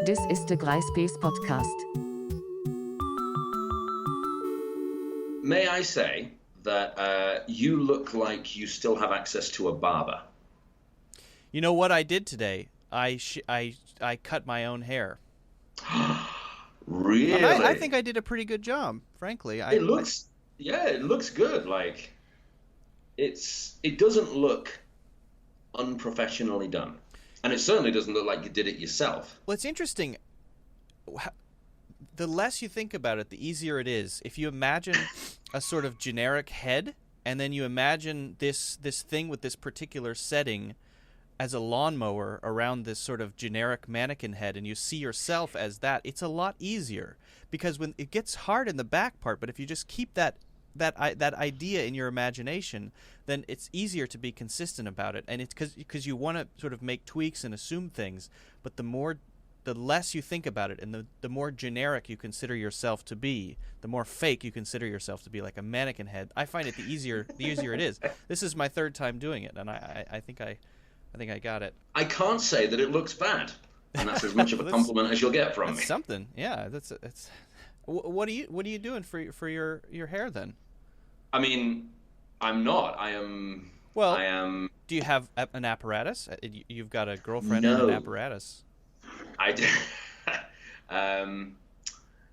This is the Grijspace podcast. May I say that you look like you still have access to a barber? You know what I did today? I cut my own hair. Really? And I think I did a pretty good job, frankly. It looks good. Like it doesn't look unprofessionally done, and it certainly doesn't look like you did it yourself. Well, it's interesting. The less you think about it, the easier it is. If you imagine a sort of generic head, and then you imagine this thing with this particular setting as a lawnmower around this sort of generic mannequin head, and you see yourself as that, it's a lot easier. Because when it gets hard in the back part, but if you just keep that idea in your imagination, then it's easier to be consistent about it. And it's because you want to sort of make tweaks and assume things, but the less you think about it, and the more generic you consider yourself to be, the more fake you consider yourself to be, like a mannequin head. I find it the easier it is. This is my third time doing it, and I think I got it. I can't say that it looks bad, and that's as much of a compliment as you'll get from me. Something, yeah. That's. What are you doing for your hair then? I mean, I'm not. I am. Well, I am. Do you have an apparatus? You've got a girlfriend No. and an apparatus. I do.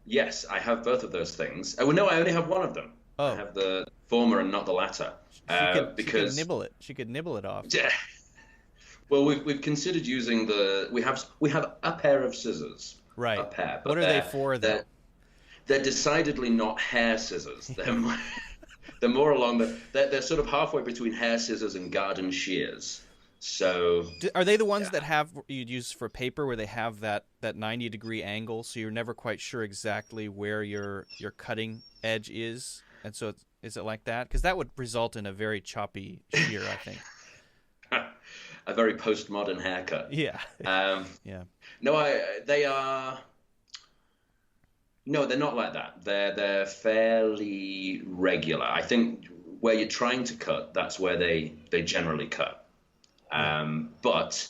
Yes, I have both of those things. Oh no, I only have one of them. Oh. I have the former and not the latter. She could nibble it. She could nibble it off. Well, we've considered using we have a pair of scissors. Right. A pair. But What are they for, though? They're decidedly not hair scissors. They're more along they're sort of halfway between hair scissors and garden shears. So Are they the ones that you'd use for paper, where they have that 90-degree angle, so you're never quite sure exactly where your cutting edge is? And so is it like that? Because that would result in a very choppy shear, I think. a very postmodern haircut. Yeah. Yeah. No, they are. No, they're not like that. They're fairly regular. I think where you're trying to cut, that's where they generally cut. But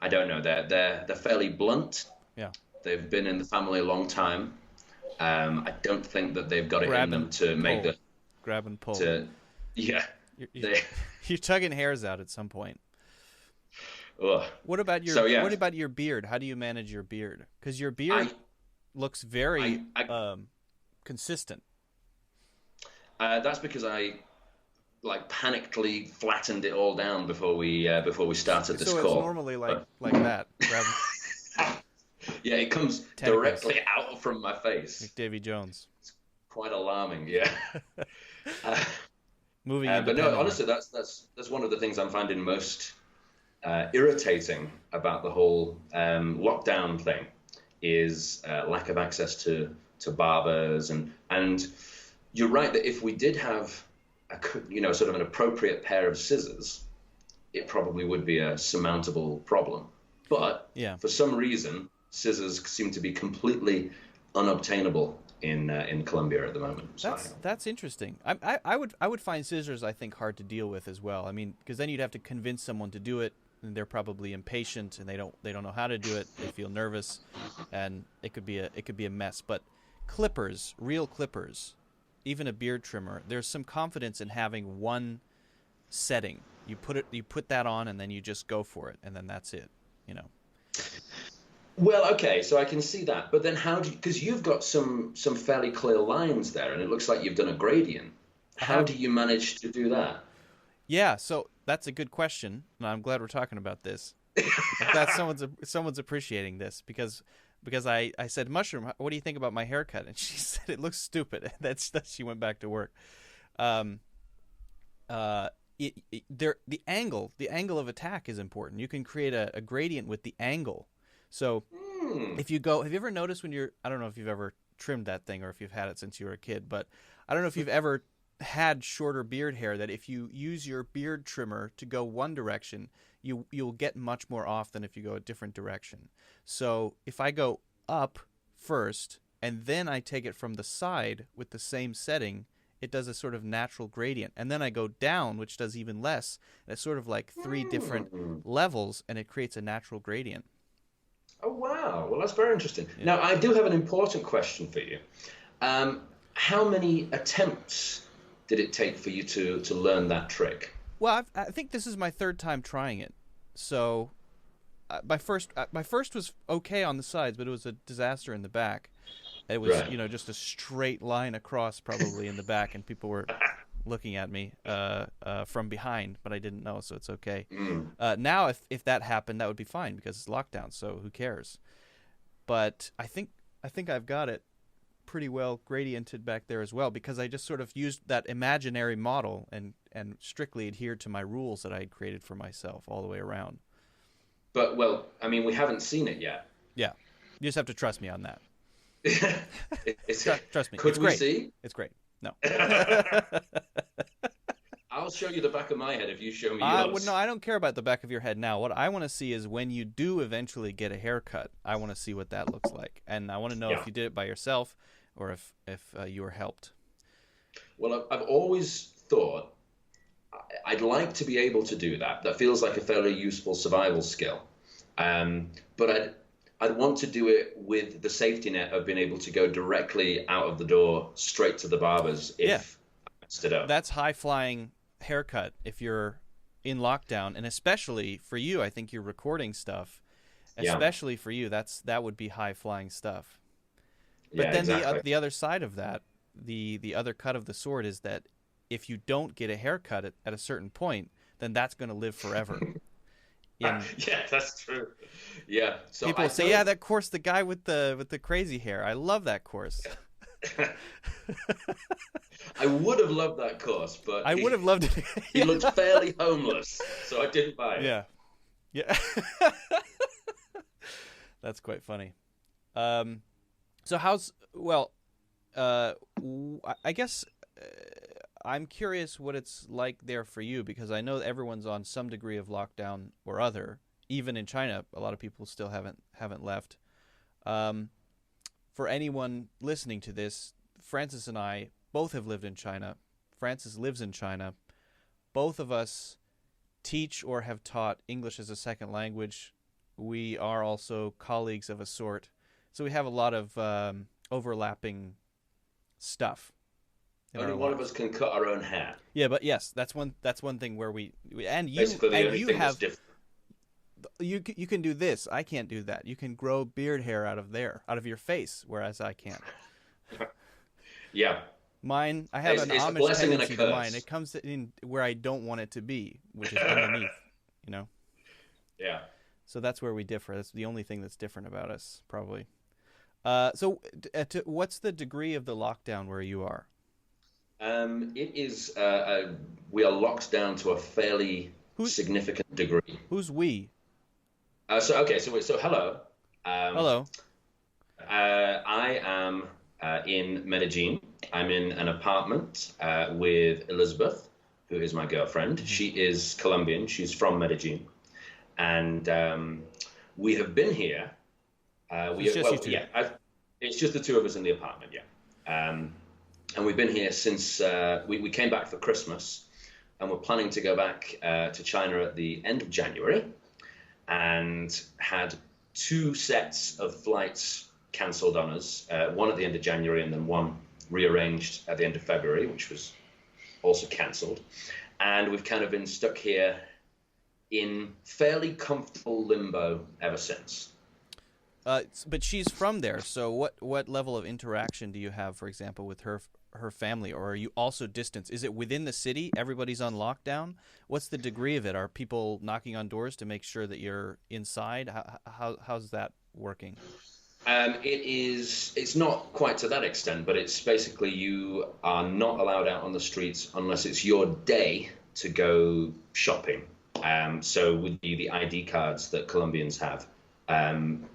I don't know. They're fairly blunt. Yeah. They've been in the family a long time. I don't think that they've got it in them to make the grab and pull. Yeah. You're tugging hairs out at some point. Ugh. What about your beard? How do you manage your beard? Because your beard looks very consistent. That's because I panically flattened it all down before we started this call. So it's normally like that. Yeah, it comes directly out from my face. Like Davy Jones. It's quite alarming, yeah. Moving but no, honestly, that's one of the things I'm finding most irritating about the whole lockdown thing is lack of access to barbers, and you're right that if we did have sort of an appropriate pair of scissors, it probably would be a surmountable problem. But for some reason, scissors seem to be completely unobtainable in Colombia at the moment. That's interesting. I would find scissors, I think, hard to deal with as well. I mean, because then you'd have to convince someone to do it, and they're probably impatient and they don't know how to do it. They feel nervous, and it could be a mess. But clippers, real clippers, even a beard trimmer, there's some confidence in having one setting. You put that on, and then you just go for it, and then that's it. Well, okay, so I can see that, but then because you've got some fairly clear lines there, and it looks like you've done a gradient. How do you manage to do that? Yeah, so that's a good question, and I'm glad we're talking about this. I'm glad someone's appreciating this because I said, Mushroom, what do you think about my haircut? And she said it looks stupid. She went back to work. The angle of attack is important. You can create a gradient with the angle. So if you go, have you ever noticed I don't know if you've ever trimmed that thing or if you've had it since you were a kid, but I don't know if you've ever had shorter beard hair, that if you use your beard trimmer to go one direction, you'll get much more off than if you go a different direction. So if I go up first and then I take it from the side with the same setting, it does a sort of natural gradient. And then I go down, which does even less. And it's sort of like three different levels, and it creates a natural gradient. Oh, wow. Wow. Well, that's very interesting. Yeah. Now, I do have an important question for you. How many attempts did it take for you to learn that trick? Well, I think this is my third time trying it. So my first was okay on the sides, but it was a disaster in the back. It was, Right. just a straight line across probably in the back, and people were looking at me from behind, but I didn't know, so it's okay. Now, if that happened, that would be fine because it's lockdown, so who cares? But I think I've got it pretty well gradiented back there as well, because I just sort of used that imaginary model and strictly adhered to my rules that I had created for myself all the way around. But, well, I mean, we haven't seen it yet. Yeah, you just have to trust me on that. Trust me, Could it's we great. see? It's great. No. I'll show you the back of my head if you show me yours. No, I don't care about the back of your head now. What I want to see is when you do eventually get a haircut, I want to see what that looks like. And I want to know if you did it by yourself or if you were helped. Well, I've always thought I'd like to be able to do that. That feels like a fairly useful survival skill. But I'd want to do it with the safety net of being able to go directly out of the door straight to the barber's if I stood up. That's high-flying haircut if you're in lockdown, and especially for you, I think you're recording stuff. Especially for you, that would be high-flying stuff. But Yeah, then exactly. the other side of that, the other cut of the sword is that if you don't get a haircut at a certain point, then that's going to live forever. Yeah, that's true. Yeah. So People say, "Yeah, that course, the guy with the crazy hair. I love that course." I would have loved that course, but I would have loved it. he looked fairly homeless, so I didn't buy it. Yeah. That's quite funny. So I guess I'm curious what it's like there for you, because I know that everyone's on some degree of lockdown or other. Even in China, a lot of people still haven't left. For anyone listening to this, Francis and I both have lived in China. Francis lives in China. Both of us teach or have taught English as a second language. We are also colleagues of a sort. So we have a lot of overlapping stuff. Only one of us can cut our own hair. Yeah, but yes, that's one thing where we and you Basically, the and only you thing that's have different. you can do this. I can't do that. You can grow beard hair out of your face, whereas I can't. Yeah. Mine, I have an It's a Amish blessing and a tendency to curse. mine. It comes in where I don't want it to be, which is underneath, Yeah. So that's where we differ. That's the only thing that's different about us, probably. What's the degree of the lockdown where you are? It is. We are locked down to a fairly significant degree. Who's we? So hello. Hello. I am in Medellin. I'm in an apartment with Elizabeth, who is my girlfriend. Mm-hmm. She is Colombian. She's from Medellin, and we have been here. It's just you two. It's just the two of us in the apartment. Yeah, and we've been here since we came back for Christmas, and we're planning to go back to China at the end of January, and had 2 sets of flights cancelled on us, one at the end of January and then one rearranged at the end of February, which was also cancelled. And we've kind of been stuck here in fairly comfortable limbo ever since. But she's from there, so what level of interaction do you have, for example, with her family, or are you also distanced? Is it within the city? Everybody's on lockdown? What's the degree of it? Are people knocking on doors to make sure that you're inside? How's that working? It's not quite to that extent, but it's basically you are not allowed out on the streets unless it's your day to go shopping. So with the ID cards that Colombians have,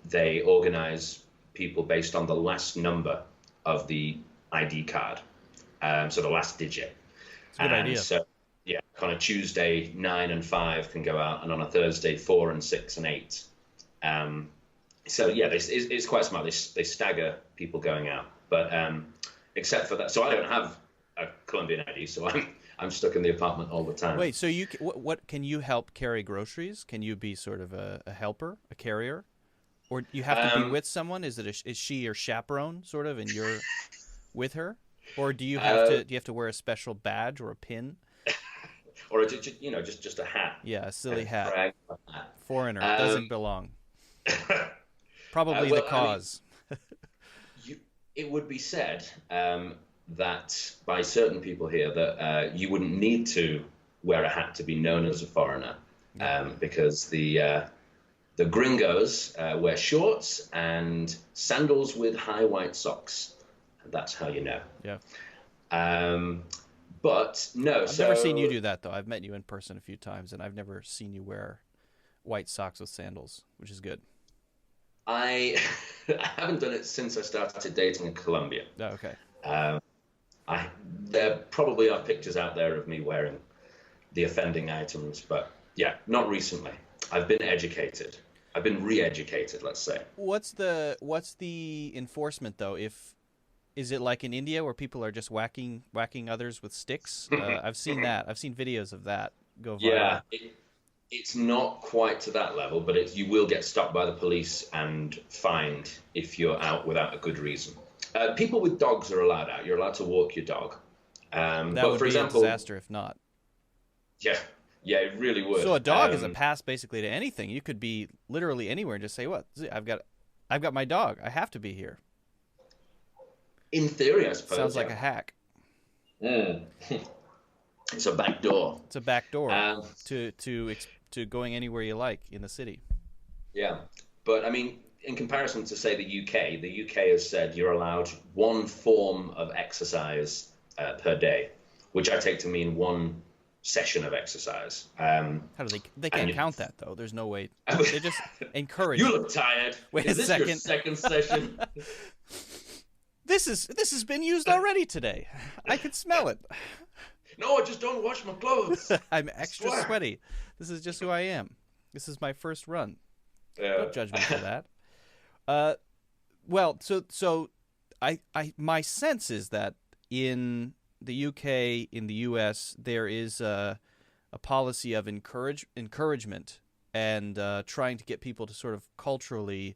they organize people based on the last number of the ID card, so the last digit. It's a good idea. So, yeah, on a Tuesday, 9 and 5 can go out, and on a Thursday, 4 and 6 and 8. So yeah, it's quite smart. They stagger people going out, but except for that, so I don't have a Colombian ID, so I'm stuck in the apartment all the time. Wait, so what can you help carry groceries? Can you be sort of a helper, a carrier? Or you have to be with someone? Is she your chaperone, sort of, and you're with her? Or do you have to wear a special badge or a pin? Or just a hat. Yeah, a silly hat. Hat. Foreigner, doesn't belong. Probably the cause. It would be said that by certain people here that you wouldn't need to wear a hat to be known as a foreigner, because the gringos wear shorts and sandals with high white socks, and that's how you know. Yeah. But no, I've never seen you do that, though. I've met you in person a few times, and I've never seen you wear white socks with sandals, which is good. I haven't done it since I started dating in Colombia. Oh, okay. There probably are pictures out there of me wearing the offending items, but yeah, not recently. I've been educated. I've been re-educated, let's say. What's the enforcement, though? Is it like in India where people are just whacking others with sticks? I've seen that. I've seen videos of that go viral. Yeah, it's not quite to that level, but you will get stopped by the police and fined if you're out without a good reason. People with dogs are allowed out. You're allowed to walk your dog. That but would for be example, a disaster if not. Yeah, it really would. So a dog is a pass basically to anything. You could be literally anywhere and just say, "What? I've got my dog. I have to be here." In theory, I suppose. Sounds like a hack. It's a back door. It's a back door to going anywhere you like in the city. Yeah, but I mean, in comparison to say the UK has said you're allowed one form of exercise per day, which I take to mean one session of exercise. How do they can't count that though? There's no way. They just encourage. You look tired. Wait Is a this second. your second session? This has been used already today. I can smell it. No, I just don't wash my clothes. I'm extra sweaty. This is just who I am. This is my first run. No judgment for that. Well, so my sense is that in the UK, in the US, there is a policy of encouragement and trying to get people to sort of culturally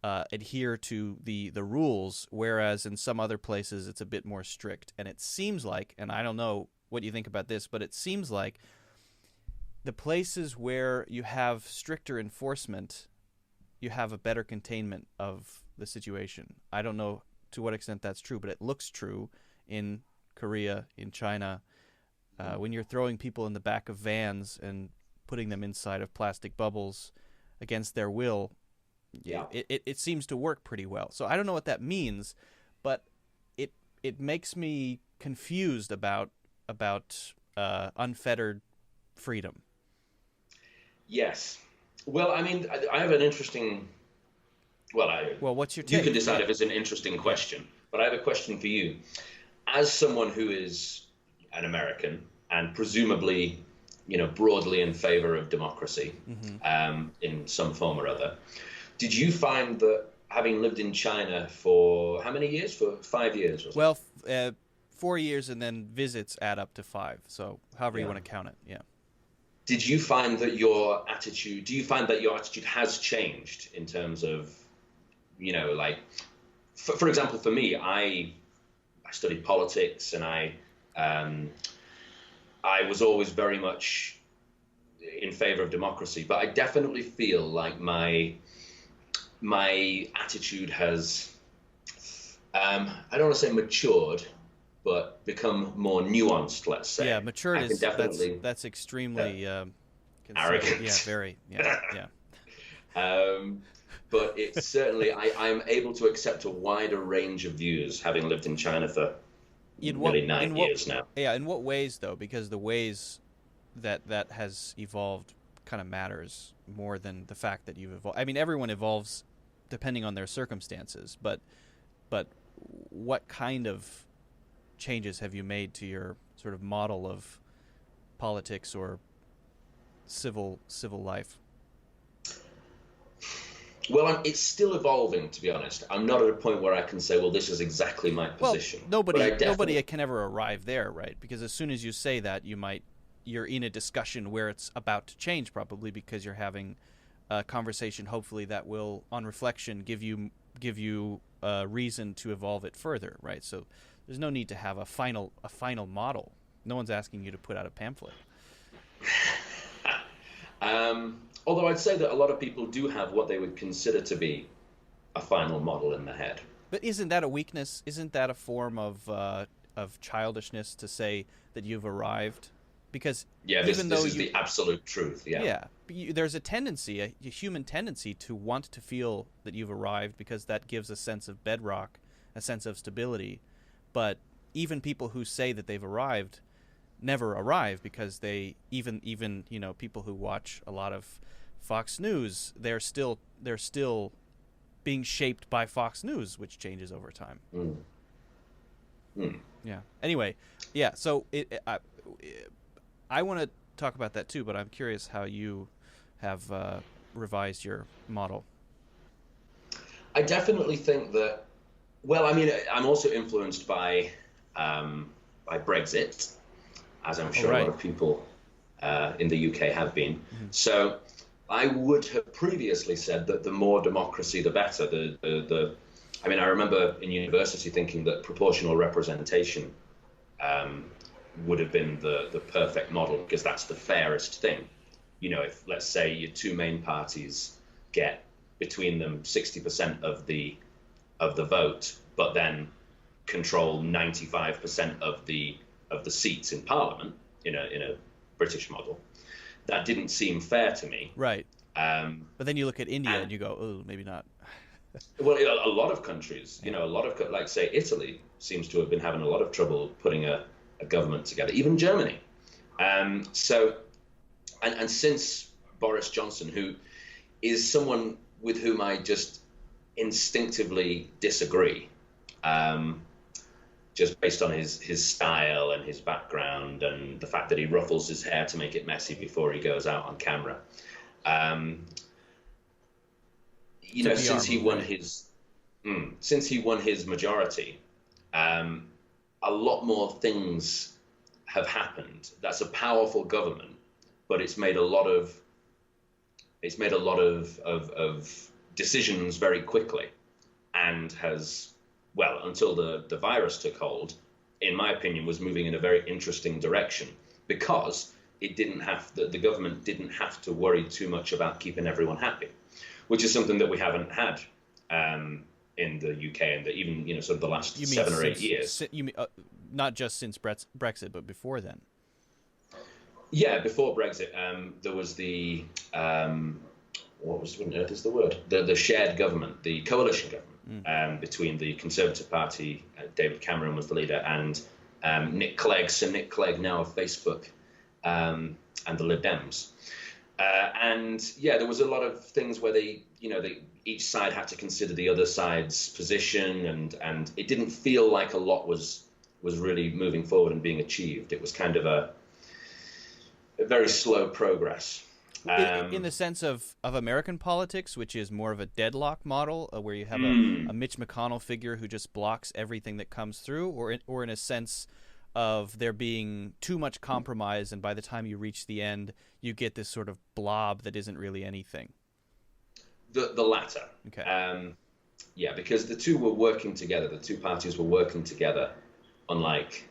adhere to the rules, whereas in some other places it's a bit more strict. And it seems like, and I don't know what you think about this, but it seems like the places where you have stricter enforcement, you have a better containment of the situation. I don't know to what extent that's true, but it looks true in Korea, in China. When you're throwing people in the back of vans and putting them inside of plastic bubbles against their will, it seems to work pretty well. So I don't know what that means, but it makes me confused about unfettered freedom. Yes. Well, I mean, I have an interesting. Well, what's your take? You can decide if it's an interesting question, but I have a question for you. As someone who is an American and presumably, broadly in favor of democracy, in some form or other, did you find that having lived in China for how many years? For 5 years? Well, 4 years, and then visits add up to 5. So however you want to count it, yeah. Did you find that your attitude? Do you find that your attitude has changed in terms of, for example, for me, I studied politics, and I was always very much in favor of democracy, but I definitely feel like my attitude has, I don't want to say matured, but become more nuanced, let's say. Yeah, matured is definitely that's extremely arrogant. Yeah, very. Yeah. But it's certainly I'm able to accept a wider range of views, having lived in China for nearly 9 years now. Yeah, in what ways though? Because the ways that has evolved kind of matters more than the fact that you've evolved. I mean, everyone evolves depending on their circumstances, but what kind of changes have you made to your sort of model of politics or civil life? Well, it's still evolving, to be honest. I'm not at a point where I can say, well, this is exactly my position. Well, nobody can ever arrive there, right? Because as soon as you say that, you're in a discussion where it's about to change, probably because you're having conversation, hopefully, that will, on reflection, give you reason to evolve it further, right? So there's no need to have a final model. No one's asking you to put out a pamphlet. Although I'd say that a lot of people do have what they would consider to be a final model in their head. But isn't that a weakness? Isn't that a form of childishness to say that you've arrived? Because this is the absolute truth. There's a tendency, a human tendency, to want to feel that you've arrived, because that gives a sense of bedrock, a sense of stability. But even people who say that they've arrived never arrive, because they even people who watch a lot of Fox News, they're still being shaped by Fox News, which changes over time. Yeah. Anyway, yeah. So I want to talk about that too, but I'm curious how you have revised your model. I definitely think that. Well, I mean, I'm also influenced by Brexit, as I'm sure a lot of people in the UK have been. Mm-hmm. So I would have previously said that the more democracy, the better. I mean, I remember in university thinking that proportional representation would have been the perfect model, because that's the fairest thing. If, let's say, your two main parties get between them 60% of the vote, but then control 95% of the seats in Parliament in a British model, that didn't seem fair to me. Right. But then you look at India and you go, oh, maybe not. Well, a lot of countries, a lot of, like, say, Italy seems to have been having a lot of trouble putting a government together, even Germany. So since Boris Johnson, who is someone with whom I just instinctively disagree, just based on his style and his background and the fact that he ruffles his hair to make it messy before he goes out on camera. Since he won his majority, a lot more things have happened. That's a powerful government, but it's made a lot of decisions very quickly, and has, well, until the virus took hold, in my opinion, was moving in a very interesting direction, because the government didn't have to worry too much about keeping everyone happy, which is something that we haven't had in the UK, and even sort of the last 7 or 8 years. You mean not just since Brexit, but before then? Yeah, before Brexit, there was the what on earth is the word? The shared government, the coalition government, between the Conservative Party, David Cameron was the leader, and Nick Clegg, Sir Nick Clegg, now of Facebook, and the Lib Dems. There was a lot of things where each side had to consider the other side's position, and it didn't feel like a lot was really moving forward and being achieved. It was kind of a very slow progress. In the sense of American politics, which is more of a deadlock model, where you have a Mitch McConnell figure who just blocks everything that comes through, or in a sense of there being too much compromise, and by the time you reach the end, you get this sort of blob that isn't really anything? The latter. Okay. Because the two were working together. The two parties were working together, unlike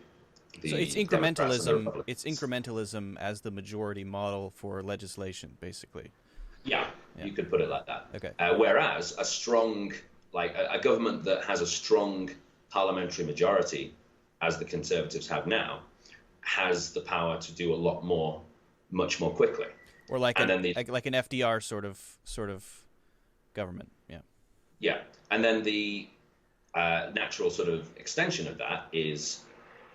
the So it's Democrats and the incrementalism. Republicans. It's incrementalism as the majority model for legislation, basically. Yeah, you could put it like that. Okay. Whereas a strong, a government that has a strong parliamentary majority, as the Conservatives have now, has the power to do a lot more, much more quickly. Or like an FDR sort of government. Yeah. Yeah, and then the natural sort of extension of that is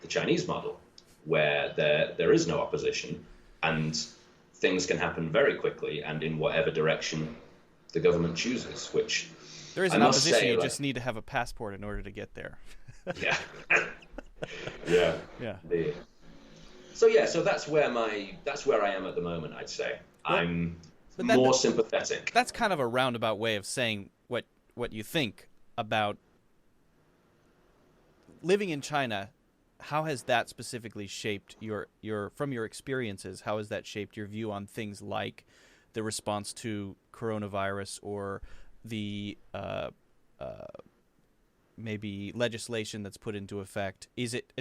the Chinese model, where there is no opposition, and things can happen very quickly and in whatever direction the government chooses. Which there is an opposition. You just need to have a passport in order to get there. Yeah. Yeah. So that's where I am at the moment. I'd say I'm more sympathetic. That's kind of a roundabout way of saying what you think about living in China. How has that specifically shaped your from your experiences? How has that shaped your view on things like the response to coronavirus or the maybe legislation that's put into effect? Is it?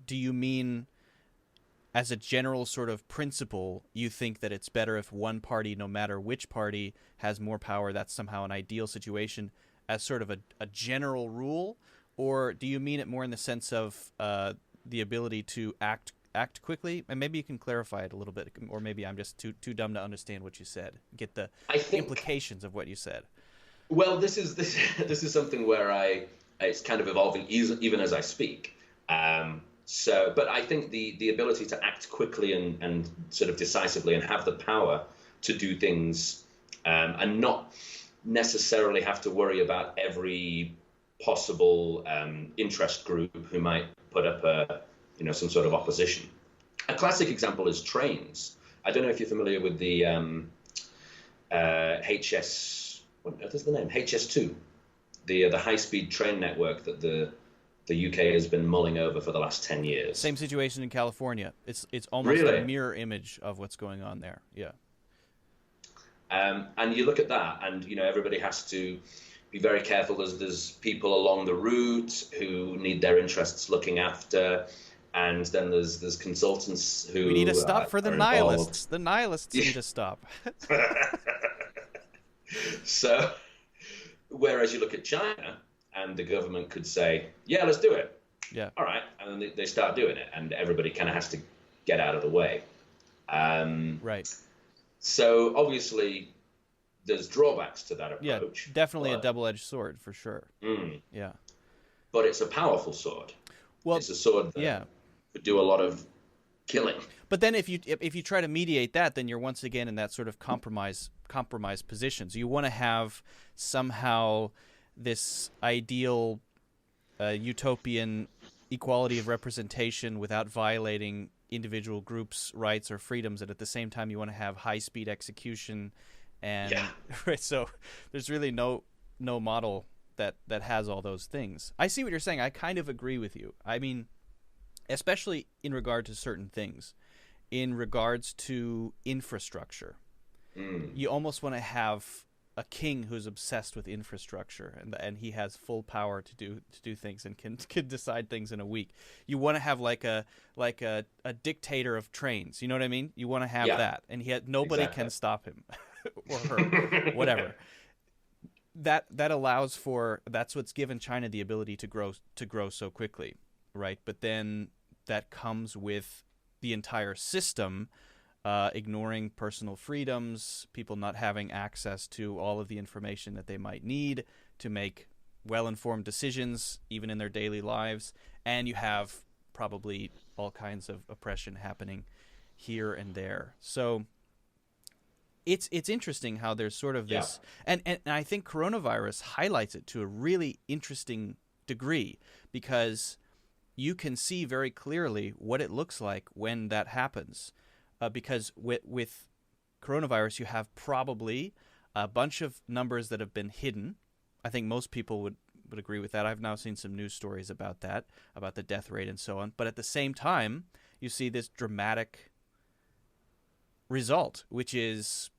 Do you mean, as a general sort of principle, you think that it's better if one party, no matter which party, has more power? That's somehow an ideal situation, as sort of a general rule? Or do you mean it more in the sense of the ability to act quickly? And maybe you can clarify it a little bit, or maybe I'm just too dumb to understand what you said. Get the implications of what you said. Well, this is something where it's kind of evolving even as I speak. But I think the ability to act quickly and sort of decisively and have the power to do things and not necessarily have to worry about every possible interest group who might put up some sort of opposition. A classic example is trains. I don't know if you're familiar with the what is the name? HS2, the high-speed train network that the UK has been mulling over for the last 10 years. Same situation in California. It's almost a mirror image of what's going on there. Yeah. And you look at that, and everybody has to be very careful. There's people along the route who need their interests looking after, and then there's consultants who we need to stop for the nihilists. Involved. The nihilists need to stop. So, whereas you look at China, and the government could say, "Yeah, let's do it." Yeah. All right, and then they start doing it, and everybody kind of has to get out of the way. Right. So obviously, there's drawbacks to that approach. Yeah, definitely a double-edged sword for sure. Yeah. But it's a powerful sword. Well, it's a sword that would do a lot of killing. But then if you try to mediate that, then you're once again in that sort of compromise position. So you want to have somehow this ideal utopian equality of representation without violating individual groups' rights or freedoms, and at the same time you want to have high-speed execution. And right, so there's really no model that has all those things. I see what you're saying. I kind of agree with you. I mean, especially in regard to certain things. In regards to infrastructure, you almost want to have a king who's obsessed with infrastructure, and he has full power to do things and can decide things in a week. You want to have like a dictator of trains. You know what I mean? You want to have that, and nobody can stop him or her, whatever. That allows for, that's what's given China the ability to grow so quickly, right? But then that comes with the entire system ignoring personal freedoms, people not having access to all of the information that they might need to make well-informed decisions, even in their daily lives. And you have probably all kinds of oppression happening here and there. So it's interesting how there's sort of this, and I think coronavirus highlights it to a really interesting degree, because you can see very clearly what it looks like when that happens. Because with coronavirus, you have probably a bunch of numbers that have been hidden. I think most people would agree with that. I've now seen some news stories about that, about the death rate and so on. But at the same time, you see this dramatic result, which is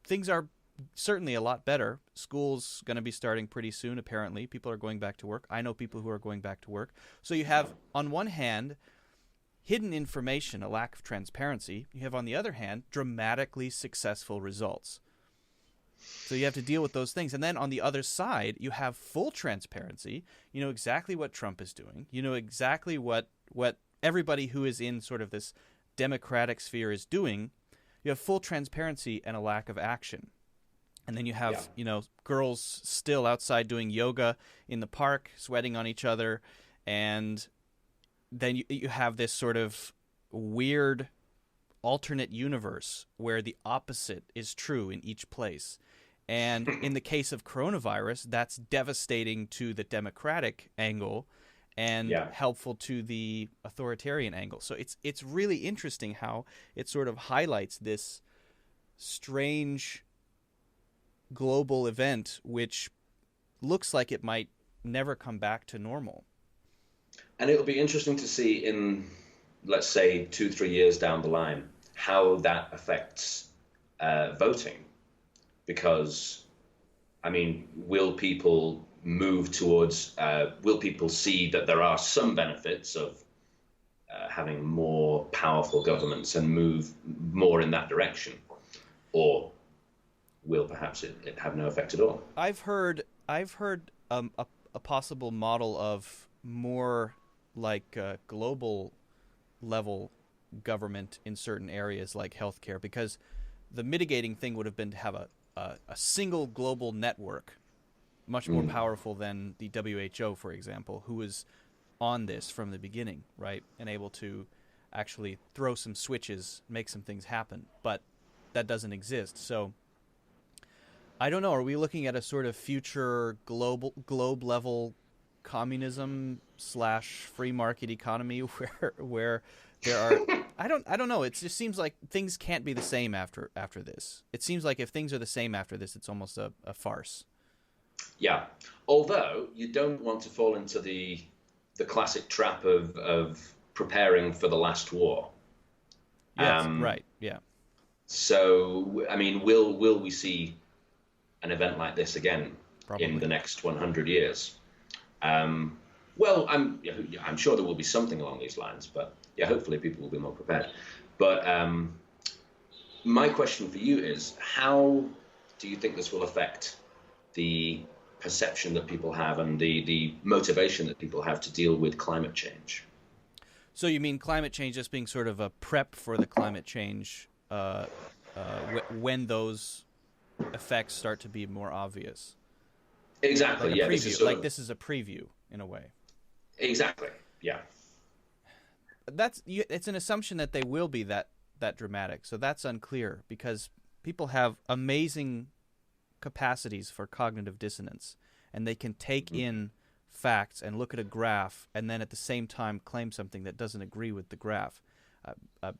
things are certainly a lot better. School's going to be starting pretty soon, apparently. People are going back to work. I know people who are going back to work. So you have, on one hand, hidden information, a lack of transparency. You have, on the other hand, dramatically successful results. So you have to deal with those things. And then on the other side, you have full transparency. You know exactly what Trump is doing. You know exactly what everybody who is in sort of this democratic sphere is doing. You have full transparency and a lack of action. And then you have, girls still outside doing yoga in the park, sweating on each other. And then you have this sort of weird alternate universe where the opposite is true in each place. And in the case of coronavirus, that's devastating to the democratic angle and helpful to the authoritarian angle. So it's really interesting how it sort of highlights this strange global event which looks like it might never come back to normal. And it'll be interesting to see in, let's say, 2-3 years down the line, how that affects voting, because, I mean, will people move towards? Will people see that there are some benefits of having more powerful governments and move more in that direction, or will perhaps it have no effect at all? I've heard a possible model of more like global level government in certain areas like healthcare, because the mitigating thing would have been to have a single global network, much more powerful than the WHO, for example, who was on this from the beginning, right, and able to actually throw some switches, make some things happen. But that doesn't exist. So I don't know. Are we looking at a sort of future globe level communism / free market economy where there are I don't know. It just seems like things can't be the same after this. It seems like if things are the same after this, it's almost a farce. Yeah. Although you don't want to fall into the classic trap of preparing for the last war. Yes, right. Yeah. So, I mean, will we see an event like this again Probably. in the next 100 years? Well, I'm sure there will be something along these lines, but yeah, hopefully people will be more prepared. But my question for you is, how do you think this will affect the perception that people have and the motivation that people have to deal with climate change? So you mean climate change just being sort of a prep for the climate change when those effects start to be more obvious? Exactly. Like yeah. This is a preview in a way. Exactly. Yeah. It's an assumption that they will be that dramatic. So that's unclear, because people have amazing capacities for cognitive dissonance, and they can take in facts and look at a graph and then at the same time claim something that doesn't agree with the graph.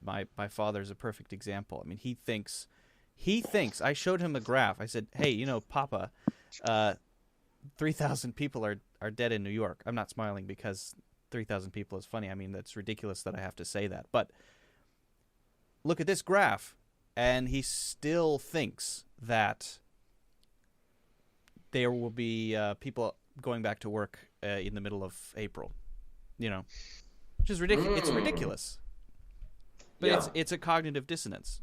My father's a perfect example. I mean, he thinks I showed him a graph. I said, "Hey, Papa, 3,000 people are dead in New York." I'm not smiling because 3,000 people is funny. I mean, that's ridiculous that I have to say that. But look at this graph, and he still thinks that there will be people going back to work in the middle of April, which is ridiculous. It's ridiculous. But Yeah. it's a cognitive dissonance.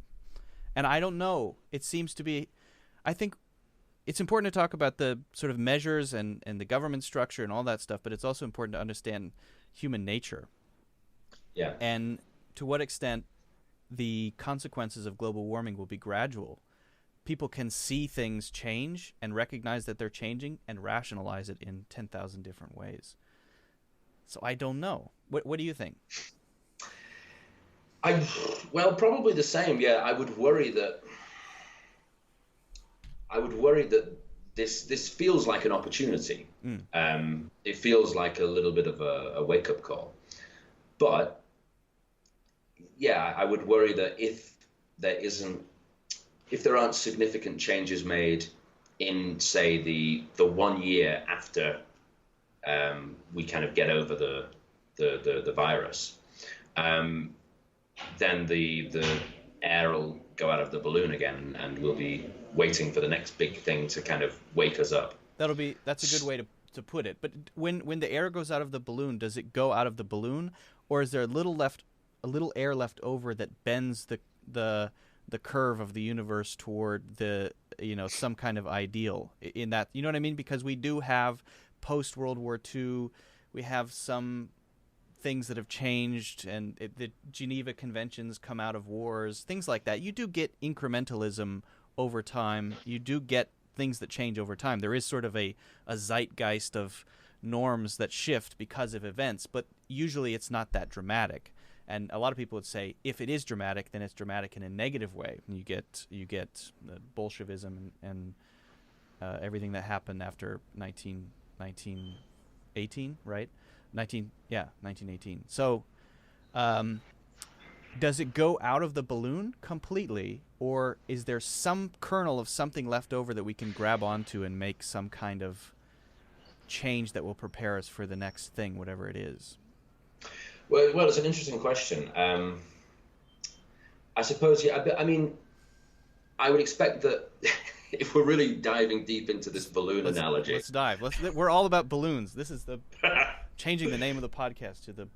And I don't know. It seems to be, I think it's important to talk about the sort of measures and the government structure and all that stuff, but it's also important to understand human nature. Yeah. And to what extent the consequences of global warming will be gradual. People can see things change and recognize that they're changing and rationalize it in 10,000 different ways. So I don't know. What do you think? Well, probably the same. Yeah, I would worry that this feels like an opportunity. It feels like a little bit of a wake-up call. But yeah, I would worry that if there aren't significant changes made in, say, the 1 year after we kind of get over the virus, then the air will go out of the balloon again, and we'll be waiting for the next big thing to kind of wake us up. That's a good way to put it. But when the air goes out of the balloon, does it go out of the balloon, or is there a little air left over that bends the curve of the universe toward some kind of ideal in that, you know what I mean? Because we do have post World War II, we have some things that have changed, and the Geneva Conventions come out of wars, things like that. You do get incrementalism over time. You do get things that change over time. There is sort of a zeitgeist of norms that shift because of events, but usually it's not that dramatic. And a lot of people would say if it is dramatic, then it's dramatic in a negative way. And you get Bolshevism and everything that happened after 1918, right? 1918. So does it go out of the balloon completely, or is there some kernel of something left over that we can grab onto and make some kind of change that will prepare us for the next thing, whatever it is? Well, it's an interesting question. I suppose, yeah. I mean, I would expect that if we're really diving deep into this balloon analogy, let's dive. We're all about balloons. This is the changing the name of the podcast to the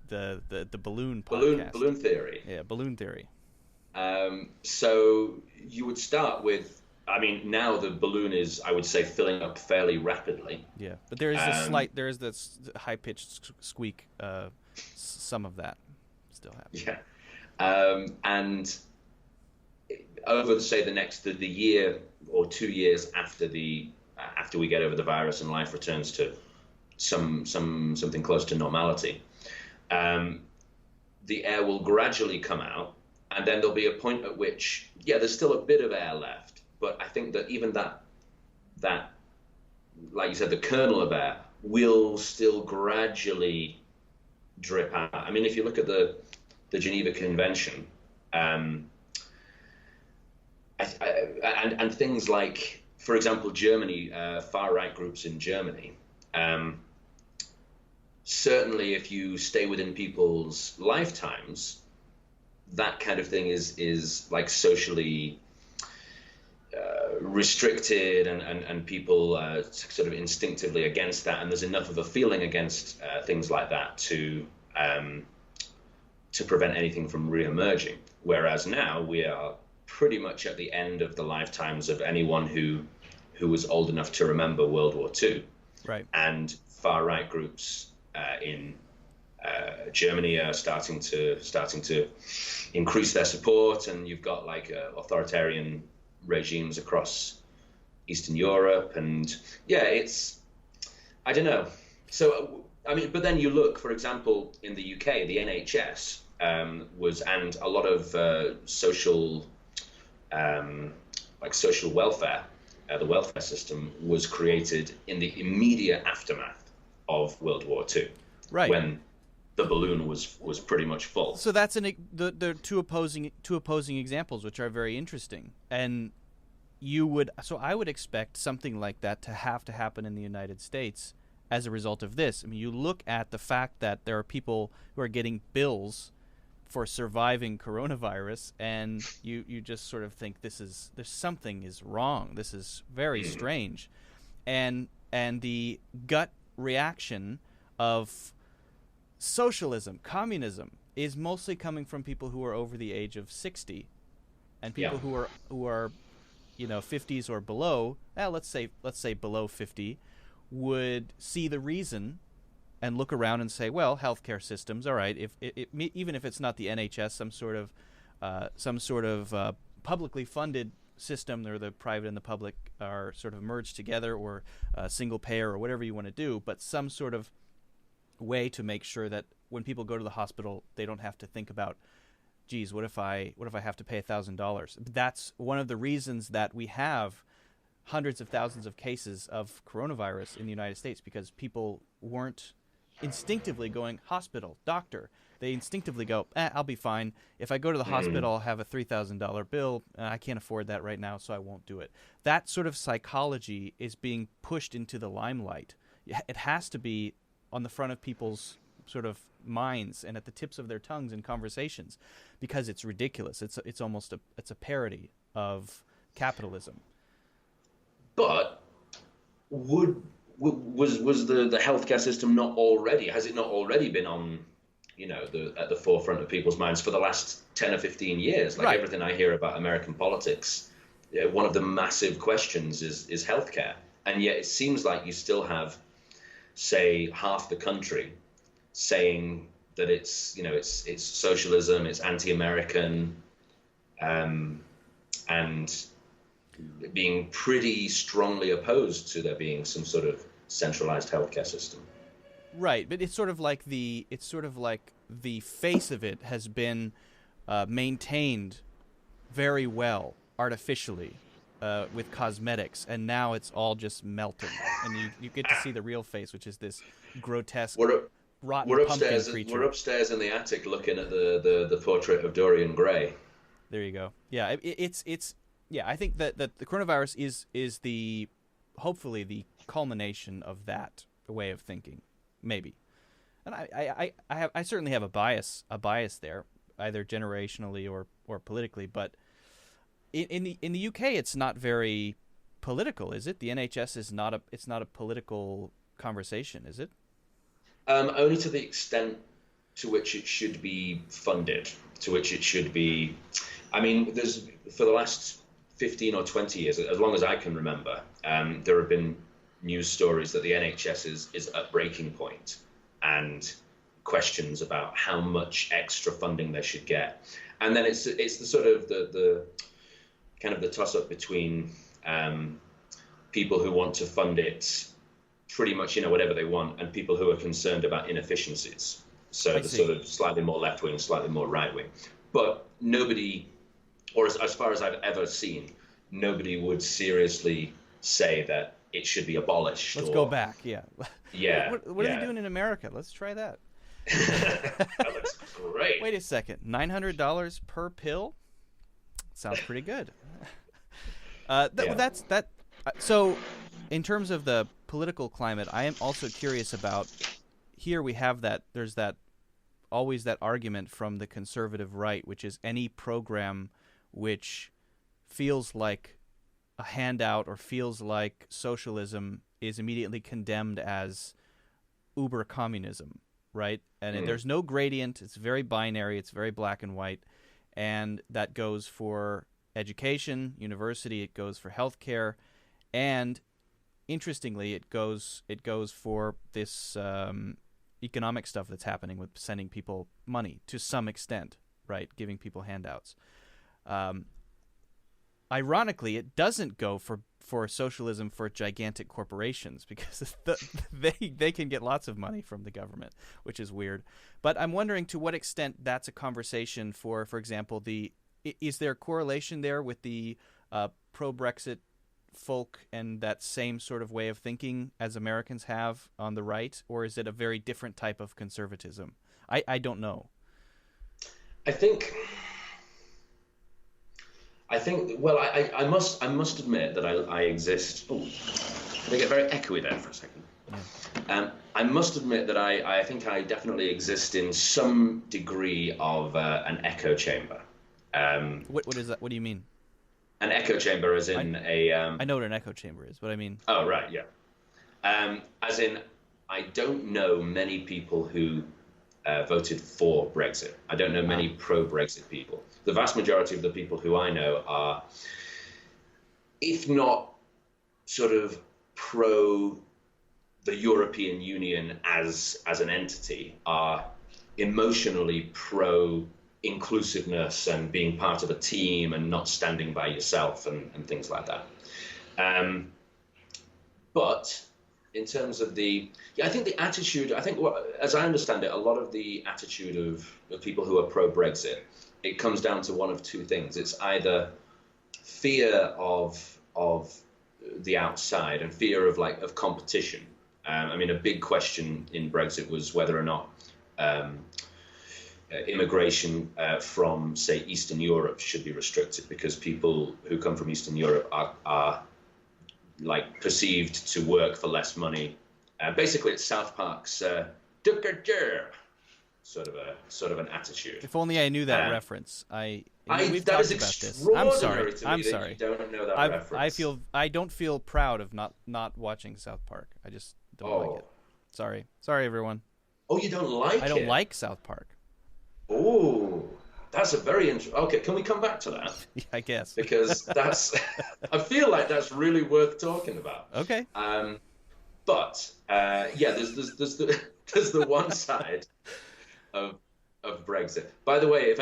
balloon podcast. balloon theory. Yeah, balloon theory. So you would start with, I mean, now the balloon is, I would say, filling up fairly rapidly. Yeah, but there is this high pitched squeak. Some of that still happens. Yeah, and over, say, the year or 2 years after after we get over the virus and life returns to something close to normality, the air will gradually come out, and then there'll be a point at which, yeah, there's still a bit of air left, but I think that even that like you said, the kernel of air will still gradually drip out. I mean, if you look at the Geneva Convention, and things like, for example, Germany, far-right groups in Germany, certainly if you stay within people's lifetimes, that kind of thing is like socially restricted, and people sort of instinctively against that, and there's enough of a feeling against things like that to prevent anything from re-emerging. Whereas now we are pretty much at the end of the lifetimes of anyone who was old enough to remember World War II. Right. And far-right groups in Germany are starting to increase their support, and you've got like authoritarian regimes across Eastern Europe, and yeah, I don't know. So I mean, but then you look, for example, in the UK, the NHS was, and a lot of social welfare, the welfare system was created in the immediate aftermath of World War II, right, when the balloon was pretty much full. So that's the two opposing examples, which are very interesting. And I would expect something like that to have to happen in the United States as a result of this. I mean, you look at the fact that there are people who are getting bills for surviving coronavirus, and you just sort of think there's something is wrong. This is very strange, and the gut reaction of socialism, communism, is mostly coming from people who are over the age of 60, and people who are 50s or below. Let's say below 50, would see the reason and look around and say, well, healthcare systems, all right, even if it's not the NHS, some sort of publicly funded system, or the private and the public are sort of merged together, or single payer, or whatever you want to do, but some sort of way to make sure that when people go to the hospital, they don't have to think about, geez, what if I have to pay $1,000? That's one of the reasons that we have hundreds of thousands of cases of coronavirus in the United States, because people weren't instinctively going hospital, doctor. They instinctively go, I'll be fine. If I go to the hospital, I'll have a $3,000 bill. I can't afford that right now, so I won't do it. That sort of psychology is being pushed into the limelight. It has to be on the front of people's sort of minds and at the tips of their tongues in conversations, because it's ridiculous. It's almost a parody of capitalism. But was the healthcare system has it not already been on, at the forefront of people's minds for the last 10 or 15 years? Like, right. Everything I hear about American politics, one of the massive questions is healthcare. And yet it seems like you still have, say, half the country saying that it's socialism, it's anti-American, and being pretty strongly opposed to there being some sort of centralized healthcare system. Right, but it's sort of like the face of it has been maintained very well artificially with cosmetics, and now it's all just melting, and you get to see the real face, which is this grotesque, rotten pumpkin creature. We're upstairs in the attic looking at the portrait of Dorian Gray. There you go. Yeah, yeah, I think that the coronavirus is hopefully the culmination of that way of thinking, maybe. And I certainly have a bias there, either generationally or politically, but in the UK, it's not very political, is it? The NHS is not a political conversation, is it? Only to the extent to which it should be funded, to which it should be. I mean, there's for the last 15 or 20 years, as long as I can remember, there have been news stories that the NHS is at breaking point, and questions about how much extra funding they should get. And then it's the sort of the kind of the toss up between people who want to fund it pretty much, whatever they want, and people who are concerned about inefficiencies. So the sort of slightly more left wing, slightly more right wing. But nobody, or as far as I've ever seen, nobody would seriously say that it should be abolished. Let's go back. Yeah. Yeah. What are they doing in America? Let's try that. That looks great. Wait a second. $900 per pill? Sounds pretty good. That's that. So, in terms of the political climate, I am also curious about. Here we have that. There's always that argument from the conservative right, which is any program which feels like a handout or feels like socialism is immediately condemned as uber communism, right? And there's no gradient. It's very binary. It's very black and white. And that goes for education, university. It goes for healthcare. And interestingly, it goes for this economic stuff that's happening with sending people money to some extent, right? Giving people handouts. Ironically, it doesn't go for socialism for gigantic corporations because they can get lots of money from the government, which is weird. But I'm wondering to what extent that's a conversation for example, is there a correlation there with the pro-Brexit folk and that same sort of way of thinking as Americans have on the right, or is it a very different type of conservatism? I don't know. I think well, I must admit that I exist. Oh, they get very echoey there for a second. Yeah. I must admit that I think I definitely exist in some degree of an echo chamber. What is that? What do you mean? An echo chamber, as in I know what an echo chamber is, but I mean. Oh right, yeah. As in, I don't know many people who voted for Brexit. I don't know many pro-Brexit people. The vast majority of the people who I know are, if not sort of pro the European Union as an entity, are emotionally pro inclusiveness and being part of a team and not standing by yourself and things like that. But in terms of I think the attitude, as I understand it, a lot of the attitude of people who are pro-Brexit, it comes down to one of two things. It's either fear of the outside and fear of competition. I mean, a big question in Brexit was whether or not immigration from, say, Eastern Europe should be restricted, because people who come from Eastern Europe are like perceived to work for less money. Basically, it's South Park's sort of an attitude. If only I knew that reference. We've that talked is about this. extraordinary I'm to me sorry. that you don't know that reference. I don't feel proud of not watching South Park. I just don't like it. Sorry, everyone. Oh, you don't like it? I don't like South Park. Oh, that's a very interesting. Okay, can we come back to that? Yeah, I guess. Because that's, I feel like that's really worth talking about. Okay. But yeah, there's the one side of Brexit. By the way, if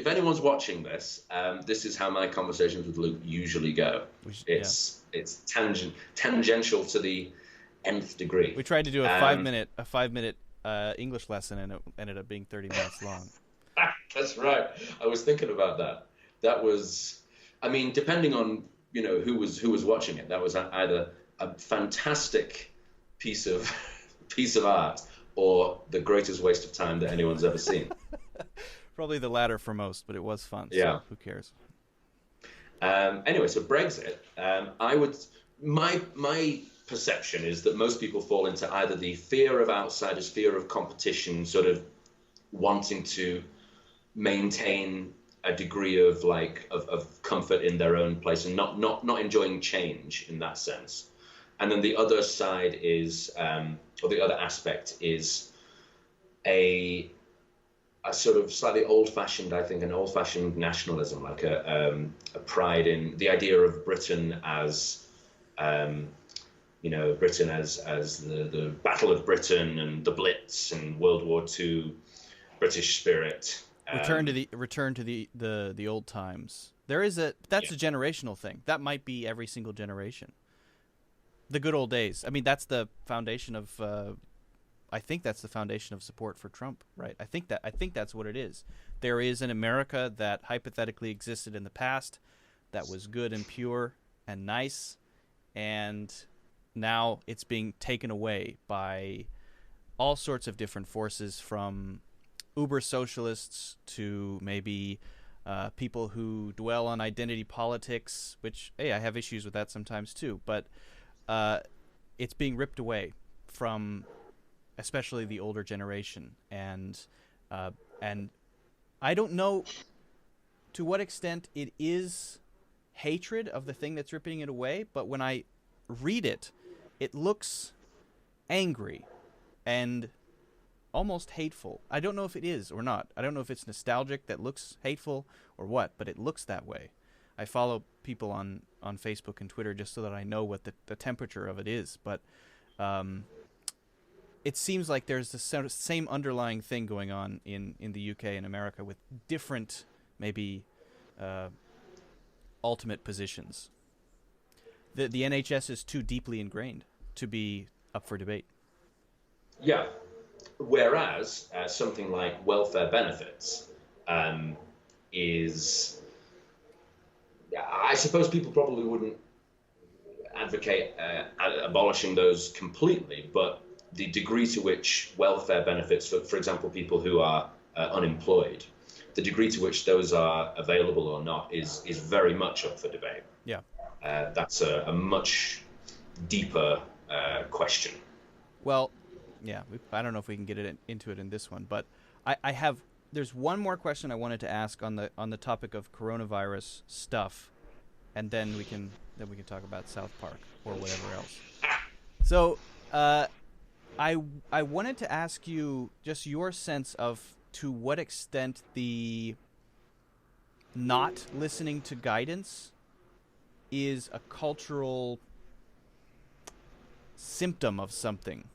anyone's watching this, this is how my conversations with Luke usually go. It's tangential to the nth degree. We tried to do a 5-minute English lesson, and it ended up being 30 minutes long. That's right. I was thinking about that. That was, I mean, depending on who was watching it, that was either a fantastic piece of art or the greatest waste of time that anyone's ever seen. Probably the latter for most, but it was fun. Yeah. So who cares? Anyway, so Brexit. My perception is that most people fall into either the fear of outsiders, fear of competition, sort of wanting to maintain a degree of of comfort in their own place and not enjoying change in that sense. And then the other side is, or the other aspect is a sort of slightly old-fashioned, I think, an old-fashioned nationalism, like a pride in the idea of Britain as, Britain as the Battle of Britain and the Blitz and World War II, British spirit. Return to the old times. That's a generational thing. That might be every single generation. The good old days. I mean, that's the foundation of. I think that's the foundation of support for Trump, right? I think that's what it is. There is an America that hypothetically existed in the past, that was good and pure and nice, and now it's being taken away by all sorts of different forces, from uber socialists to maybe people who dwell on identity politics, which, hey, I have issues with that sometimes too, but it's being ripped away from especially the older generation, and I don't know to what extent it is hatred of the thing that's ripping it away, but when I read it, it looks angry and almost hateful. I don't know if it is or not. I don't know if it's nostalgic that looks hateful or what, but it looks that way. I follow people on Facebook and Twitter just so that I know what the temperature of it is, but it seems like there's the same underlying thing going on in the UK and America with different, maybe, ultimate positions. The NHS is too deeply ingrained to be up for debate. Yeah. Whereas something like welfare benefits is, I suppose people probably wouldn't advocate abolishing those completely, but the degree to which welfare benefits, for example, people who are unemployed, the degree to which those are available or not is very much up for debate. Yeah. That's a much deeper question. Well, yeah, I don't know if we can get into it in this one, but there's one more question I wanted to ask on the topic of coronavirus stuff, and then we can talk about South Park or whatever else. So, I wanted to ask you just your sense of to what extent the not listening to guidance is a cultural symptom of something,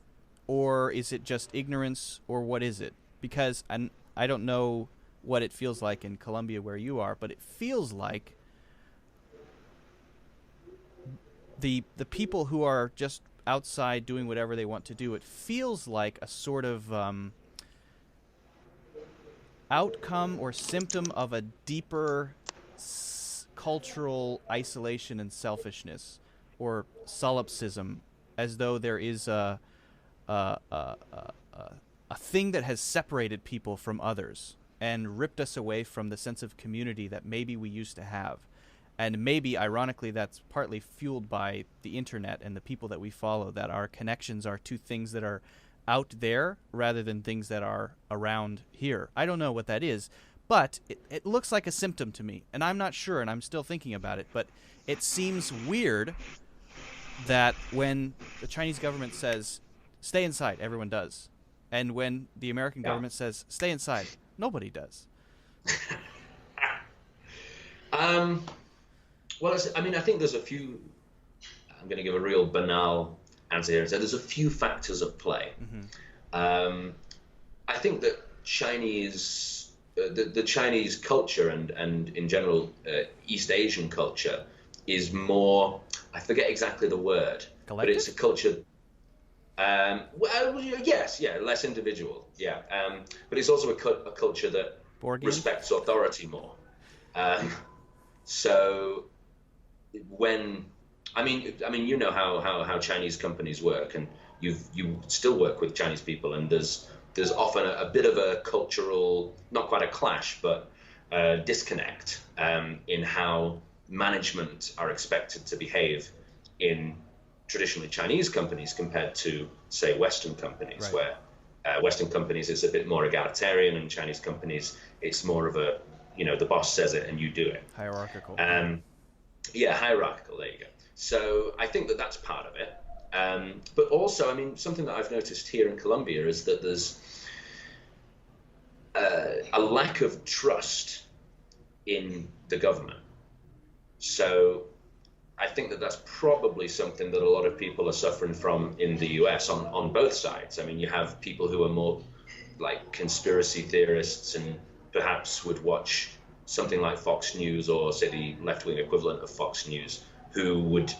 or is it just ignorance, or what is it? Because I don't know what it feels like in Colombia where you are, but it feels like the people who are just outside doing whatever they want to do, it feels like a sort of outcome or symptom of a deeper cultural isolation and selfishness, or solipsism, as though there is a thing that has separated people from others and ripped us away from the sense of community that maybe we used to have. And maybe, ironically, that's partly fueled by the internet and the people that we follow, that our connections are to things that are out there rather than things that are around here. I don't know what that is, but it looks like a symptom to me, and I'm not sure, and I'm still thinking about it, but it seems weird that when the Chinese government says, stay inside, everyone does. And when the American government says, stay inside, nobody does. Well, I think there's a few. I'm going to give a real banal answer here and say there's a few factors at play. Mm-hmm. I think that the Chinese culture and in general East Asian culture is more. I forget exactly the word, collective? But it's a culture. Well, yes, less individual, but it's also a culture that respects authority more. So when you know how Chinese companies work, and you still work with Chinese people, and there's often a bit of a cultural, not quite a clash, but disconnect in how management are expected to behave in traditionally Chinese companies compared to, say, Western companies, right. Where Western companies it's a bit more egalitarian, and Chinese companies it's more of a the boss says it and you do it. Hierarchical. Yeah, hierarchical. There you go. So I think that that's part of it. But also, I mean, something that I've noticed here in Colombia is that there's a lack of trust in the government. So I think that that's probably something that a lot of people are suffering from in the US on both sides. I mean, you have people who are more like conspiracy theorists and perhaps would watch something like Fox News or, say, the left-wing equivalent of Fox News, who would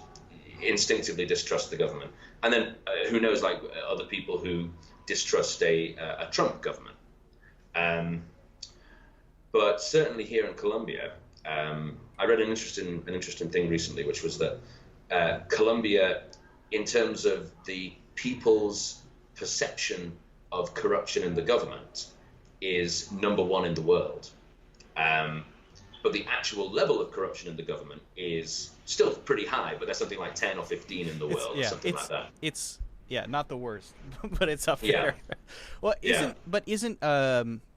instinctively distrust the government. And then who knows, like other people who distrust a Trump government. But certainly here in Colombia, I read an interesting thing recently, which was that Colombia, in terms of the people's perception of corruption in the government, is number one in the world. But the actual level of corruption in the government is still pretty high, but there's something like 10 or 15 in the world, or something like that. It's not the worst, but it's up there. Well, isn't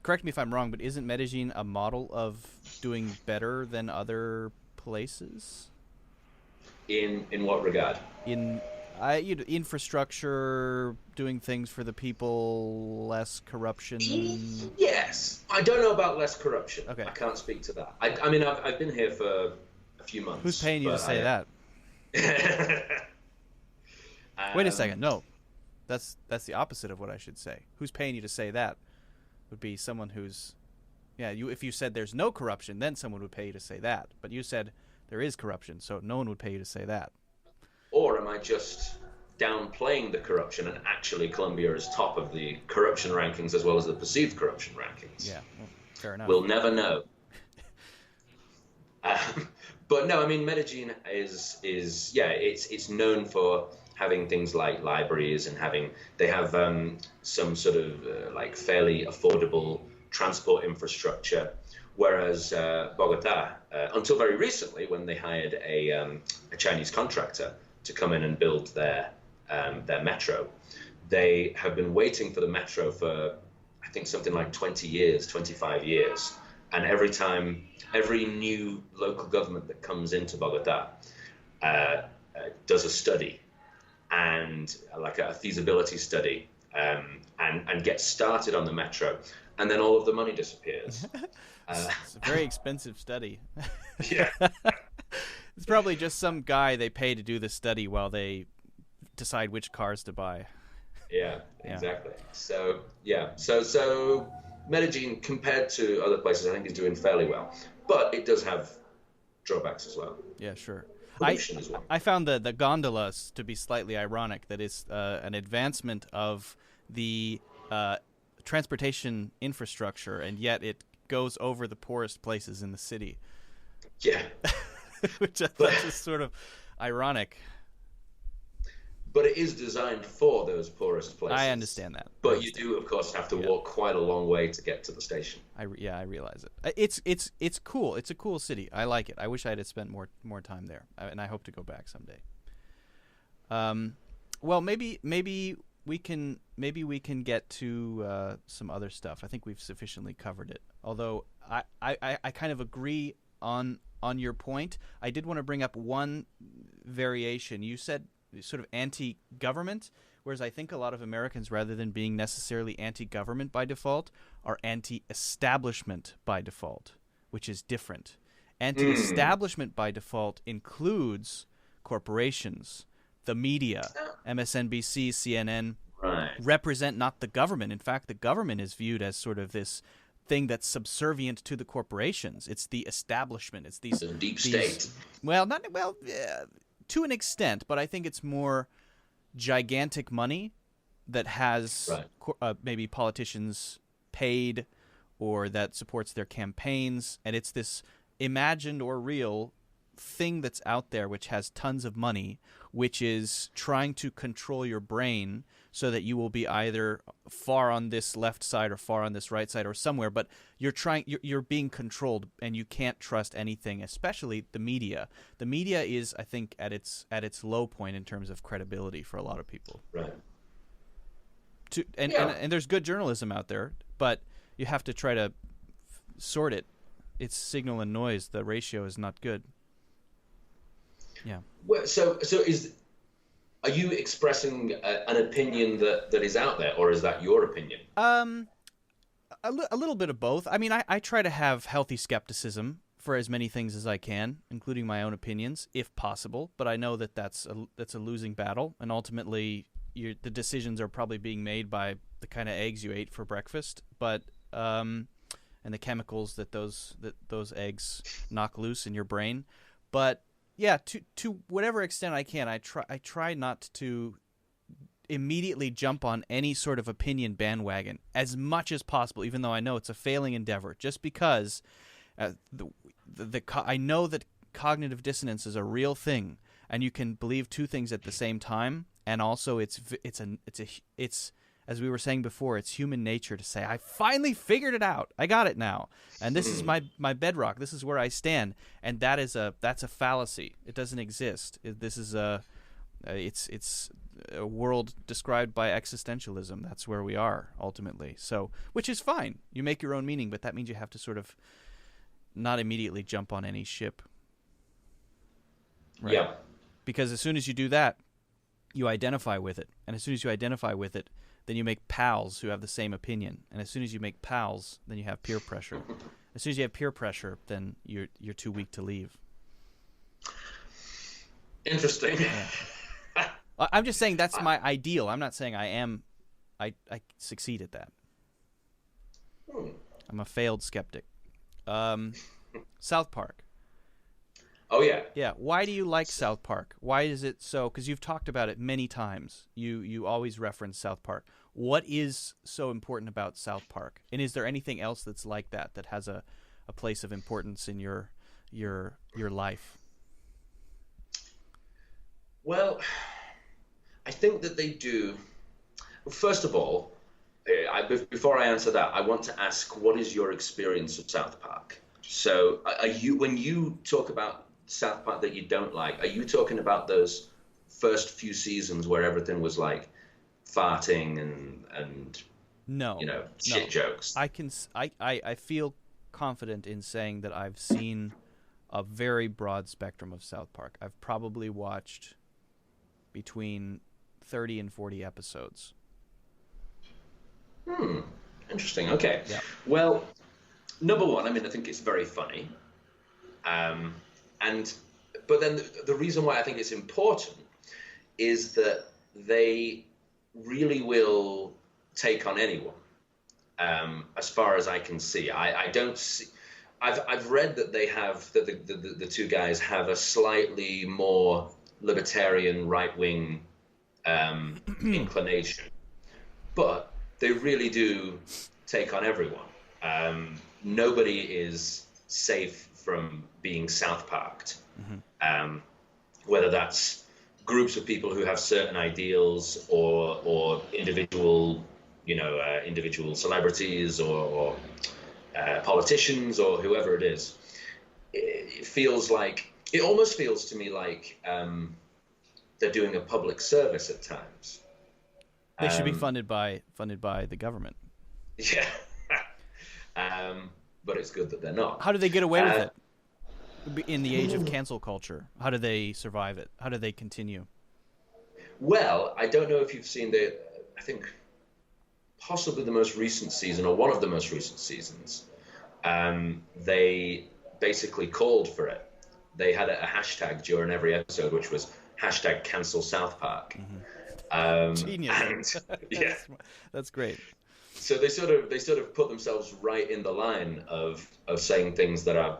correct me if I'm wrong, but isn't Medellin a model of doing better than other places? In what regard? Infrastructure, doing things for the people, less corruption. Yes, I don't know about less corruption. Okay, I can't speak to that. I mean, I've been here for a few months. Who's paying you to say that? Wait a second. No, that's the opposite of what I should say. Who's paying you to say that? Would be someone who's, if you said there's no corruption, then someone would pay you to say that. But you said there is corruption, so no one would pay you to say that. Or am I just downplaying the corruption and actually Colombia is top of the corruption rankings as well as the perceived corruption rankings? Yeah, well, fair enough. We'll never know. But no, I mean, Medellin it's known for having things like libraries and they have some sort of like fairly affordable transport infrastructure, whereas Bogota, until very recently, when they hired a Chinese contractor to come in and build their metro, they have been waiting for the metro for, I think, something like 20 years, 25 years. And every new local government that comes into Bogota does a study, and like a feasibility study, and gets started on the metro, and then all of the money disappears. It's a very expensive study. Yeah. It's probably just some guy they pay to do the study while they decide which cars to buy. Yeah, exactly. So Medellin, compared to other places, I think is doing fairly well. But it does have drawbacks as well. Yeah, sure. Pollution as well. I found the gondolas to be slightly ironic. That is an advancement of the transportation infrastructure, and yet it goes over the poorest places in the city. Yeah. Which I thought is sort of ironic. But it is designed for those poorest places. I understand that. But you do, of course, have to walk quite a long way to get to the station. I realize it. It's cool. It's a cool city. I like it. I wish I had spent more time there, and I hope to go back someday. Well, maybe we can get to some other stuff. I think we've sufficiently covered it. Although I kind of agree on your point. I did want to bring up one variation. You said sort of anti-government, whereas I think a lot of Americans, rather than being necessarily anti-government by default, are anti-establishment by default, which is different. Anti-establishment by default includes corporations, the media, MSNBC, CNN, represent not the government. In fact, the government is viewed as sort of this thing that's subservient to the corporations. It's the establishment. It's these deep state. To an extent, but I think it's more gigantic money that has maybe politicians paid or that supports their campaigns, and it's this imagined or real thing that's out there which has tons of money, which is trying to control your brain so that you will be either far on this left side or far on this right side or somewhere, but you're being controlled and you can't trust anything, especially the media. The media is, I think, at its low point in terms of credibility for a lot of people. Right. And there's good journalism out there, but you have to try to sort it it's signal and noise. The ratio is not good. Yeah. Well, so are you expressing an opinion that is out there, or is that your opinion? A little bit of both. I mean, I try to have healthy skepticism for as many things as I can, including my own opinions, if possible. But I know that that's a losing battle, and ultimately, the decisions are probably being made by the kind of eggs you ate for breakfast, but and the chemicals that those eggs knock loose in your brain. But yeah, to whatever extent I can, I try not to immediately jump on any sort of opinion bandwagon as much as possible, even though I know it's a failing endeavor. Just because I know that cognitive dissonance is a real thing, and you can believe two things at the same time, and also it's as we were saying before, it's human nature to say, I finally figured it out. I got it now. And this is my bedrock. This is where I stand. And that's a fallacy. It doesn't exist. This is it's a world described by existentialism. That's where we are ultimately. So, which is fine. You make your own meaning, but that means you have to sort of not immediately jump on any ship. Right? Yeah. Because as soon as you do that, you identify with it. And as soon as you identify with it, then you make pals who have the same opinion. And as soon as you make pals, then you have peer pressure. As soon as you have peer pressure, then you're too weak to leave. Interesting. Yeah. I'm just saying that's my ideal. I'm not saying I succeed at that. I'm a failed skeptic. South Park. Oh, yeah. Yeah. Why do you like South Park? Why is it so? Because you've talked about it many times. You always reference South Park. What is so important about South Park? And is there anything else that's like that has a place of importance in your life? Well, I think that they do. First of all, before I answer that, I want to ask, what is your experience of South Park? So when you talk about South Park that you don't like, are you talking about those first few seasons where everything was like farting and no, shit jokes? I feel confident in saying that I've seen a very broad spectrum of South Park. I've probably watched between 30 and 40 episodes. Interesting. Okay. Yeah. Well, number one, I think it's very funny. But then the reason why I think it's important is that they really will take on anyone. As far as I can see, I don't see. I've read that they have that the two guys have a slightly more libertarian right-wing inclination, but they really do take on everyone. Nobody is safe from being South Parked, whether that's groups of people who have certain ideals or individual celebrities or politicians or whoever it is. It almost feels to me like they're doing a public service at times. They should be funded by the government. Yeah. But it's good that they're not. How do they get away with it? In the age of cancel culture, how do they survive it? How do they continue? Well, I don't know if you've seen I think possibly the most recent season or one of the most recent seasons. They basically called for it. They had a hashtag during every episode, which was hashtag cancel South Park. Genius. And, yeah, that's great. So they sort of put themselves right in the line of saying things that are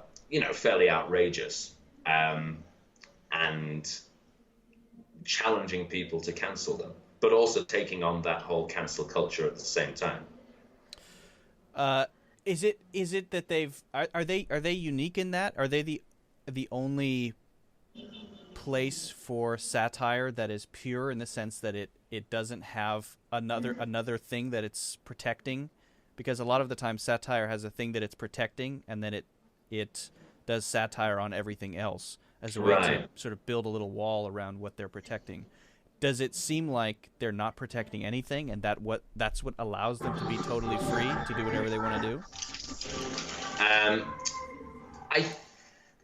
fairly outrageous, and challenging people to cancel them, but also taking on that whole cancel culture at the same time. Is it that are they unique in that? Are they the only place for satire that is pure in the sense that it doesn't have another thing that it's protecting? Because a lot of the time satire has a thing that it's protecting, and then it does satire on everything else as a way to sort of build a little wall around what they're protecting. Does it seem like they're not protecting anything, and that's what allows them to be totally free to do whatever they want to do? I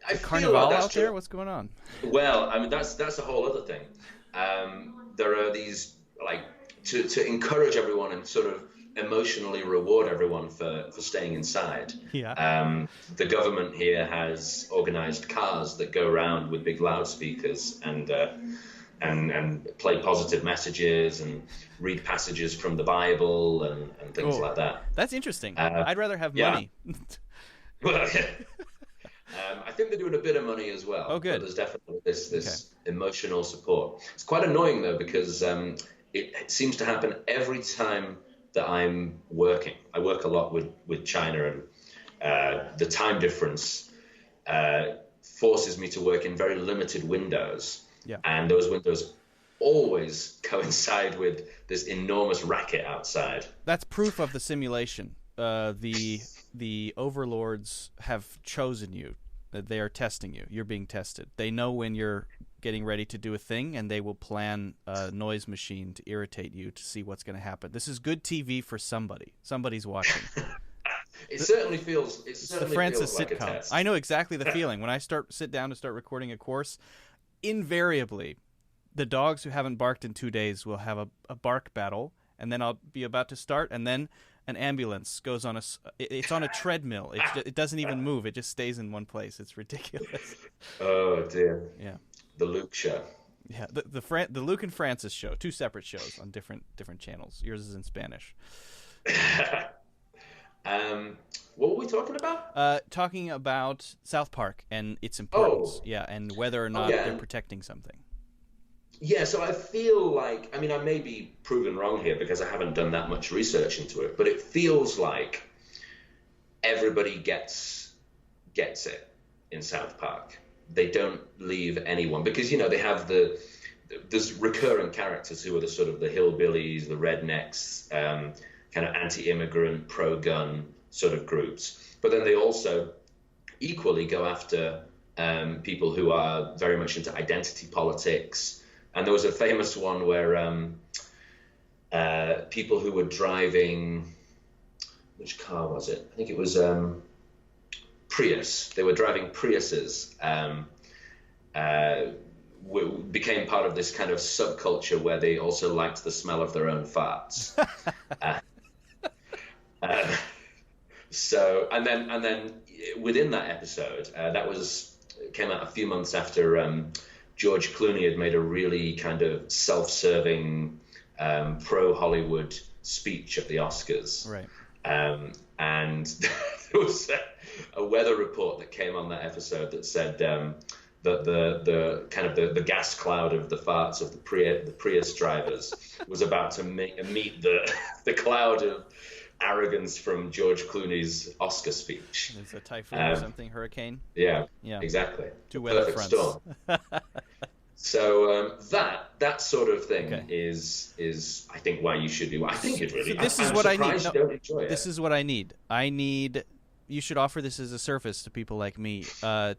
I feel Carnival like that's out true. there? What's going on? Well, I mean that's a whole other thing. There are these like to encourage everyone and sort of emotionally reward everyone for staying inside. Yeah. The government here has organized cars that go around with big loudspeakers and play positive messages and read passages from the Bible and things Cool. like that. That's interesting. Uh, I'd rather have yeah. money. Well, I think they're doing a bit of money as well. Oh, good. But there's definitely this emotional support. It's quite annoying though because it seems to happen every time that I'm working. I work a lot with China, and the time difference forces me to work in very limited windows. Yeah. And those windows always coincide with this enormous racket outside. That's proof of the simulation. The overlords have chosen you. They are testing you. You're being tested. They know when you're getting ready to do a thing, and they will plan a noise machine to irritate you to see what's going to happen. This is good TV for somebody. Somebody's watching. It certainly feels. It It's the certainly Francis feels like a sitcom. test. I know exactly the feeling. When I sit down to start recording a course, invariably, the dogs who haven't barked in 2 days will have a bark battle, and then I'll be about to start, and then an ambulance goes on it's on a treadmill. It doesn't even move. It just stays in one place. It's ridiculous. Oh dear. Yeah. The Luke show. Yeah, the Luke and Francis show, 2 separate shows on different channels. Yours is in Spanish. What were we talking about? Talking about South Park and its importance. Oh. Yeah, and whether or not yeah. they're protecting something. Yeah, so I feel like, I mean, I may be proven wrong here because I haven't done that much research into it, but it feels like everybody gets it in South Park. They don't leave anyone because, you know, they have there's recurring characters who are the sort of the hillbillies, the rednecks, kind of anti-immigrant, pro-gun sort of groups. But then they also equally go after people who are very much into identity politics. And there was a famous one where people who were driving, which car was it? I think it was Prius. They were driving Priuses. Became part of this kind of subculture where they also liked the smell of their own farts. So and then within that episode, came out a few months after George Clooney had made a really kind of self-serving pro-Hollywood speech at the Oscars. Right. And there was a weather report that came on that episode that said that the kind of the gas cloud of the farts of the Prius drivers was about to meet the cloud of arrogance from George Clooney's Oscar speech. There's a typhoon or something, hurricane. Yeah, Yeah. exactly. 2 weather Perfect fronts. storm. So that sort of thing Okay. is I think why you should be. I think you'd really. So this is I'm what I need. surprised No, you don't enjoy it. This is what I need. You should offer this as a service to people like me. A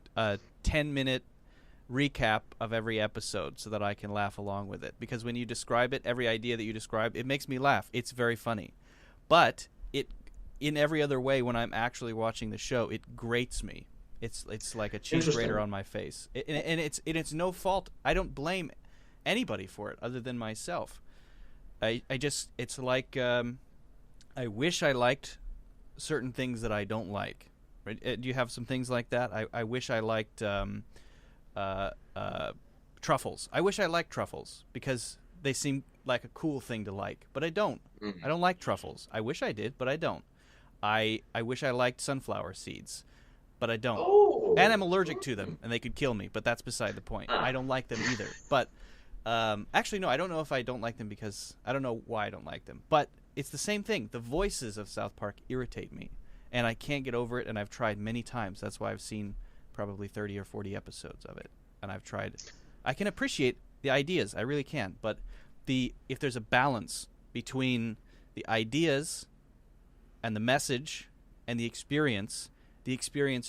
10-minute recap of every episode so that I can laugh along with it. Because when you describe it, every idea that you describe, it makes me laugh. It's very funny. But in every other way, when I'm actually watching the show, it grates me. It's like a cheese grater on my face. And it's no fault. I don't blame anybody for it other than myself. It's like I wish I liked certain things that I don't like. Right? Do you have some things like that? I wish I liked truffles. I wish I liked truffles because they seem like a cool thing to like, but I don't. I don't like truffles. I wish I did, but I don't. I wish I liked sunflower seeds, but I don't. Oh. And I'm allergic to them, and they could kill me, but that's beside the point. I don't like them either. But actually, no, I don't know if I don't like them because I don't know why I don't like them. But it's the same thing. The voices of South Park irritate me, and I can't get over it, and I've tried many times. That's why I've seen probably 30 or 40 episodes of it, and I've tried. I can appreciate the ideas. I really can. But if there's a balance between the ideas and the message and the experience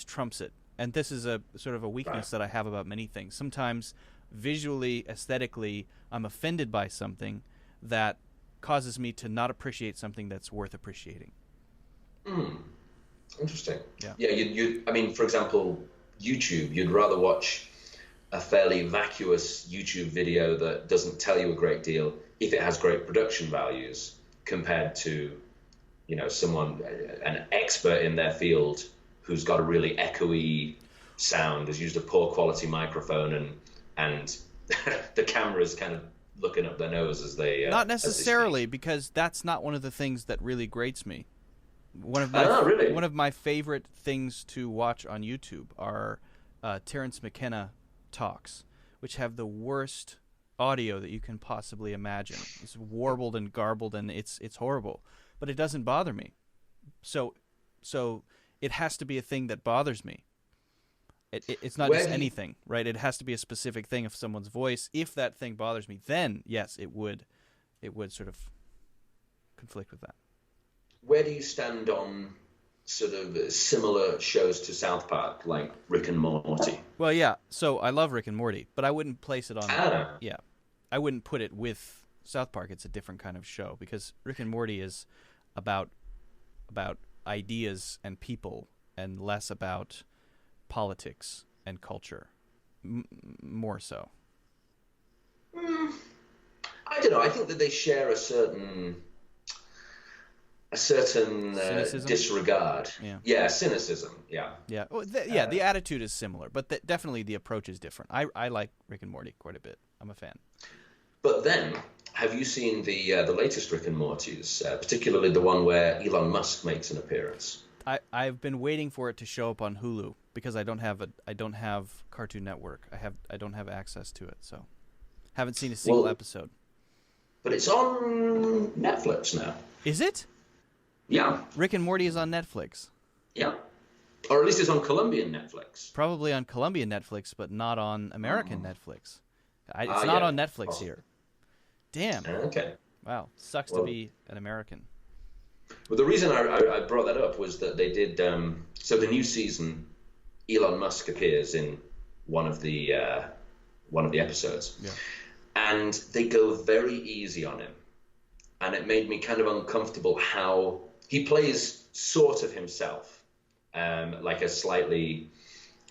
trumps it. And this is a sort of a weakness that I have about many things. Sometimes visually, aesthetically, I'm offended by something that causes me to not appreciate something that's worth appreciating. Interesting. Yeah. Yeah. I mean, for example, YouTube. You'd rather watch a fairly vacuous YouTube video that doesn't tell you a great deal if it has great production values compared to, someone, an expert in their field who's got a really echoey sound, has used a poor quality microphone, and the camera's kind of looking up their nose as they Not as they necessarily, speak. because that's not one of the things that really grates me. Really? One of my favorite things to watch on YouTube are Terrence McKenna talks, which have the worst audio that you can possibly imagine. It's warbled and garbled, and it's horrible, but it doesn't bother me. So it has to be a thing that bothers me. It's not just anything, right? It has to be a specific thing of someone's voice. If that thing bothers me, then yes, it would sort of conflict with that. Where do you stand on sort of similar shows to South Park, like Rick and Morty? Well, yeah. So I love Rick and Morty, but I wouldn't place it on. Yeah, I wouldn't put it with South Park. It's a different kind of show because Rick and Morty is about ideas and people, and less about politics and culture. More so. I don't know. I think that they share a certain Cynicism? disregard. Yeah. Cynicism. Yeah. Yeah. Well, the attitude is similar, but definitely the approach is different. I like Rick and Morty quite a bit. I'm a fan. But then, have you seen the latest Rick and Morty's, particularly the one where Elon Musk makes an appearance? I've been waiting for it to show up on Hulu because I don't have Cartoon Network. I don't have access to it, so haven't seen a single episode. But it's on Netflix now. Is it? Yeah. Rick and Morty is on Netflix. Yeah. Or at least it's on Colombian Netflix. Probably on Colombian Netflix, but not on American Netflix. It's not on Netflix here. Damn. Okay. Wow. Sucks to be an American. Well, the reason I brought that up was that they did. So the new season, Elon Musk appears in one of the episodes, and they go very easy on him, and it made me kind of uncomfortable how he plays sort of himself, like a slightly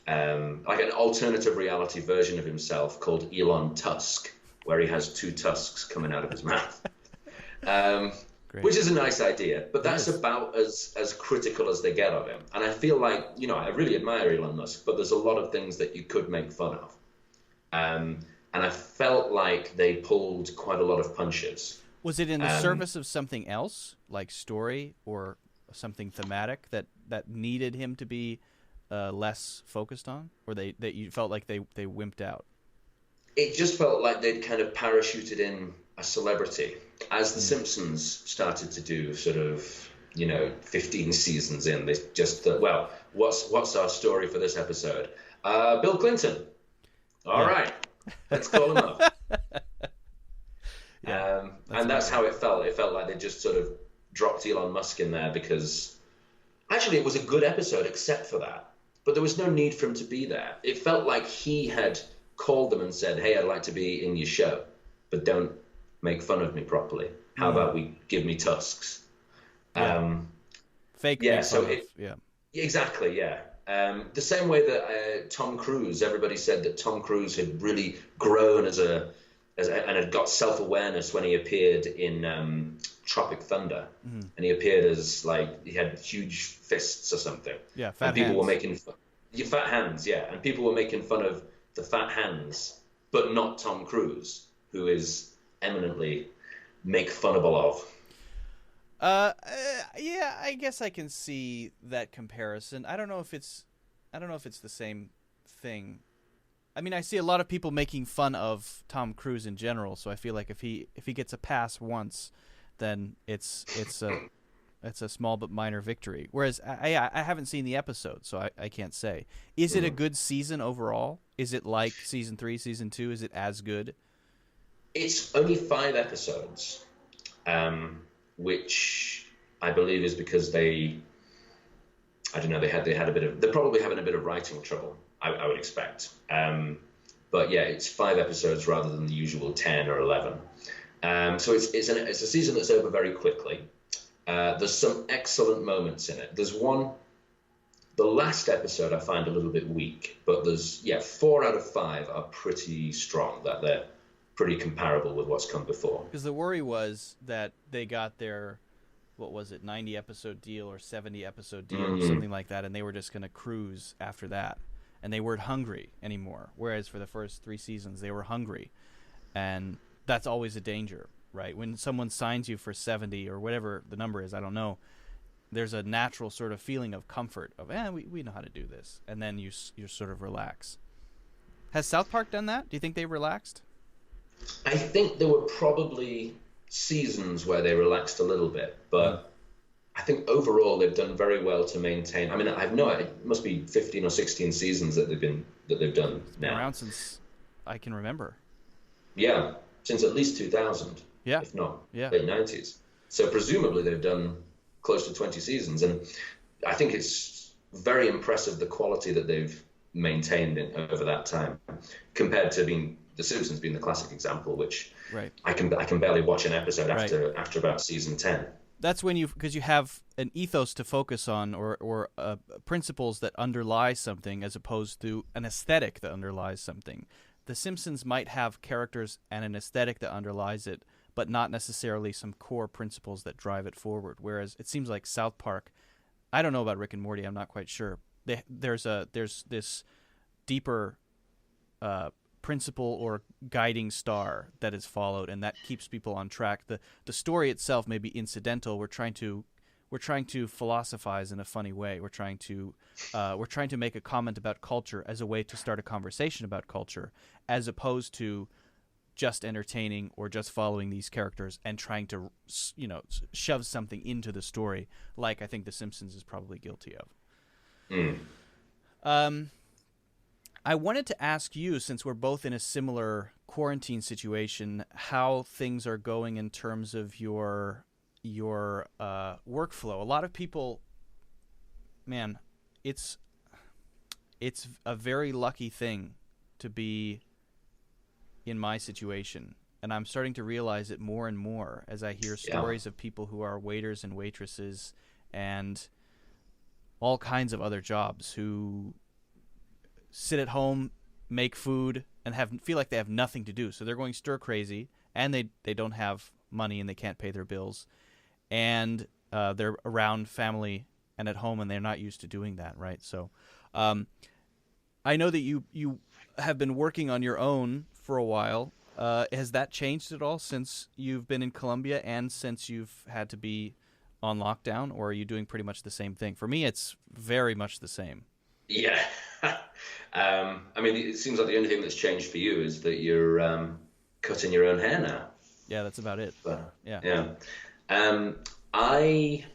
like an alternative reality version of himself called Elon Tusk, where he has two tusks coming out of his mouth. Which is a nice idea, but that's about as critical as they get of him. And I feel like, I really admire Elon Musk, but there's a lot of things that you could make fun of. And I felt like they pulled quite a lot of punches. Was it in the service of something else, like story or something thematic that needed him to be less focused on? Or that you felt like they wimped out? It just felt like they'd kind of parachuted in a celebrity, as The Simpsons started to do, sort of, 15 seasons in. They just thought, what's our story for this episode? Bill Clinton. All right, let's call him up. And that's how it felt. It felt like they just sort of dropped Elon Musk in there because actually it was a good episode except for that. But there was no need for him to be there. It felt like he had called them and said, hey, I'd like to be in your show, but don't make fun of me properly. How about we give me tusks? Fake. Yeah. Exactly. Yeah. The same way that Tom Cruise, everybody said that Tom Cruise had really grown and had got self-awareness when he appeared in Tropic Thunder, and he appeared as like he had huge fists or something. Yeah, fat and people hands. were making fat hands. Yeah, and people were making fun of the fat hands, but not Tom Cruise, who is eminently make funnable of. Yeah, I guess I can see that comparison. I don't know if it's the same thing. I mean, I see a lot of people making fun of Tom Cruise in general, so I feel like if he gets a pass once, then it's a small but minor victory. Whereas I haven't seen the episode, so I can't say. Is it a good season overall? Is it like season 3, season 2? Is it as good? It's only 5 episodes, which I believe is because they had a bit of, they're probably having a bit of writing trouble, I would expect. But yeah, it's 5 episodes rather than the usual 10 or 11. So it's a season that's over very quickly. There's some excellent moments in it. There's one The last episode I find a little bit weak, but there's 4 out of 5 are pretty strong. That they're pretty comparable with what's come before. Because the worry was that they got their, what was it, 90 episode deal or 70 episode deal or something like that, and they were just going to cruise after that, and they weren't hungry anymore. Whereas for the first 3 seasons, they were hungry, and that's always a danger, right? When someone signs you for 70 or whatever the number is, I don't know. There's a natural sort of feeling of comfort of, we know how to do this, and then you sort of relax. Has South Park done that? Do you think they relaxed? I think there were probably seasons where they relaxed a little bit, but I think overall they've done very well to maintain. I mean, it must be 15 or 16 seasons that they've done It's been around since I can remember. Yeah, since at least 2000. Yeah, if not late 90s. So presumably they've done close to 20 seasons, and I think it's very impressive the quality that they've maintained over that time, compared to The Simpsons being the classic example, which I can barely watch an episode after about season 10. That's when because you have an ethos to focus on, or principles that underlie something, as opposed to an aesthetic that underlies something. The Simpsons might have characters and an aesthetic that underlies it, but not necessarily some core principles that drive it forward. Whereas it seems like South Park, I don't know about Rick and Morty, I'm not quite sure. There's this deeper principle or guiding star that is followed, and that keeps people on track. The story itself may be incidental. We're trying to philosophize in a funny way. We're trying to make a comment about culture as a way to start a conversation about culture, as opposed to just entertaining or just following these characters and trying to, shove something into the story, like I think The Simpsons is probably guilty of. I wanted to ask you, since we're both in a similar quarantine situation, how things are going in terms of your workflow. A lot of people, man, it's a very lucky thing to be in my situation, and I'm starting to realize it more and more as I hear stories of people who are waiters and waitresses and all kinds of other jobs who sit at home, make food, and feel like they have nothing to do. So they're going stir crazy, and they don't have money and they can't pay their bills, and they're around family and at home, and they're not used to doing that, right? So I know that you have been working on your own for a while. Has that changed at all since you've been in Colombia and since you've had to be on lockdown, or are you doing pretty much the same thing? For me, it's very much the same. Yeah. I mean, it seems like the only thing that's changed for you is that you're cutting your own hair now. Yeah, that's about it. But, yeah. I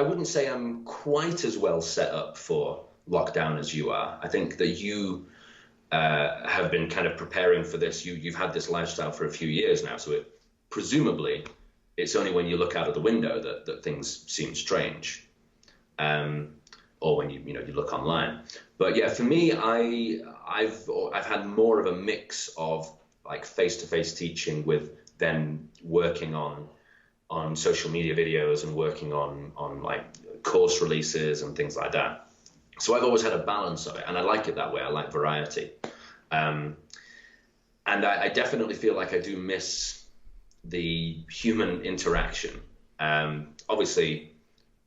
wouldn't say I'm quite as well set up for lockdown as you are. I think that you have been kind of preparing for this. You've had this lifestyle for a few years now, so presumably it's only when you look out of the window that things seem strange, or when you look online. But yeah, for me, I've had more of a mix of like face-to-face teaching with then working on social media videos and working on like course releases and things like that. So I've always had a balance of it, and I like it that way. I like variety. And I definitely feel like I do miss the human interaction. Obviously,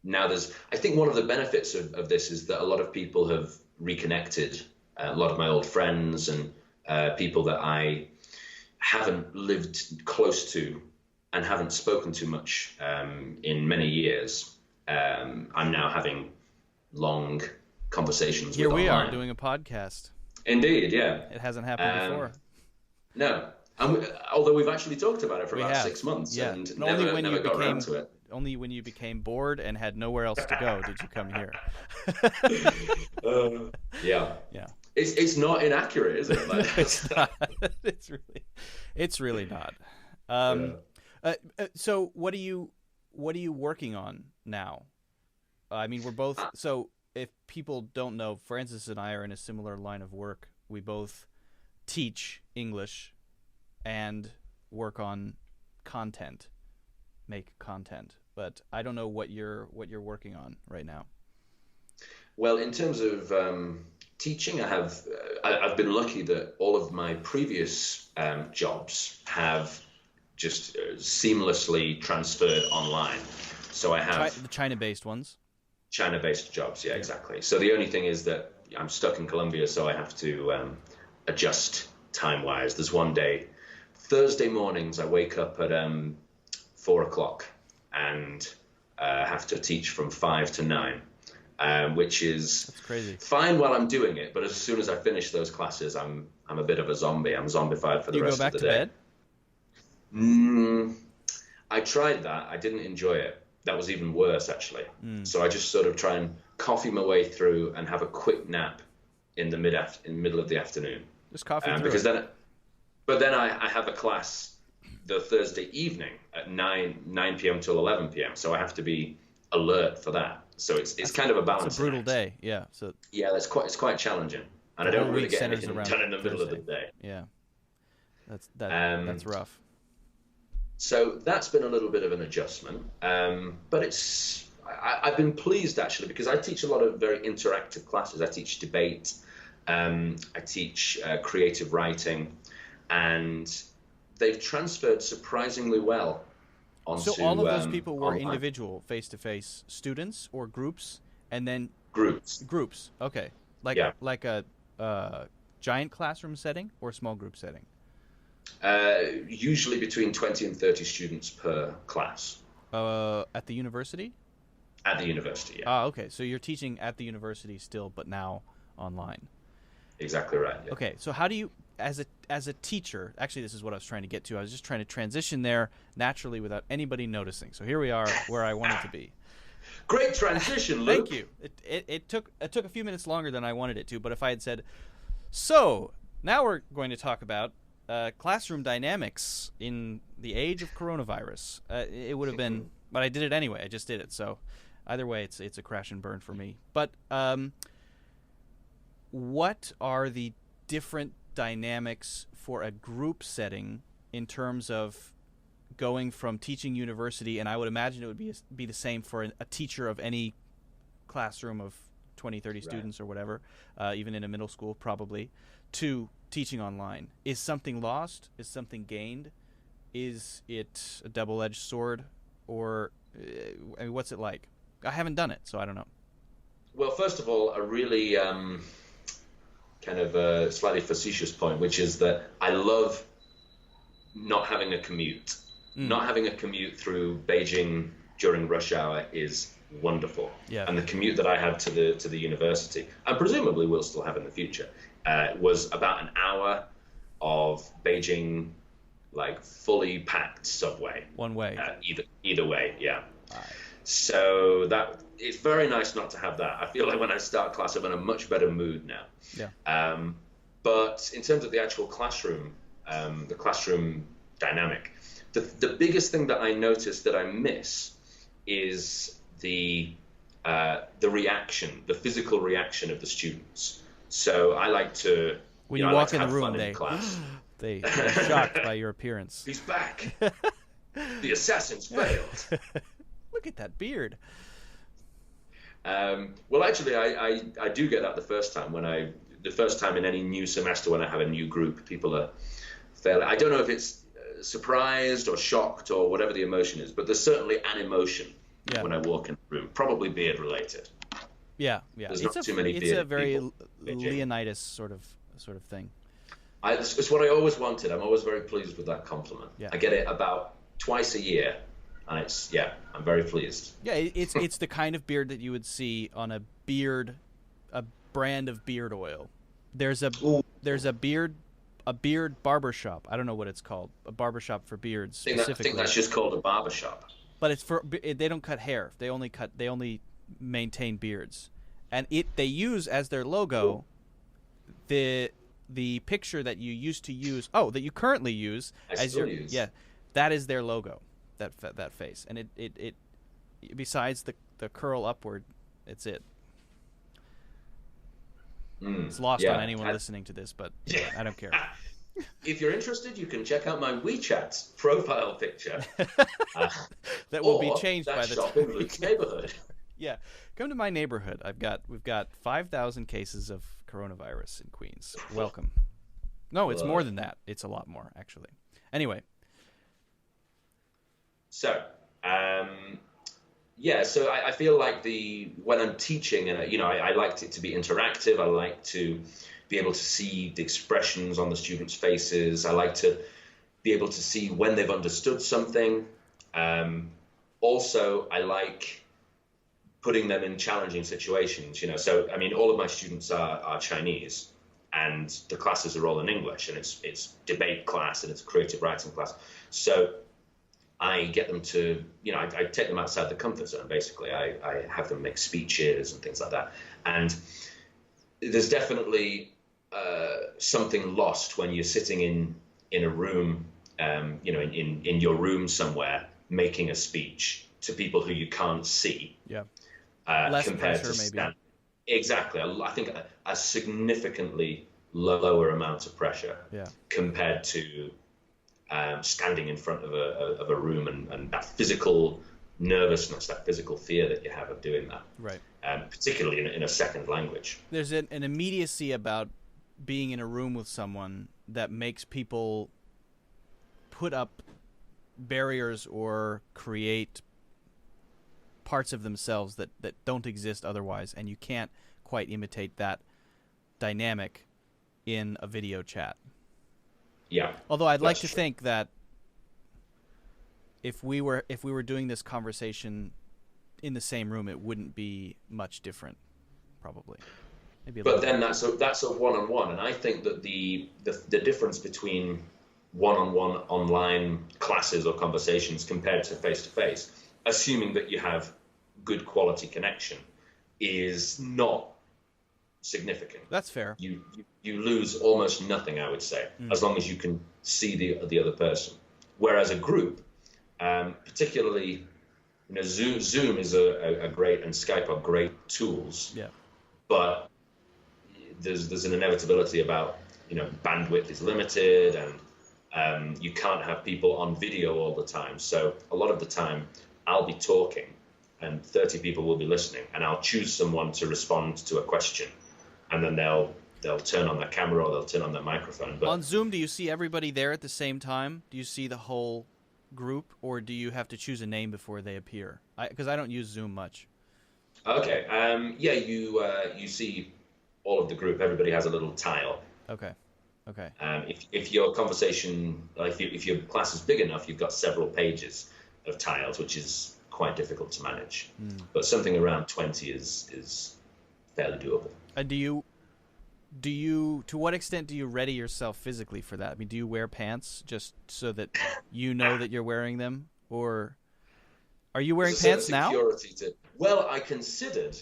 now I think one of the benefits of this is that a lot of people have reconnected, a lot of my old friends and people that I haven't lived close to and haven't spoken to much in many years. I'm now having long conversations Here with we online. are doing a podcast. Indeed, yeah. It hasn't happened before. No. Although we've actually talked about it for about have. 6 months and only never, when never you got became around to it. only when you became bored and had nowhere else to go did you come here. Yeah. Yeah. It's not inaccurate, is it? Like, It's not. It's really not. So what are you working on now? I mean, we're both. So if people don't know, Francis and I are in a similar line of work. We both teach English and work on make content. But I don't know what you're working on right now. Well, in terms of teaching, I've been lucky that all of my previous jobs have just seamlessly transferred online. So I have The China-based ones. China-based jobs, yeah, exactly. So the only thing is that I'm stuck in Colombia, so I have to adjust time-wise. There's one day, Thursday mornings, I wake up at 4 o'clock and have to teach from 5 to 9. Which is That's crazy. fine while I'm doing it, but as soon as I finish those classes, I'm a bit of a zombie. I'm zombified for the You rest go back of the to day. bed? I tried that. I didn't enjoy it. That was even worse, actually. So I just sort of try and coffee my way through and have a quick nap in the middle of the afternoon. Just coffee through Because it. then I have a class the Thursday evening at 9 p.m. till 11 p.m. So I have to be alert for that. So it's kind of a balance. It's a brutal day. Yeah. So Yeah, it's quite challenging, and I The don't whole really week get centers anything around done in the middle of the Thursday. day. yeah, that's rough. So that's been a little bit of an adjustment, but I've been pleased actually because I teach a lot of very interactive classes. I teach debate, I teach creative writing, and they've transferred surprisingly well onto So all of those people were online individual face-to-face students or groups, and then groups. groups. Okay, Yeah. like a giant classroom setting or a small group setting. Usually between 20 and 30 students per class At the university. at the university. Yeah, Ah, okay. So you're teaching at the university still, but now online. exactly right. Yeah. Okay, so how do you, as a teacher, actually this is what I was trying to get to. I was just trying to transition there naturally without anybody noticing. So here we are where I wanted to be. Great transition, Luke. Thank you. It took a few minutes longer than I wanted it to, but if I had said, so now we're going to talk about classroom dynamics in the age of coronavirus, it would have been, but I did it anyway. I just did it. So either way, it's a crash and burn for me. But what are the different dynamics for a group setting in terms of going from teaching university, and I would imagine it would be the same for a teacher of any classroom of 20, 30 students or whatever, even in a middle school probably, to teaching online. Is something lost? Is something gained? Is it a double-edged sword? Or I mean, what's it like? I haven't done it, so I don't know. Well, first of all, a really kind of a slightly facetious point, which is that I love not having a commute. Not having a commute through Beijing during rush hour is wonderful. Yeah. And the commute that I had to the university, and presumably will still have in the future, was about an hour of Beijing, like fully packed subway. One way. Either way, yeah. So that it's very nice not to have that. I feel like when I start class, I'm in a much better mood now. Yeah. But in terms of the actual classroom, the classroom dynamic, the biggest thing that I notice that I miss is the reaction, the physical reaction of the students. So I like to When you I like walk to in the have room, fun in class. they're shocked by your appearance. He's back. The assassin's failed. Look at that beard. Well, actually, I do get that the first time in any new semester when I have a new group, people are fairly. I don't know if it's surprised or shocked or whatever the emotion is, but there's certainly an emotion when I walk in the room, probably beard related. Yeah. There's It's not too many it's a bearded very people in Beijing. Leonidas sort of thing. It's what I always wanted. I'm always very pleased with that compliment. Yeah. I get it about twice a year, and I'm very pleased. Yeah, it's the kind of beard that you would see on a brand of beard oil. There's a beard barbershop. I don't know what it's called. A barbershop for beards I specifically. think that's just called a barbershop. But it's they don't cut hair. They only maintain beards. And they use as their logo the picture that you used to use. Oh, that you currently use use. Yeah, that is their logo. That face. And it besides the curl upward, it's it. It's lost on anyone listening to this, but I don't care. If you're interested, you can check out my WeChat profile picture. That will be or changed that by the shop time in Luke's neighborhood. Yeah, come to my neighborhood. We've got 5,000 cases of coronavirus in Queens. Welcome. No, it's more than that. It's a lot more, actually. Anyway. So, so I feel like when I'm teaching, and I liked it to be interactive. I like to be able to see the expressions on the students' faces. I like to be able to see when they've understood something. Also, I like putting them in challenging situations, So, I mean, all of my students are Chinese, and the classes are all in English, and it's debate class, and it's creative writing class. So I get them to, I take them outside the comfort zone, basically. I have them make speeches and things like that. And there's definitely something lost when you're sitting in a room, in your room somewhere, making a speech to people who you can't see. Yeah. Less compared pressure, to maybe. Exactly. I think a significantly lower amount of pressure compared to standing in front of a room and that physical nervousness, that physical fear that you have of doing that. Right. Particularly in a second language. There's an immediacy about being in a room with someone that makes people put up barriers or create parts of themselves that don't exist otherwise, and you can't quite imitate that dynamic in a video chat. Yeah. Although I'd like to think that if we were doing this conversation in the same room, it wouldn't be much different, probably. Maybe but then that's a one-on-one, and I think that the difference between one-on-one online classes or conversations compared to face-to-face, assuming that you have good quality connection, is not significant. That's fair. You lose almost nothing, I would say, as long as you can see the other person. Whereas a group, particularly, Zoom is a great, and Skype are great tools. Yeah. But there's an inevitability about bandwidth is limited, and you can't have people on video all the time. So a lot of the time, I'll be talking, and 30 people will be listening, and I'll choose someone to respond to a question, and then they'll turn on their camera or they'll turn on their microphone. But on Zoom, do you see everybody there at the same time? Do you see the whole group, or do you have to choose a name before they appear? Because I don't use Zoom much. Okay. You see all of the group. Everybody has a little tile. Okay. If your conversation, if your class is big enough, you've got several pages of tiles, which is quite difficult to manage. But something around 20 is fairly doable. And do you to what extent do you ready yourself physically for that? I mean, do you wear pants just so that you know that you're wearing them, or are you wearing pants now? Well, I considered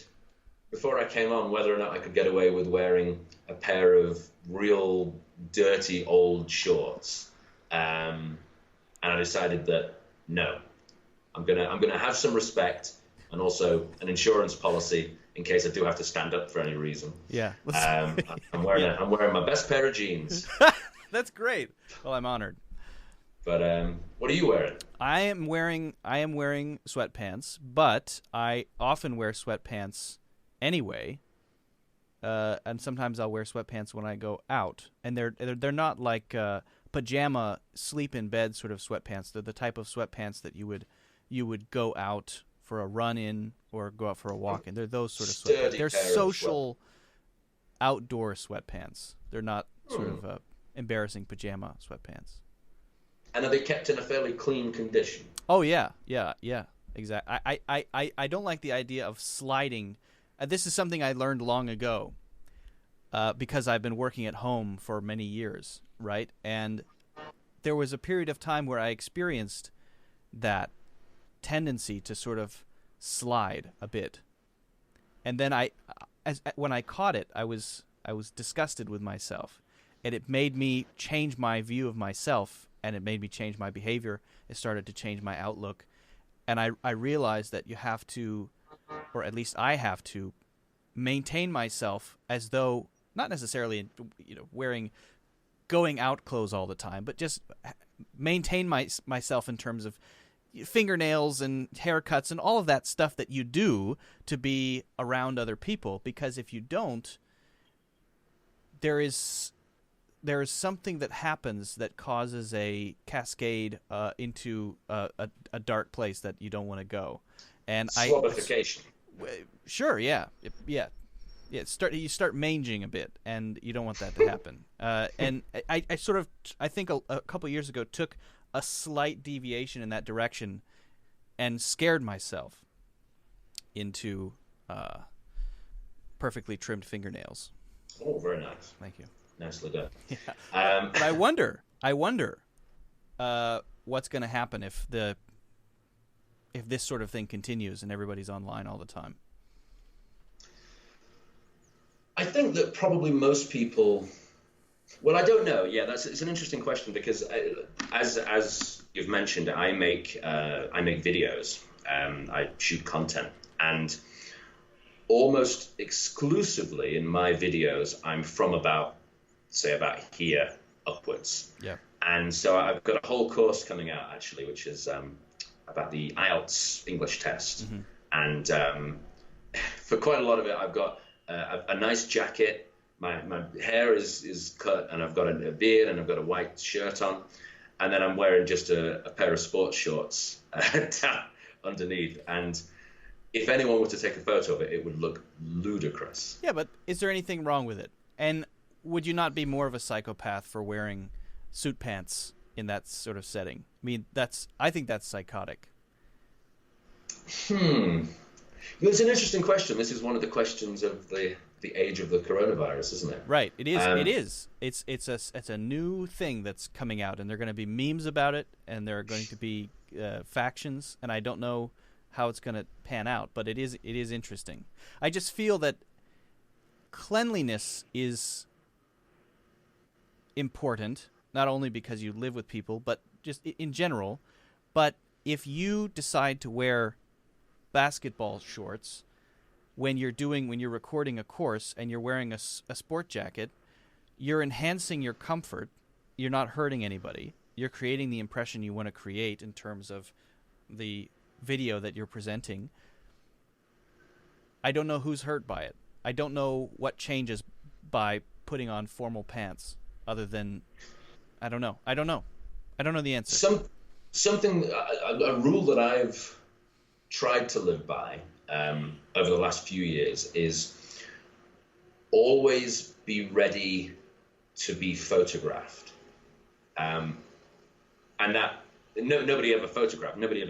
before I came on whether or not I could get away with wearing a pair of real dirty old shorts, and I decided that no, I'm gonna have some respect and also an insurance policy in case I do have to stand up for any reason. Yeah. I'm wearing my best pair of jeans. That's great. Well, I'm honored. But what are you wearing? I am wearing sweatpants, but I often wear sweatpants anyway. And sometimes I'll wear sweatpants when I go out, and they're not like pajama sleep in bed sort of sweatpants. They're the type of sweatpants that you would go out for a run in or go out for a walk in. They're those sort of sweatpants. They're social outdoor sweatpants. They're not sort of embarrassing pajama sweatpants. And are they kept in a fairly clean condition? Oh yeah, exactly. I don't like the idea of sliding. This is something I learned long ago because I've been working at home for many years, right? And there was a period of time where I experienced that tendency to sort of slide a bit, and then when I caught it, I was disgusted with myself, and it made me change my view of myself, and it made me change my behavior. It started to change my outlook, and I realized that you have to, or at least I have to, maintain myself as though not necessarily wearing going out clothes all the time, but just maintain myself in terms of fingernails and haircuts and all of that stuff that you do to be around other people, because if you don't, there is something that happens that causes a cascade into a dark place that you don't want to go. And Slobification. Sure, yeah. You start manging a bit, and you don't want that to happen. And I think a couple years ago took a slight deviation in that direction and scared myself into perfectly trimmed fingernails. Oh, very nice. Thank you. Nicely done. Yeah. But I wonder what's going to happen if this sort of thing continues and everybody's online all the time. I think that probably most people. Well, I don't know. Yeah, it's an interesting question because, as you've mentioned, I make videos. I shoot content, and almost exclusively in my videos, I'm from about here upwards. Yeah. And so I've got a whole course coming out actually, which is about the IELTS English test, Mm-hmm. and for quite a lot of it, I've got a nice jacket. My hair is cut, and I've got a beard, and I've got a white shirt on, and then I'm wearing just a pair of sports shorts down underneath. And if anyone were to take a photo of it, it would look ludicrous. Yeah, but is there anything wrong with it? And would you not be more of a psychopath for wearing suit pants in that sort of setting? I mean, I think that's psychotic. It's an interesting question. This is one of the questions of the age of the coronavirus, isn't it? Right. It is. It's a new thing that's coming out, and there are going to be memes about it, and there are going to be factions, and I don't know how it's going to pan out, but it is interesting. I just feel that cleanliness is important, not only because you live with people, but just in general. But if you decide to wear basketball shorts when you're recording a course and you're wearing a sport jacket, you're enhancing your comfort. You're not hurting anybody. You're creating the impression you want to create in terms of the video that you're presenting. I don't know who's hurt by it. I don't know what changes by putting on formal pants, other than I don't know the answer. A rule that I've tried to live by over the last few years is always be ready to be photographed, and that nobody ever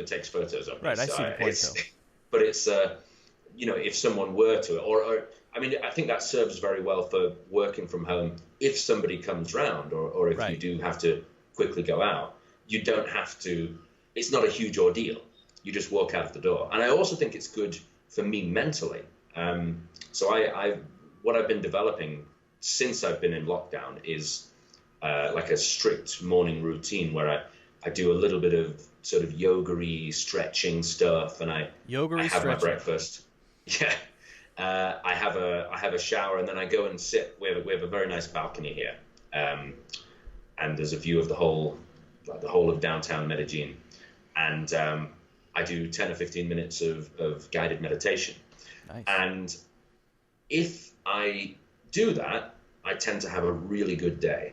takes photos of me. Right, I see the point though. But it's if someone were to, or I mean, I think that serves very well for working from home. If somebody comes round, or if right. you do have to quickly go out, you don't have to. It's not a huge ordeal. You just walk out of the door. And I also think it's good for me mentally. So what I've been developing since I've been in lockdown is like a strict morning routine where I do a little bit of sort of yoga-y stretching stuff, and I have my breakfast. Yeah. I have a shower, and then I go and sit. We have a very nice balcony here, and there's a view of the whole of downtown Medellin, and I do 10 or 15 minutes of guided meditation. Nice. And if I do that, I tend to have a really good day.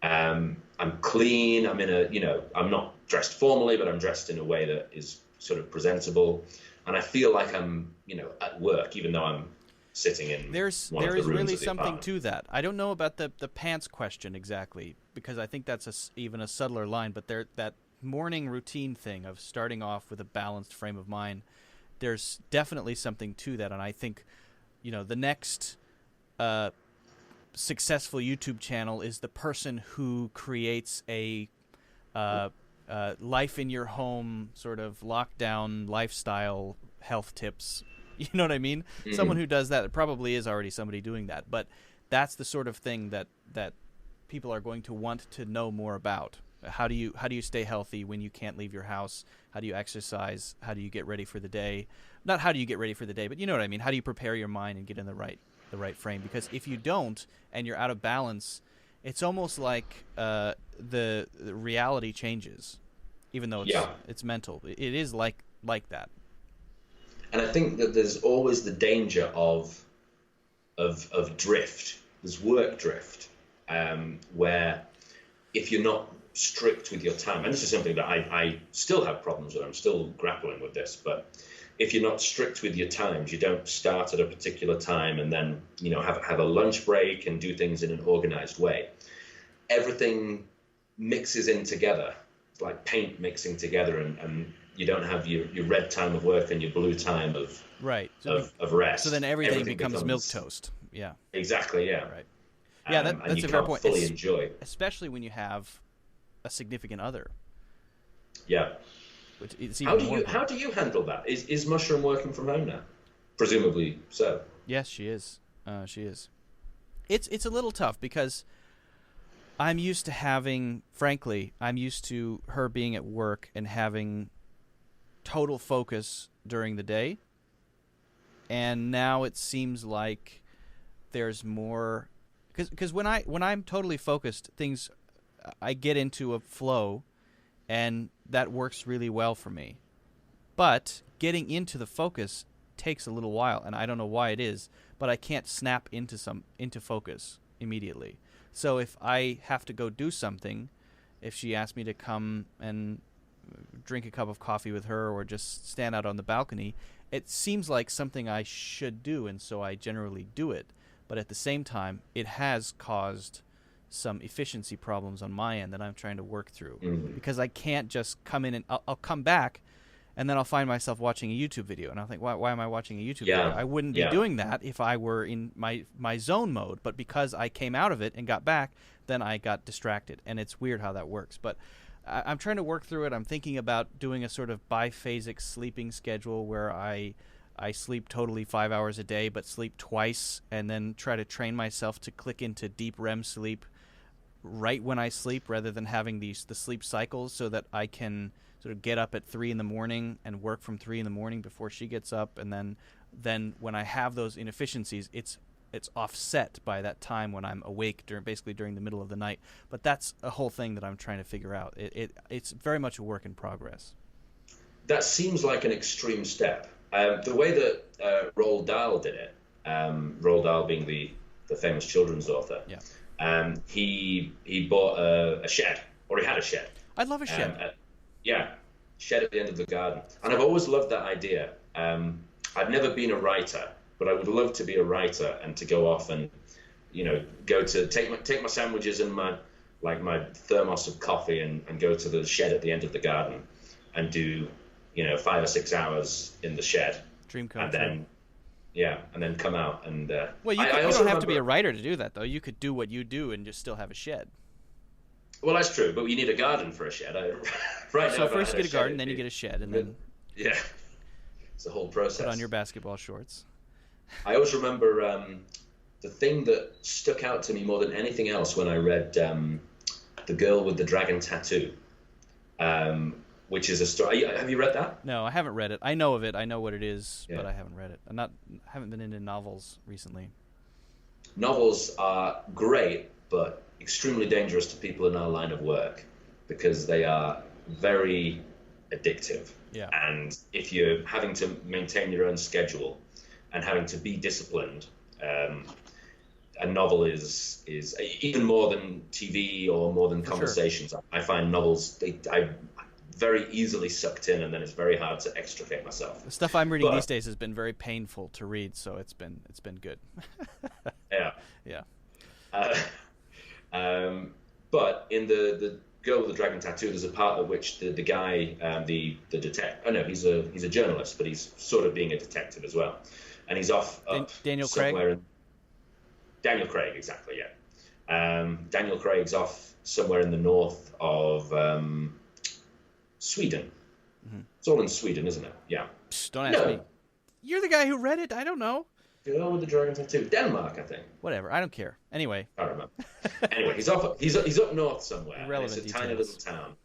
I'm clean. I'm I'm not dressed formally, but I'm dressed in a way that is sort of presentable, and I feel like I'm at work, even though I'm sitting in there is really something to that. I don't know about the pants question exactly, because I think that's even a subtler line, but that morning routine thing of starting off with a balanced frame of mind, there's definitely something to that. And I think the next successful YouTube channel is the person who creates a life in your home sort of lockdown lifestyle health tips. You know what I mean? Mm-hmm. Someone who does that, it probably is already somebody doing that, but that's the sort of thing that people are going to want to know more about. How do you stay healthy when you can't leave your house? How do you exercise? How do you get ready for the day? Not how do you get ready for the day, but you know what I mean. How do you prepare your mind and get in the right frame? Because if you don't and you're out of balance, it's almost like the reality changes. even though Yeah. it's mental. It is like that. And I think that there's always the danger of drift. There's work drift, where if you're not strict with your time, and this is something that I still have problems with. I'm still grappling with this, but if you're not strict with your times, you don't start at a particular time and then have a lunch break and do things in an organized way. Everything mixes in together. It's like paint mixing together, and you don't have your red time of work and your blue time of Right. of rest. So then everything becomes milquetoast. Yeah. Exactly. Yeah. Right. Yeah, And that's you a fair can't point. fully enjoy. Especially when you have a significant other. Yeah. Which it's even more How do you handle that? Is Mushroom working from home now? Presumably so. Yes, she is. She is. It's a little tough because I'm used to her being at work and having total focus during the day. And now it seems like there's more, because when I'm totally focused, I get into a flow, and that works really well for me. But getting into the focus takes a little while, and I don't know why it is, but I can't snap into focus immediately. So if I have to go do something, if she asks me to come and drink a cup of coffee with her or just stand out on the balcony, it seems like something I should do, and so I generally do it. But at the same time, it has caused some efficiency problems on my end that I'm trying to work through. Because I can't just come in and I'll come back, and then I'll find myself watching a YouTube video, and I'll think, why am I watching a YouTube video? I wouldn't be doing that if I were in my zone mode, but because I came out of it and got back, then I got distracted, and it's weird how that works. But I'm trying to work through it. I'm thinking about doing a sort of biphasic sleeping schedule where I sleep totally 5 hours a day, but sleep twice, and then try to train myself to click into deep REM sleep right when I sleep, rather than having the sleep cycles, so that I can sort of get up at 3 in.the.morning and work from 3 in.the.morning before she gets up, and then when I have those inefficiencies, it's offset by that time when I'm awake during the middle of the night. But that's a whole thing that I'm trying to figure out. It's very much a work in progress. That seems like an extreme step. The way that Roald Dahl did it, Roald Dahl being the famous children's author, he bought a shed, or he had a shed. I'd love a shed. Shed at the end of the garden. And I've always loved that idea. I've never been a writer, but I would love to be a writer and to go off and, go to take my sandwiches and my thermos of coffee and go to the shed at the end of the garden and do, 5 or 6 hours in the shed. Dream come and true. And then come out and. Well, you don't have to be a writer to do that, though. You could do what you do and just still have a shed. Well, that's true, but you need a garden for a shed. So first you get a garden, then you get a shed, and then it's a whole process. Put on your basketball shorts. I always remember the thing that stuck out to me more than anything else when I read The Girl with the Dragon Tattoo, which is a story. Have you read that? No, I haven't read it. I know of it. I know what it is, but I haven't read it. I haven't been into novels recently. Novels are great, but extremely dangerous to people in our line of work because they are very addictive. Yeah. And if you're having to maintain your own schedule and having to be disciplined, a novel is even more than TV or more than conversations. Sure. I find novels, I'm very easily sucked in, and then it's very hard to extricate myself. The stuff I'm reading these days has been very painful to read, so it's been good. Yeah. But in the Girl with the Dragon Tattoo, there's a part at which the guy, the detective. Oh no, he's a journalist, but he's sort of being a detective as well, and he's off Daniel Craig. Daniel Craig, exactly. Yeah. Daniel Craig's off somewhere in the north of Sweden. Mm-hmm. It's all in Sweden, isn't it? Yeah. Psst, don't ask me. You're the guy who read it. I don't know. Girl with the Dragon Tattoo. Denmark, I think. Whatever. I don't care. Anyway. I don't remember. Anyway, he's up north somewhere. Irrelevant it's a details. tiny little town.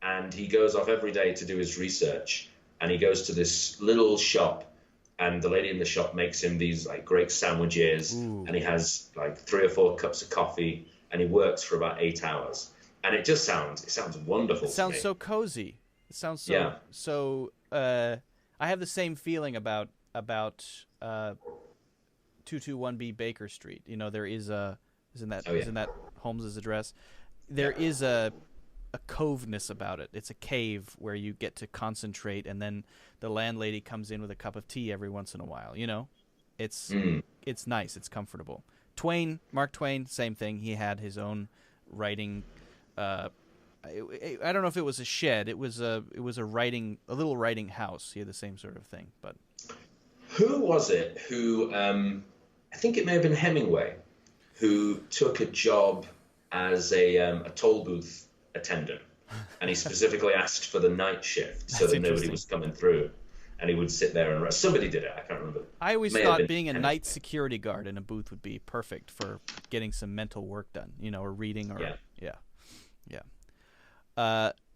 And he goes off every day to do his research. And he goes to this little shop. And the lady in the shop makes him these great sandwiches. Ooh. And he has 3 or 4 cups of coffee. And he works for about 8 hours. And it sounds wonderful. It sounds so cozy. sounds so Yeah. I have the same feeling about 221B Baker Street. You know, there is isn't that Holmes's address? There is a coveness about it. It's a cave where you get to concentrate, and then the landlady comes in with a cup of tea every once in a while. You know, it's nice. It's comfortable. Mark Twain, same thing. He had his own writing. I don't know if it was a shed. It was a little writing house. He had the same sort of thing. But who was it who? I think it may have been Hemingway, who took a job as a toll booth attendant, and he specifically asked for the night shift so that nobody was coming through, and he would sit there and rest. Somebody did it. I can't remember. I always thought being a night security guard in a booth would be perfect for getting some mental work done, you know, or reading, or yeah.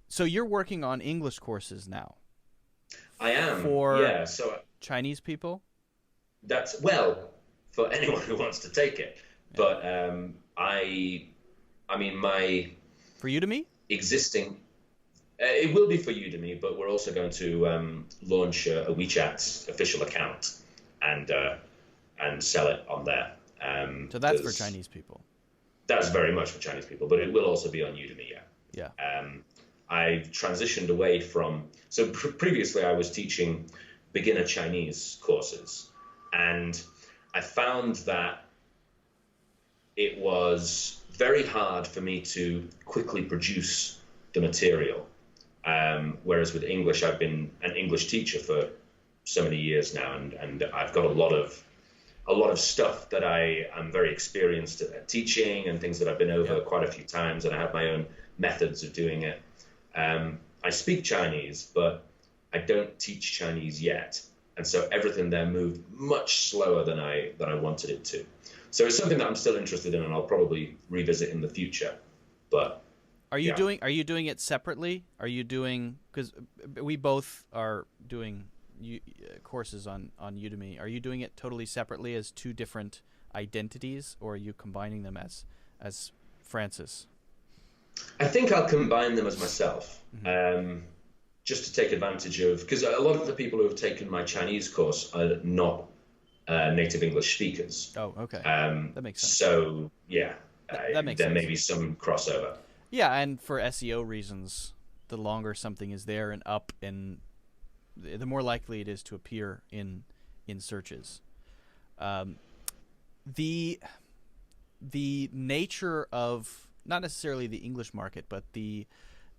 So you're working on English courses now. I am. So Chinese people. That's for anyone who wants to take it, but I mean my. For Udemy? Existing, it will be for Udemy, but we're also going to launch a WeChat official account and sell it on there. So that's for Chinese people. That's very much for Chinese people, but it will also be on Udemy. Yeah. I've transitioned away from. So previously, I was teaching beginner Chinese courses, and I found that it was very hard for me to quickly produce the material. Whereas with English, I've been an English teacher for so many years now, and I've got a lot of stuff that I am very experienced at teaching, and things that I've been over quite a few times, and I have my own methods of doing it. I speak Chinese, but I don't teach Chinese yet, and so everything there moved much slower than I wanted it to. So it's something that I'm still interested in, and I'll probably revisit in the future. But are you doing it separately? Are you doing, because we both are doing courses on Udemy. Are you doing it totally separately as two different identities, or are you combining them as Francis? I think I'll combine them as myself, just to take advantage of, because a lot of the people who have taken my Chinese course are not native English speakers. Oh, okay. That makes sense. So, yeah, that makes there sense. may be some crossover. Yeah, and for SEO reasons, the longer something is there and up, and the more likely it is to appear in searches. The nature of, not necessarily the English market, but the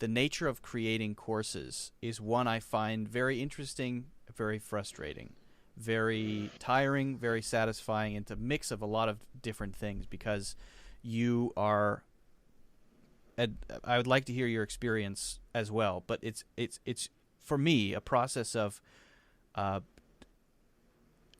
nature of creating courses is one I find very interesting, very frustrating, very tiring, very satisfying. It's a mix of a lot of different things, because you are. I would like to hear your experience as well, but it's for me a process of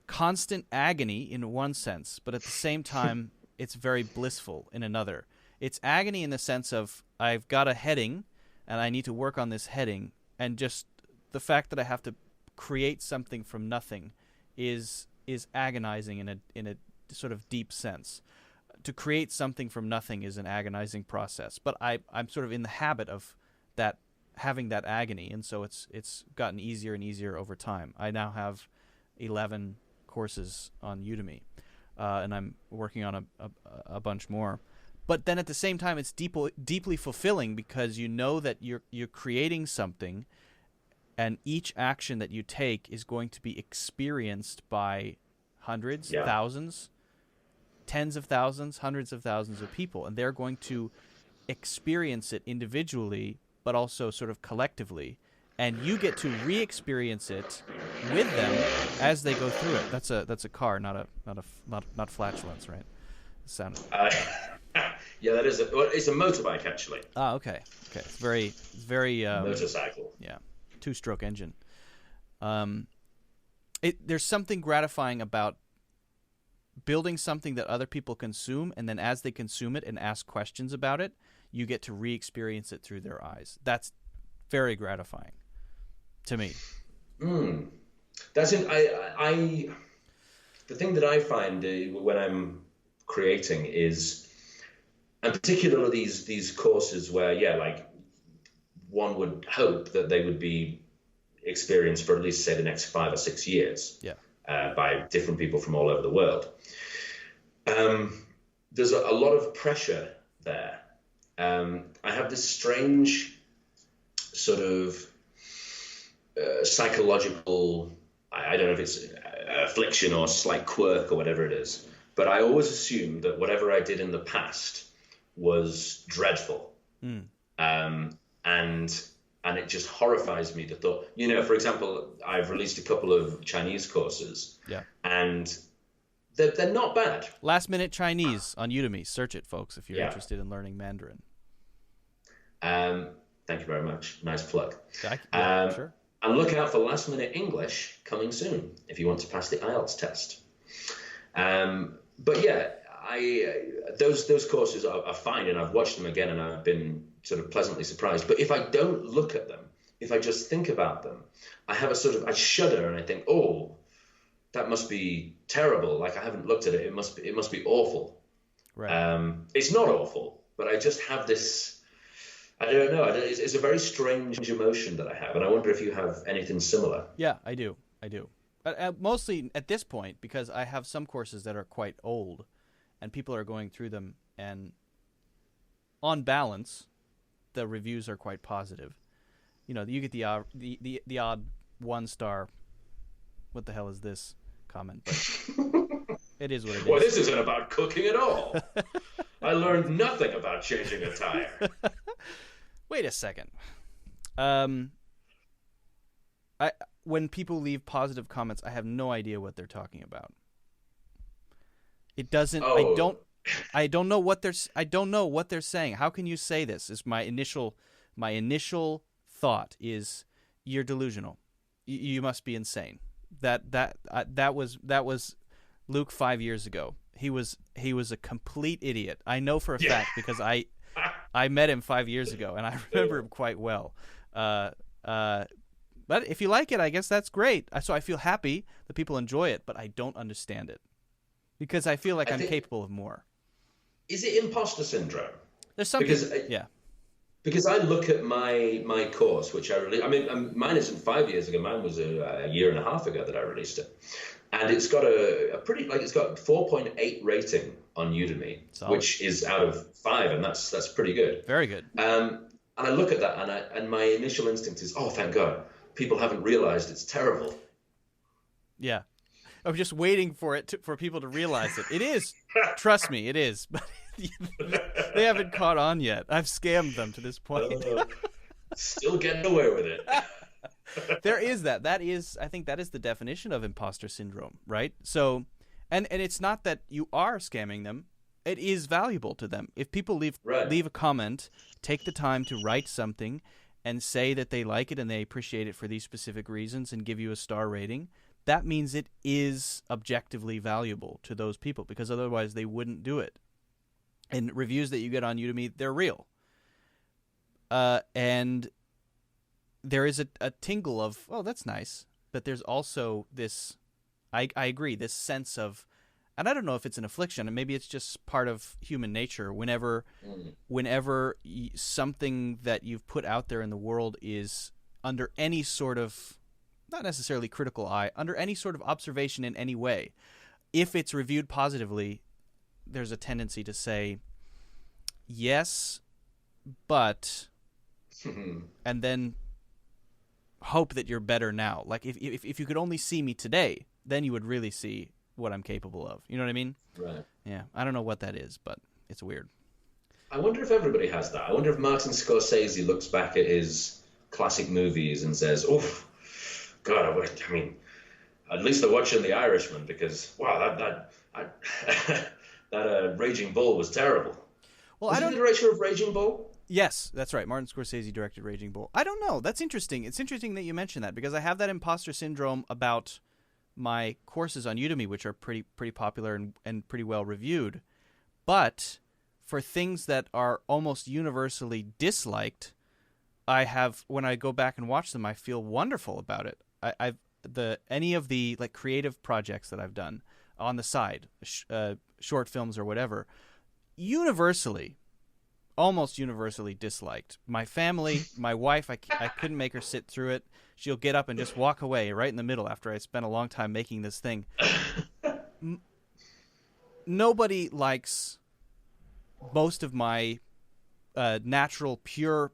constant agony in one sense, but at the same time it's very blissful in another. It's agony in the sense of I've got a heading and I need to work on this heading, and just the fact that I have to create something from nothing is agonizing in a sort of deep sense. To create something from nothing is an agonizing process, but I'm sort of in the habit of that, having that agony, and so it's gotten easier and easier over time. I now have 11 courses on Udemy, and I'm working on a bunch more. But then at the same time, it's deeply fulfilling, because you know that you're creating something, and each action that you take is going to be experienced by hundreds, thousands, tens of thousands, hundreds of thousands of people, and they're going to experience it individually, but also sort of collectively, and you get to re-experience it with them as they go through it. That's a car, not flatulence, right? It sounded. Yeah, that is it's a motorbike actually. Ah, okay. It's very motorcycle. Yeah, 2-stroke engine. There's something gratifying about building something that other people consume, and then as they consume it and ask questions about it, you get to re-experience it through their eyes. That's very gratifying to me. That's it. The thing that I find when I'm creating is, and particularly these courses where, like one would hope that they would be experienced for at least, say, the next 5 or 6 years Yeah. by different people from all over the world. There's a lot of pressure there. I have this strange sort of psychological, I don't know if it's affliction or slight quirk or whatever it is, but I always assumed that whatever I did in the past was dreadful. And it just horrifies me, the thought, for example, I've released a couple of Chinese courses, and they're not bad. Last Minute Chinese on Udemy. Search it, folks, if you're Yeah. interested in learning Mandarin. Thank you very much. Nice plug. Sure. And look out for Last Minute English coming soon if you want to pass the IELTS test. But yeah, those courses are fine, and I've watched them again, and I've been sort of pleasantly surprised. But if I don't look at them, if I just think about them, I shudder and I think, oh, that must be terrible. Like, I haven't looked at it. It must be awful. Right. It's not awful, but I just have this, I don't know. It's a very strange emotion that I have, and I wonder if you have anything similar. Yeah, I do. Mostly at this point, because I have some courses that are quite old, and people are going through them, and on balance, the reviews are quite positive. You get the odd 1-star, what the hell is this comment? But it is what it is. Well, this isn't about cooking at all. I learned nothing about changing a tire. Wait a second. When people leave positive comments, I have no idea what they're talking about. It doesn't. Oh. I don't know what they're saying. How can you say this? Is my initial thought is, you're delusional. You must be insane. That was Luke 5 years ago. He was a complete idiot. I know for a fact because I met him 5 years ago, and I remember him quite well. But if you like it, I guess that's great. So I feel happy that people enjoy it, but I don't understand it because I feel like I'm capable of more. Is it imposter syndrome? There's something. Because I look at my course, which I released. I mean, mine isn't 5 years ago. Mine was a year and a half ago that I released it, and it's got it's got 4.8 rating on Udemy, Solid. Which is out of 5, and that's pretty good. Very good. And I look at that, and my initial instinct is, oh, thank God, people haven't realized it's terrible. Yeah, I was just waiting for people to realize it. It is. Trust me, it is. But they haven't caught on yet. I've scammed them to this point. Still getting away with it. There is that. I think that is the definition of imposter syndrome, right? So, and it's not that you are scamming them. It is valuable to them. If people leave a comment, take the time to write something and say that they like it and they appreciate it for these specific reasons and give you a star rating, that means it is objectively valuable to those people, because otherwise they wouldn't do it. And reviews that you get on Udemy, they're real. And there is a tingle of, oh, that's nice. But there's also this, I agree, this sense of, and I don't know if it's an affliction, and maybe it's just part of human nature. Whenever something that you've put out there in the world is under any sort of, not necessarily critical eye, under any sort of observation in any way, if it's reviewed positively, there's a tendency to say, yes, but, and then hope that you're better now. Like, if you could only see me today, then you would really see what I'm capable of. You know what I mean? Right. Yeah. I don't know what that is, but it's weird. I wonder if everybody has that. I wonder if Martin Scorsese looks back at his classic movies and says, "Oof, God, I mean, at least they're watching The Irishman, because wow, that Raging Bull was terrible." Well, Was he the director of Raging Bull? Yes, that's right. Martin Scorsese directed Raging Bull. I don't know. That's interesting. It's interesting that you mention that, because I have that imposter syndrome about my courses on Udemy, which are pretty popular and pretty well reviewed. But for things that are almost universally disliked, when I go back and watch them, I feel wonderful about it. Any of the like creative projects that I've done on the side, short films or whatever, universally almost universally disliked. My family, my wife, I couldn't make her sit through it. She'll get up and just walk away right in the middle after I spent a long time making this thing. Nobody likes most of my natural, pure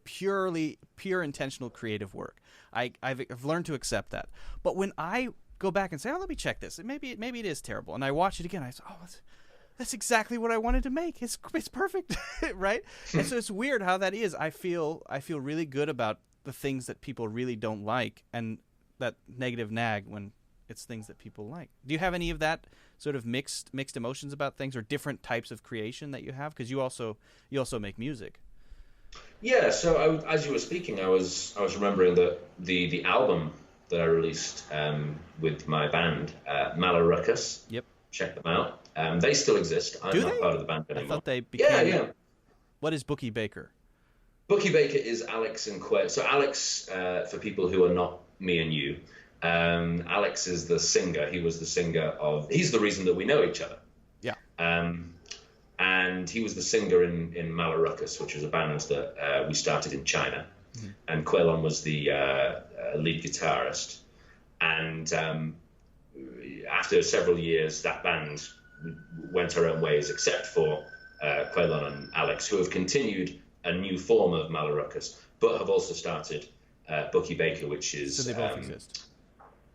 intentional creative work. I've learned to accept that. But when I go back and say, oh, let me check this, maybe it is terrible, and I watch it again, I say, oh, that's exactly what I wanted to make. It's perfect, right? And so it's weird how that is. I feel really good about the things that people really don't like, and that negative nag when it's things that people like. Do you have any of that sort of mixed emotions about things, or different types of creation that you have? Because you also make music. Yeah. So as you were speaking, I was remembering that the album that I released with my band, Malaruckus. Yep. Check them out. They still exist. I'm not part of the band anymore. I thought they became... Yeah. What is Bookie Baker? Bookie Baker is Alex and Quay. So Alex, for people who are not me and you, Alex is the singer. He was the singer of... He's the reason that we know each other. Yeah. And he was the singer in Malaruckus, which was a band that we started in China. Mm-hmm. And Quaylon was the lead guitarist. And after several years, that band went our own ways, except for Quaylon and Alex, who have continued a new form of Malaruckus, but have also started Bookie Baker, which is... So they both exist.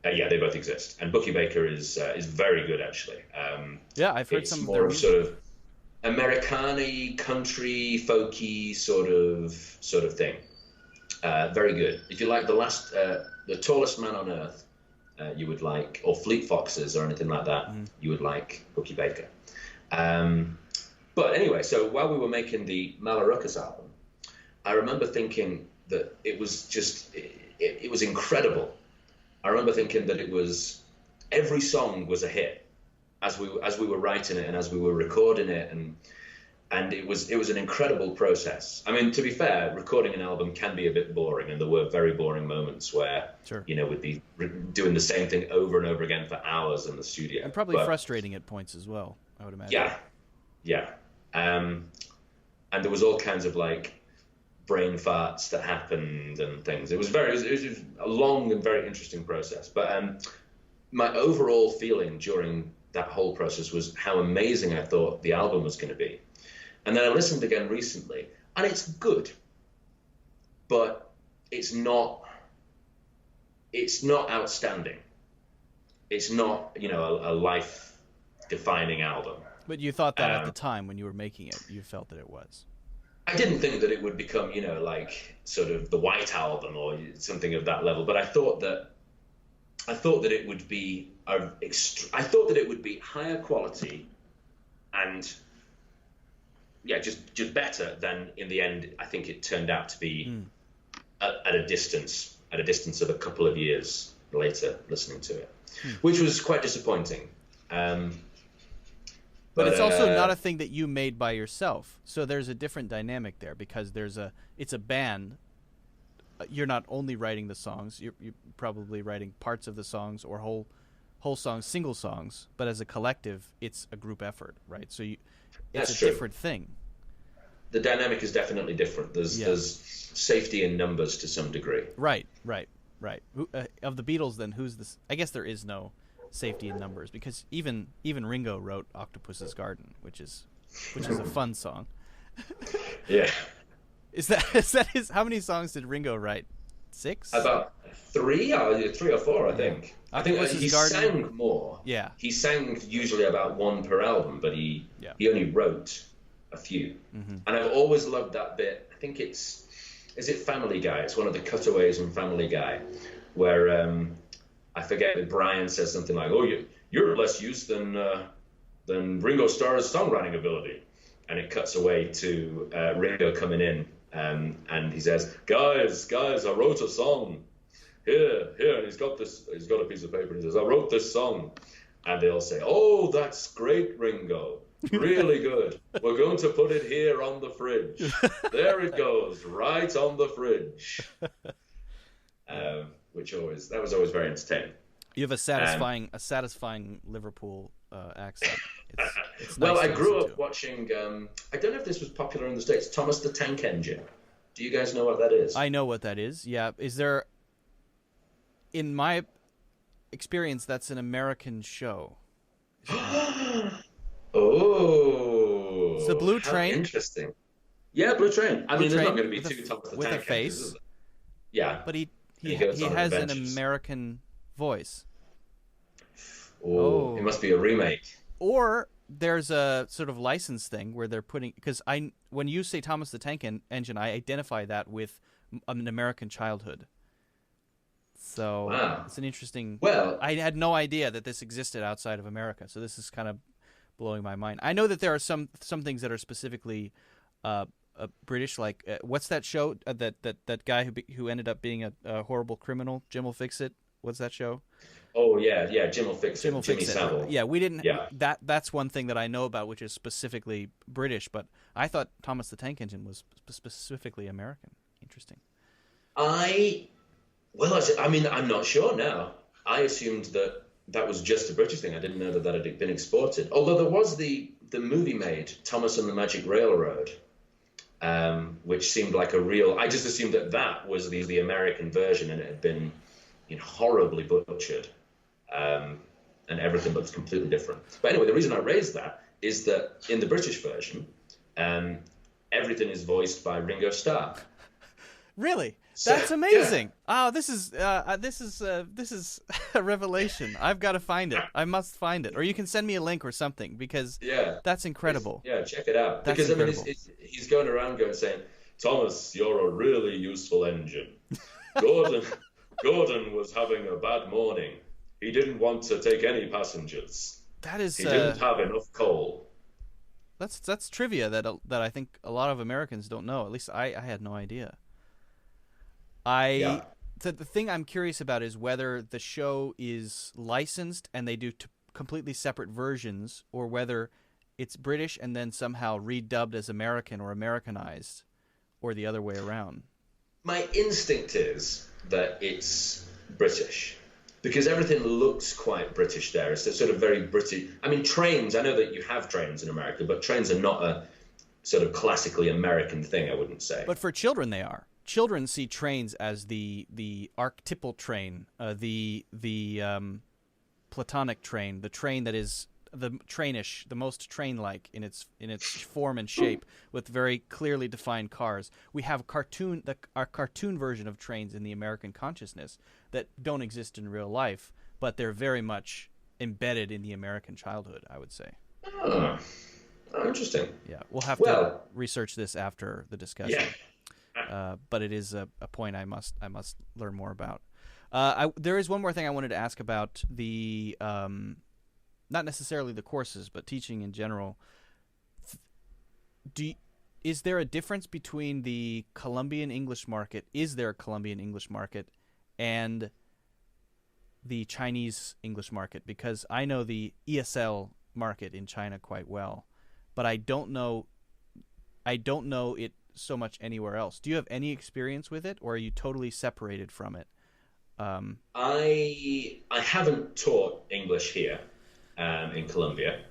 Yeah, they both exist. And Bookie Baker is very good, actually. Yeah, I've heard some of their music. It's more of sort of Americana-y, country, folky sort of thing. Very good. If you like the Tallest Man on Earth, you would like, or Fleet Foxes or anything like that, you would like Bookie Baker. But anyway, so while we were making the Malaruckus album, I remember thinking that it was just, it was incredible. I remember thinking that it was, every song was a hit as we were writing it and as we were recording it, and it was an incredible process. I mean, to be fair, recording an album can be a bit boring, and there were very boring moments where, sure, we'd be doing the same thing over and over again for hours in the studio. And probably frustrating at points as well, I would imagine. Yeah. And there was all kinds of like brain farts that happened and things. It was a long and very interesting process. But my overall feeling during that whole process was how amazing I thought the album was going to be. And then I listened again recently, and it's good, but it's not outstanding. It's not, a life-defining album. But you thought that at the time when you were making it, you felt that it was. I didn't think that it would become, like sort of the White Album or something of that level. But I thought that it would be higher quality and just better than in the end. I think it turned out to be at a distance of a couple of years later, listening to it, which was quite disappointing. But it's also not a thing that you made by yourself. So there's a different dynamic there because it's a band. You're not only writing the songs, you're probably writing parts of the songs or whole songs, single songs, but as a collective, it's a group effort, right? So it's a different thing. The dynamic is definitely different. There's safety in numbers to some degree. Right. Of the Beatles, then, who's this? I guess there is no safety in numbers because even Ringo wrote Octopus's Garden, which is a fun song. Yeah. Is that his? How many songs did Ringo write? 6? About 3 or 4, I think. I think he sang more. Yeah. He sang usually about 1 per album, but he only wrote a few. Mm-hmm. And I've always loved that bit. I think is it Family Guy? It's one of the cutaways in Family Guy, where I forget that Brian says something like, "Oh, you're less used than Ringo Starr's songwriting ability," and it cuts away to Ringo coming in. And he says, guys, I wrote a song. Here, and he's got a piece of paper, and he says, I wrote this song. And they all say, oh, that's great, Ringo. Really good. We're going to put it here on the fridge. There it goes, right on the fridge. That was always very entertaining. You have a satisfying Liverpool accent. It's Well, nice I to grew listen up to. watching. I don't know if this was popular in the States. Thomas the Tank Engine. Do you guys know what that is? I know what that is. Yeah. Is there, in my experience, that's an American show. Is it not? Oh, It's the Blue how Train. interesting. Yeah, Blue Train. I Blue mean, there's not Train going to be with two Thomas the with a Tank Engines, is face, there? Yeah, but he and he he goes he on has an adventures. American voice. Oh, it Oh. must be a remake. Or there's a sort of license thing where they're putting, because when you say Thomas the Tank Engine, I identify that with an American childhood. So Wow. it's an interesting. Well, I had no idea that this existed outside of America, so this is kind of blowing my mind. I know that there are some things that are specifically British, like what's that show that guy who ended up being a horrible criminal, Jim will fix it. What's that show? oh yeah, Jim will fix Jim it. will Jimmy fix it. Savile. Yeah, we didn't. Yeah. That's one thing that I know about, which is specifically British. But I thought Thomas the Tank Engine was specifically American. Interesting. I mean, I'm not sure now. I assumed that that was just a British thing. I didn't know that that had been exported. Although there was the movie made, Thomas and the Magic Railroad, which seemed like a real. I just assumed that that was the American version, and it had been, horribly butchered, and everything looks completely different. But anyway, the reason I raised that is that in the British version, everything is voiced by Ringo Starr. Really? So- That's amazing. Oh, this is a revelation. I've got to find it. I must find it. Or you can send me a link or something, because Yeah. that's incredible. Yeah, check it out. That's Because incredible. I mean, he's going around saying, "Thomas, you're a really useful engine. Gordon was having a bad morning. He didn't want to take any passengers. That is He didn't have enough coal." that's trivia that I think a lot of Americans don't know. At least I had no idea. Yeah. The thing I'm curious about is whether the show is licensed and they do completely separate versions, or whether it's British and then somehow redubbed as American or Americanized, or the other way around. My instinct is that it's British. Because everything looks quite British there. It's a sort of very British. I mean, trains, I know that you have trains in America, but trains are not a sort of classically American thing, I wouldn't say. But for children, they are. Children see trains as the archetypal train, the Platonic train, the train that is the trainish, the most train-like in its form and shape, with very clearly defined cars. We have our cartoon version of trains in the American consciousness that don't exist in real life, but they're very much embedded in the American childhood, I would say. Oh, interesting. Yeah, we'll have to Well- research this after the discussion. Yeah. But it is a point I must learn more about. There is one more thing I wanted to ask about the not necessarily the courses, but teaching in general. Is there a difference between the Colombian English market? Is there a Colombian English market and the Chinese English market? Because I know the ESL market in China quite well, but I don't know it so much anywhere else. Do you have any experience with it, or are you totally separated from it? I haven't taught English here in Colombia.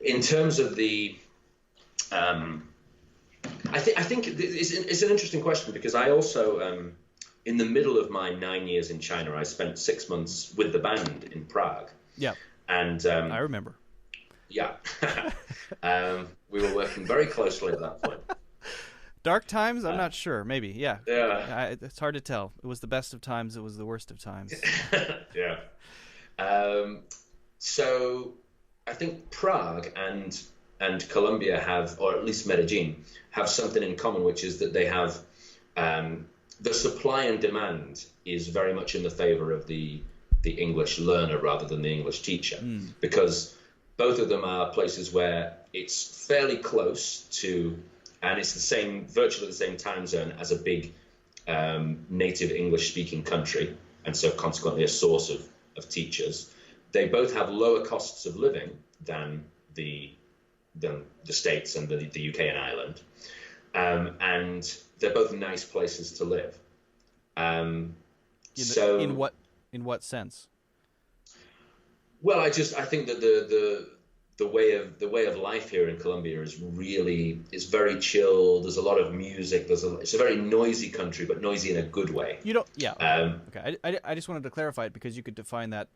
In terms of the, I think it's an interesting question, because I also, in the middle of my 9 years in China, I spent 6 months with the band in Prague. Yeah, And I remember. yeah, we were working very closely at that point. Dark times? I'm not sure. Maybe. Yeah. Yeah. It's hard to tell. It was the best of times. It was the worst of times. Yeah. So I think Prague and Colombia have, or at least Medellin, have something in common, which is that they have the supply and demand is very much in the favor of the English learner rather than the English teacher, because both of them are places where it's fairly close to, and it's virtually the same time zone as a big native English-speaking country, and so consequently a source of teachers. They both have lower costs of living than the States and the UK and Ireland, and they're both nice places to live. In what sense? Well, I think that the way of life here in Colombia is very chill. There's a lot of music. It's a very noisy country, but noisy in a good way. You don't. Yeah. Okay. Um, Okay. I just wanted to clarify it because you could define that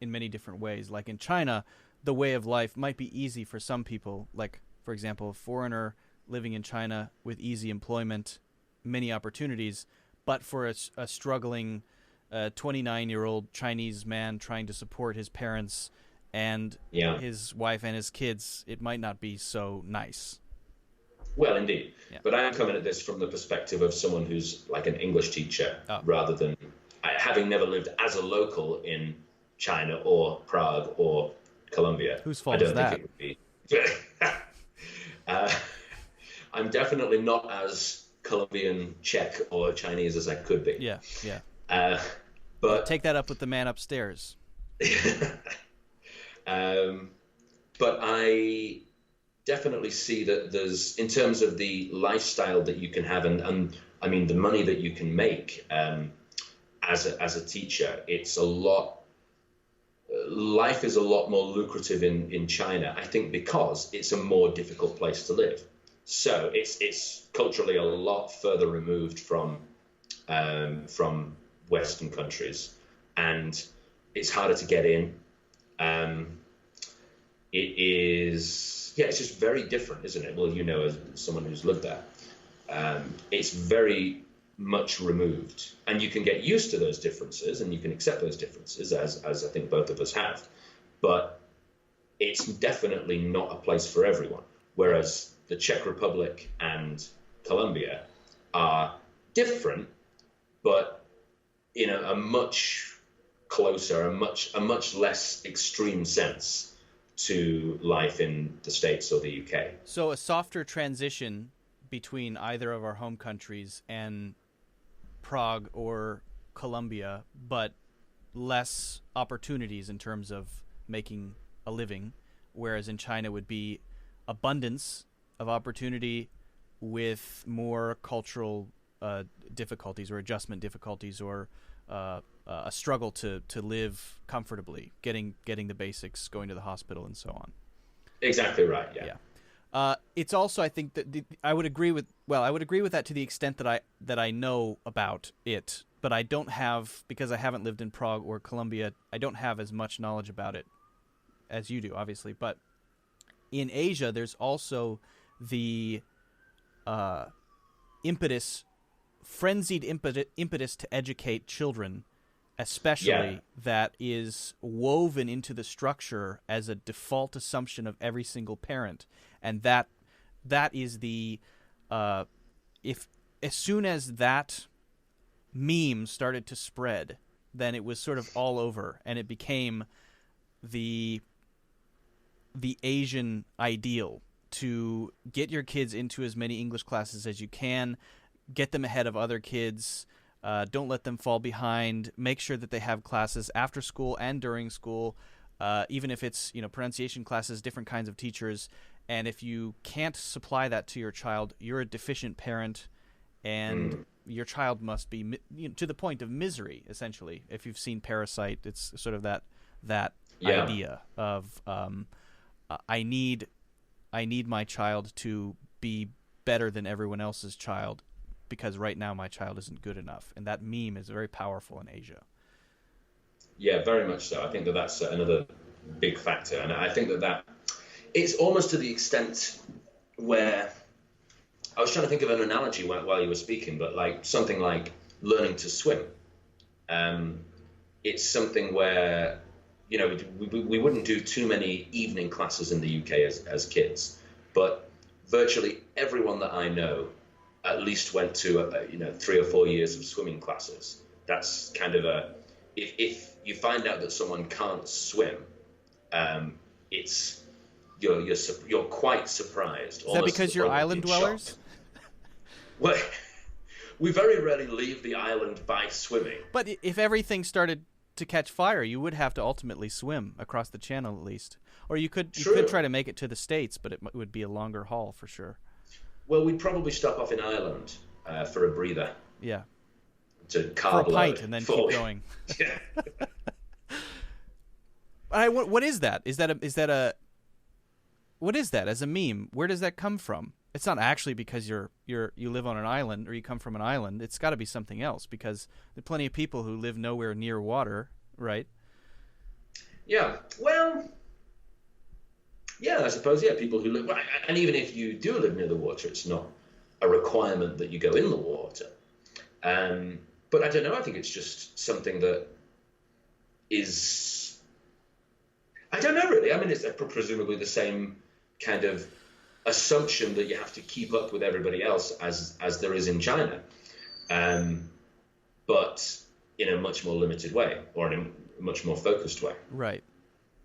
in many different ways. Like in China, the way of life might be easy for some people. Like, for example, a foreigner living in China with easy employment, many opportunities, but for a struggling 29-year-old Chinese man trying to support his parents and yeah. his wife and his kids, it might not be so nice. Well, indeed. Yeah. But I am coming at this from the perspective of someone who's like an English teacher, Oh. rather than having never lived as a local in China or Prague or Colombia. Whose fault I don't is that? think it would be. I'm definitely not as Colombian, Czech, or Chinese as I could be. Yeah, yeah. But Take that up with the man upstairs. but I definitely see that there's, in terms of the lifestyle that you can have, and I mean the money that you can make as a teacher, it's a lot. Life is a lot more lucrative in China, I think, because it's a more difficult place to live. So it's culturally a lot further removed from Western countries, and it's harder to get in. It is, yeah, it's just very different, isn't it? Well, you know, as someone who's lived there, it's very much removed, and you can get used to those differences, and you can accept those differences, as I think both of us have. But it's definitely not a place for everyone. Whereas the Czech Republic and Colombia are different, but in a much closer, a much less extreme sense to life in the States or the UK. So a softer transition between either of our home countries and Prague or Colombia, but less opportunities in terms of making a living, whereas in China would be abundance of opportunity with more cultural difficulties or adjustment difficulties, or a struggle to live comfortably, getting the basics, going to the hospital, and so on. Exactly right. Yeah. Yeah. It's also, I think that I would agree with that to the extent that I know about it, but I don't have, because I haven't lived in Prague or Colombia, I don't have as much knowledge about it as you do, obviously. But in Asia, there's also the frenzied impetus to educate children, especially, that is woven into the structure as a default assumption of every single parent. And that is the if as soon as that meme started to spread, then it was sort of all over, and it became the Asian ideal to get your kids into as many English classes as you can, get them ahead of other kids, don't let them fall behind, make sure that they have classes after school and during school, even if it's, pronunciation classes, different kinds of teachers. And if you can't supply that to your child, you're a deficient parent, and your child must be to the point of misery, essentially. If you've seen Parasite, it's sort of that idea of I need my child to be better than everyone else's child, because right now my child isn't good enough. And that meme is very powerful in Asia. Yeah, very much so. I think that's another big factor. And I think that it's almost to the extent where I was trying to think of an analogy while you were speaking, but like something like learning to swim. It's something where, we wouldn't do too many evening classes in the UK as kids, but virtually everyone that I know at least went to 3 or 4 years of swimming classes. That's kind of if you find out that someone can't swim, it's you're quite surprised. Is that because you're island dwellers? Well, we very rarely leave the island by swimming. But if everything started to catch fire, you would have to ultimately swim across the channel at least, or you could try to make it to the States, but it would be a longer haul for sure. Well, we'd probably stop off in Ireland for a breather. Yeah. To for a pint and then keep going. Yeah. What is that? Is that a what is that as a meme? Where does that come from? It's not actually because you live on an island or you come from an island. It's got to be something else because there are plenty of people who live nowhere near water, right? Yeah. Well, yeah, I suppose, yeah, people who live, well, and even if you do live near the water, it's not a requirement that you go in the water. But I don't know, I think it's just something that is, I don't know really. I mean, it's presumably the same kind of assumption that you have to keep up with everybody else as there is in China, but in a much more limited way or in a much more focused way. Right.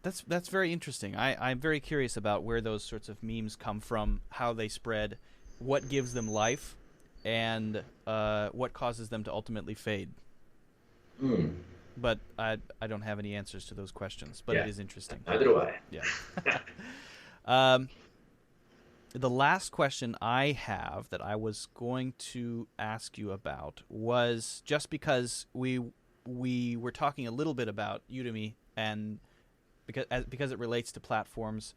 That's very interesting. I'm very curious about where those sorts of memes come from, how they spread, what gives them life, and what causes them to ultimately fade. But I don't have any answers to those questions, but it is interesting. Neither do I. Yeah. The last question I have that I was going to ask you about was just because we were talking a little bit about Udemy and because it relates to platforms.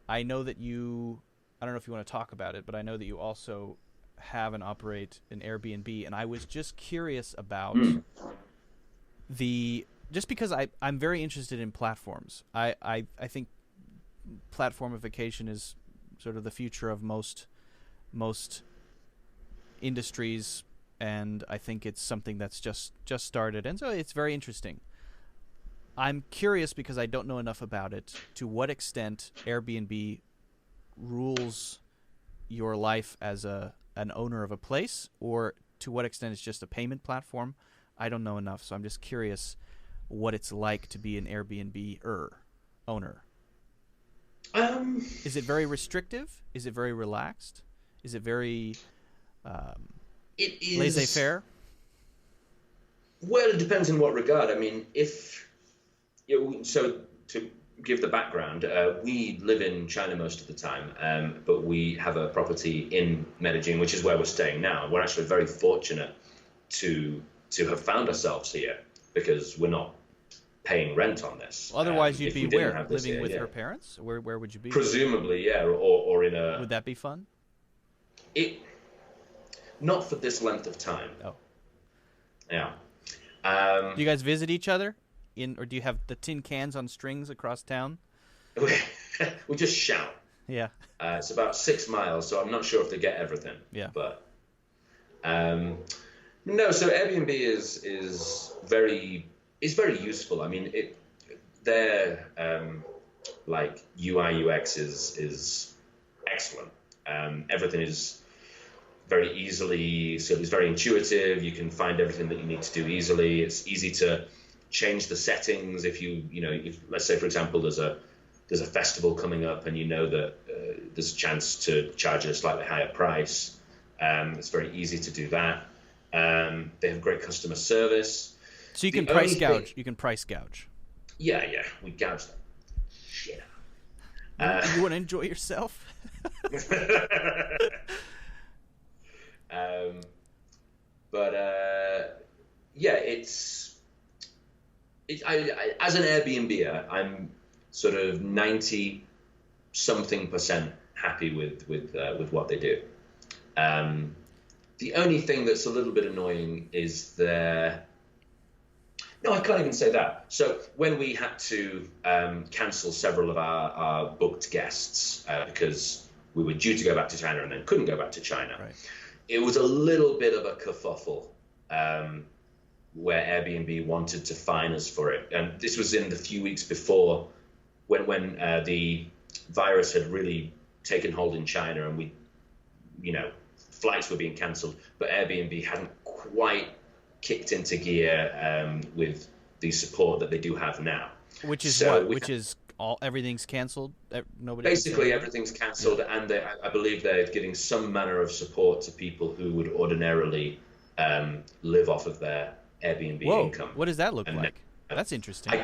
I know that I don't know if you want to talk about it, but I know that you also have and operate an Airbnb, and I was just curious about just because I'm very interested in platforms. I think platformification is sort of the future of most industries, and I think it's something that's just started, and so it's very interesting. I'm curious because I don't know enough about it, to what extent Airbnb rules your life as an owner of a place, or to what extent it's just a payment platform. I don't know enough, so I'm just curious what it's like to be an Airbnb owner. Is it very restrictive? Is it very relaxed? Is it very it is laissez-faire? Well, it depends in what regard. I mean, so to give the background, we live in China most of the time, but we have a property in Medellin, which is where we're staying now. We're actually very fortunate to have found ourselves here because we're not paying rent on this. Otherwise, you'd be where? Living with her parents? Where would you be? Presumably, yeah, or in a... Would that be fun? Not for this length of time. Oh. Yeah. Do you guys visit each other? Or do you have the tin cans on strings across town? We just shout. Yeah. It's about 6 miles, so I'm not sure if they get everything. Yeah. But no, so Airbnb is very useful. I mean, their like UI UX is excellent. Everything is very easily, so it's very intuitive. You can find everything that you need to do easily. It's easy to change the settings if if let's say, for example, there's a festival coming up and you know that there's a chance to charge a slightly higher price. It's very easy to do that. They have great customer service. So you can price gouge. You can price gouge. Yeah, we gouge them. Shit out. You want to enjoy yourself? Yeah, I as an Airbnb, I'm sort of 90-something% happy with what they do. The only thing that's a little bit annoying is no, I can't even say that. So when we had to cancel several of our booked guests because we were due to go back to China and then couldn't go back to China, right. It was a little bit of a kerfuffle where Airbnb wanted to fine us for it. And this was in the few weeks before when the virus had really taken hold in China and flights were being cancelled, but Airbnb hadn't quite kicked into gear with the support that they do have now. Which is everything's cancelled? Basically, everything's cancelled, yeah. And I believe they're giving some manner of support to people who would ordinarily live off of their Airbnb income. What does that look like? That's interesting. I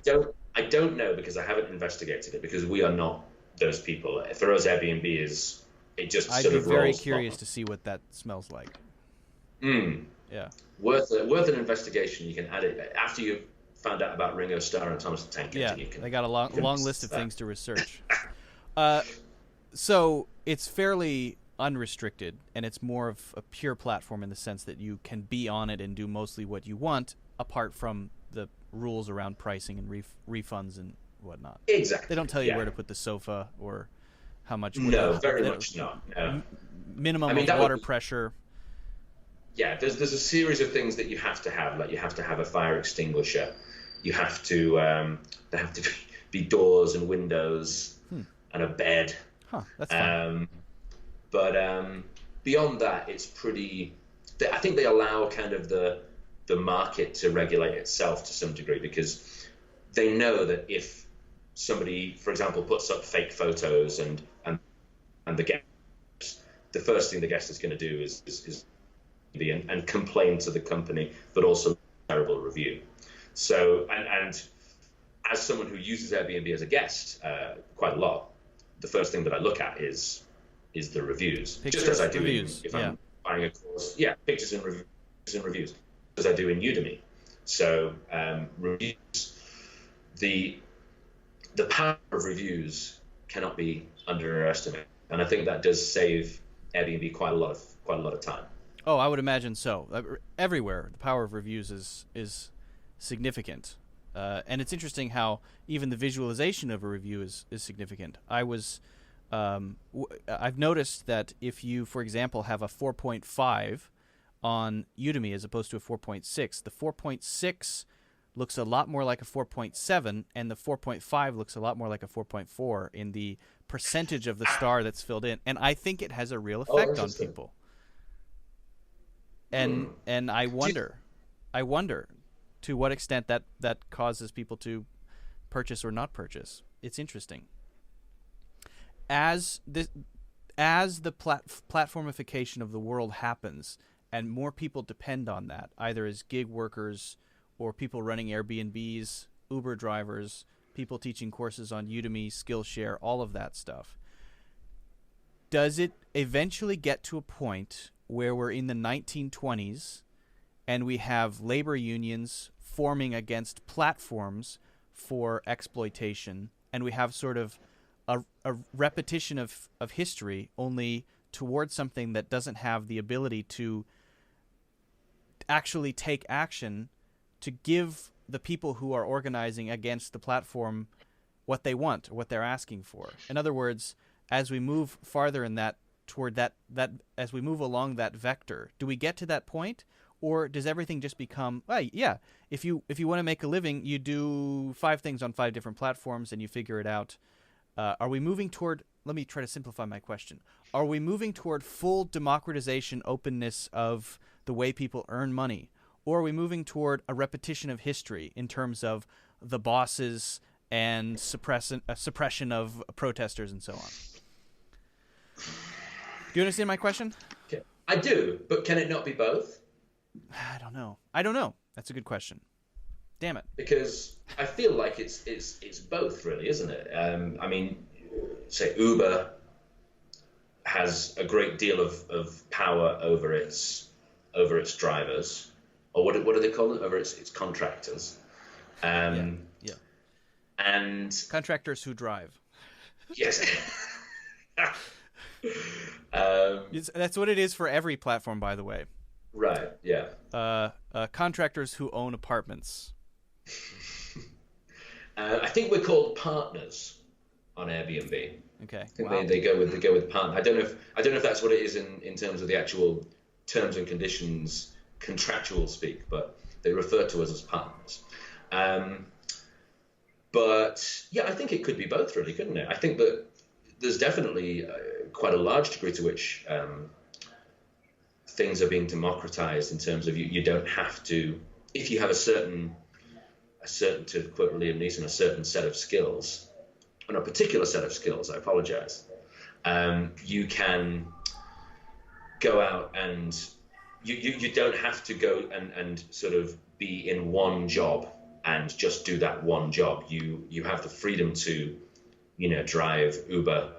don't know because I haven't investigated it because we are not those people. For us, Airbnb is just I'd sort be of very rolls curious on. to see what that smells like. Yeah. Worth an investigation. You can add it after you've found out about Ringo Starr and Thomas the Tank Engine, Yeah, they got a long list of that. things to research. So it's fairly unrestricted, and it's more of a pure platform in the sense that you can be on it and do mostly what you want, apart from the rules around pricing and refunds and whatnot. Exactly. They don't tell you yeah. where to put the sofa or how much. No, very much not. No. Minimum I mean, of that water would be- pressure. Yeah, there's a series of things that you have to have. Like you have to have a fire extinguisher. You have to there have to be doors and windows and a bed. Huh, that's fun. But beyond that, it's pretty. I think they allow kind of the market to regulate itself to some degree, because they know that if somebody, for example, puts up fake photos and the guest, the first thing the guest is going to do is be and complain to the company, but also terrible review. So and as someone who uses Airbnb as a guest quite a lot, the first thing that I look at is the reviews. Pictures, just as I do reviews, if yeah. I'm buying a course. Yeah, pictures and reviews, as I do in Udemy. So reviews, the power of reviews cannot be underestimated, and I think that does save Airbnb quite a lot of time. Oh, I would imagine so. Everywhere, the power of reviews is significant, and it's interesting how even the visualization of a review is significant. I've noticed that if you, for example, have a 4.5 on Udemy as opposed to a 4.6, the 4.6 looks a lot more like a 4.7, and the 4.5 looks a lot more like a 4.4 in the percentage of the star that's filled in, and I think it has a real effect on people. And I wonder to what extent that causes people to purchase or not purchase. It's interesting. As the platformification of the world happens, and more people depend on that, either as gig workers or people running Airbnbs, Uber drivers, people teaching courses on Udemy, Skillshare, all of that stuff. Does it eventually get to a point where we're in the 1920s and we have labor unions forming against platforms for exploitation, and we have sort of a repetition of history, only towards something that doesn't have the ability to actually take action to give the people who are organizing against the platform what they want or what they're asking for? In other words, as we move farther in that toward that as we move along that vector, do we get to that point, or does everything just become, yeah, if you want to make a living, you do 5 things on 5 different platforms and you figure it out? Are we moving toward, let me try to simplify my question. Are we moving toward full democratization, openness of the way people earn money? Or are we moving toward a repetition of history in terms of the bosses and suppression of protesters and so on? Do you understand my question? Okay. I do, but can it not be both? I don't know. That's a good question. Damn it. Because I feel like it's both, really, isn't it? I mean, say Uber has a great deal of power over its drivers, or what do they call it? Over its contractors. Yeah. And contractors who drive. Yes. That's what it is for every platform, by the way. Right. Yeah. Contractors who own apartments. I think we're called partners on Airbnb. Okay. I think Wow. they go with partner. I don't know if that's what it is in terms of the actual terms and conditions, contractual speak, but they refer to us as partners. But yeah, I think it could be both, really, couldn't it? I think that there's definitely quite a large degree to which things are being democratized in terms of you don't have to, if you have a certain, to quote Liam Neeson, a certain set of skills, and a particular set of skills, I apologize, you can go out and you don't have to go and sort of be in one job and just do that one job. You have the freedom to, drive Uber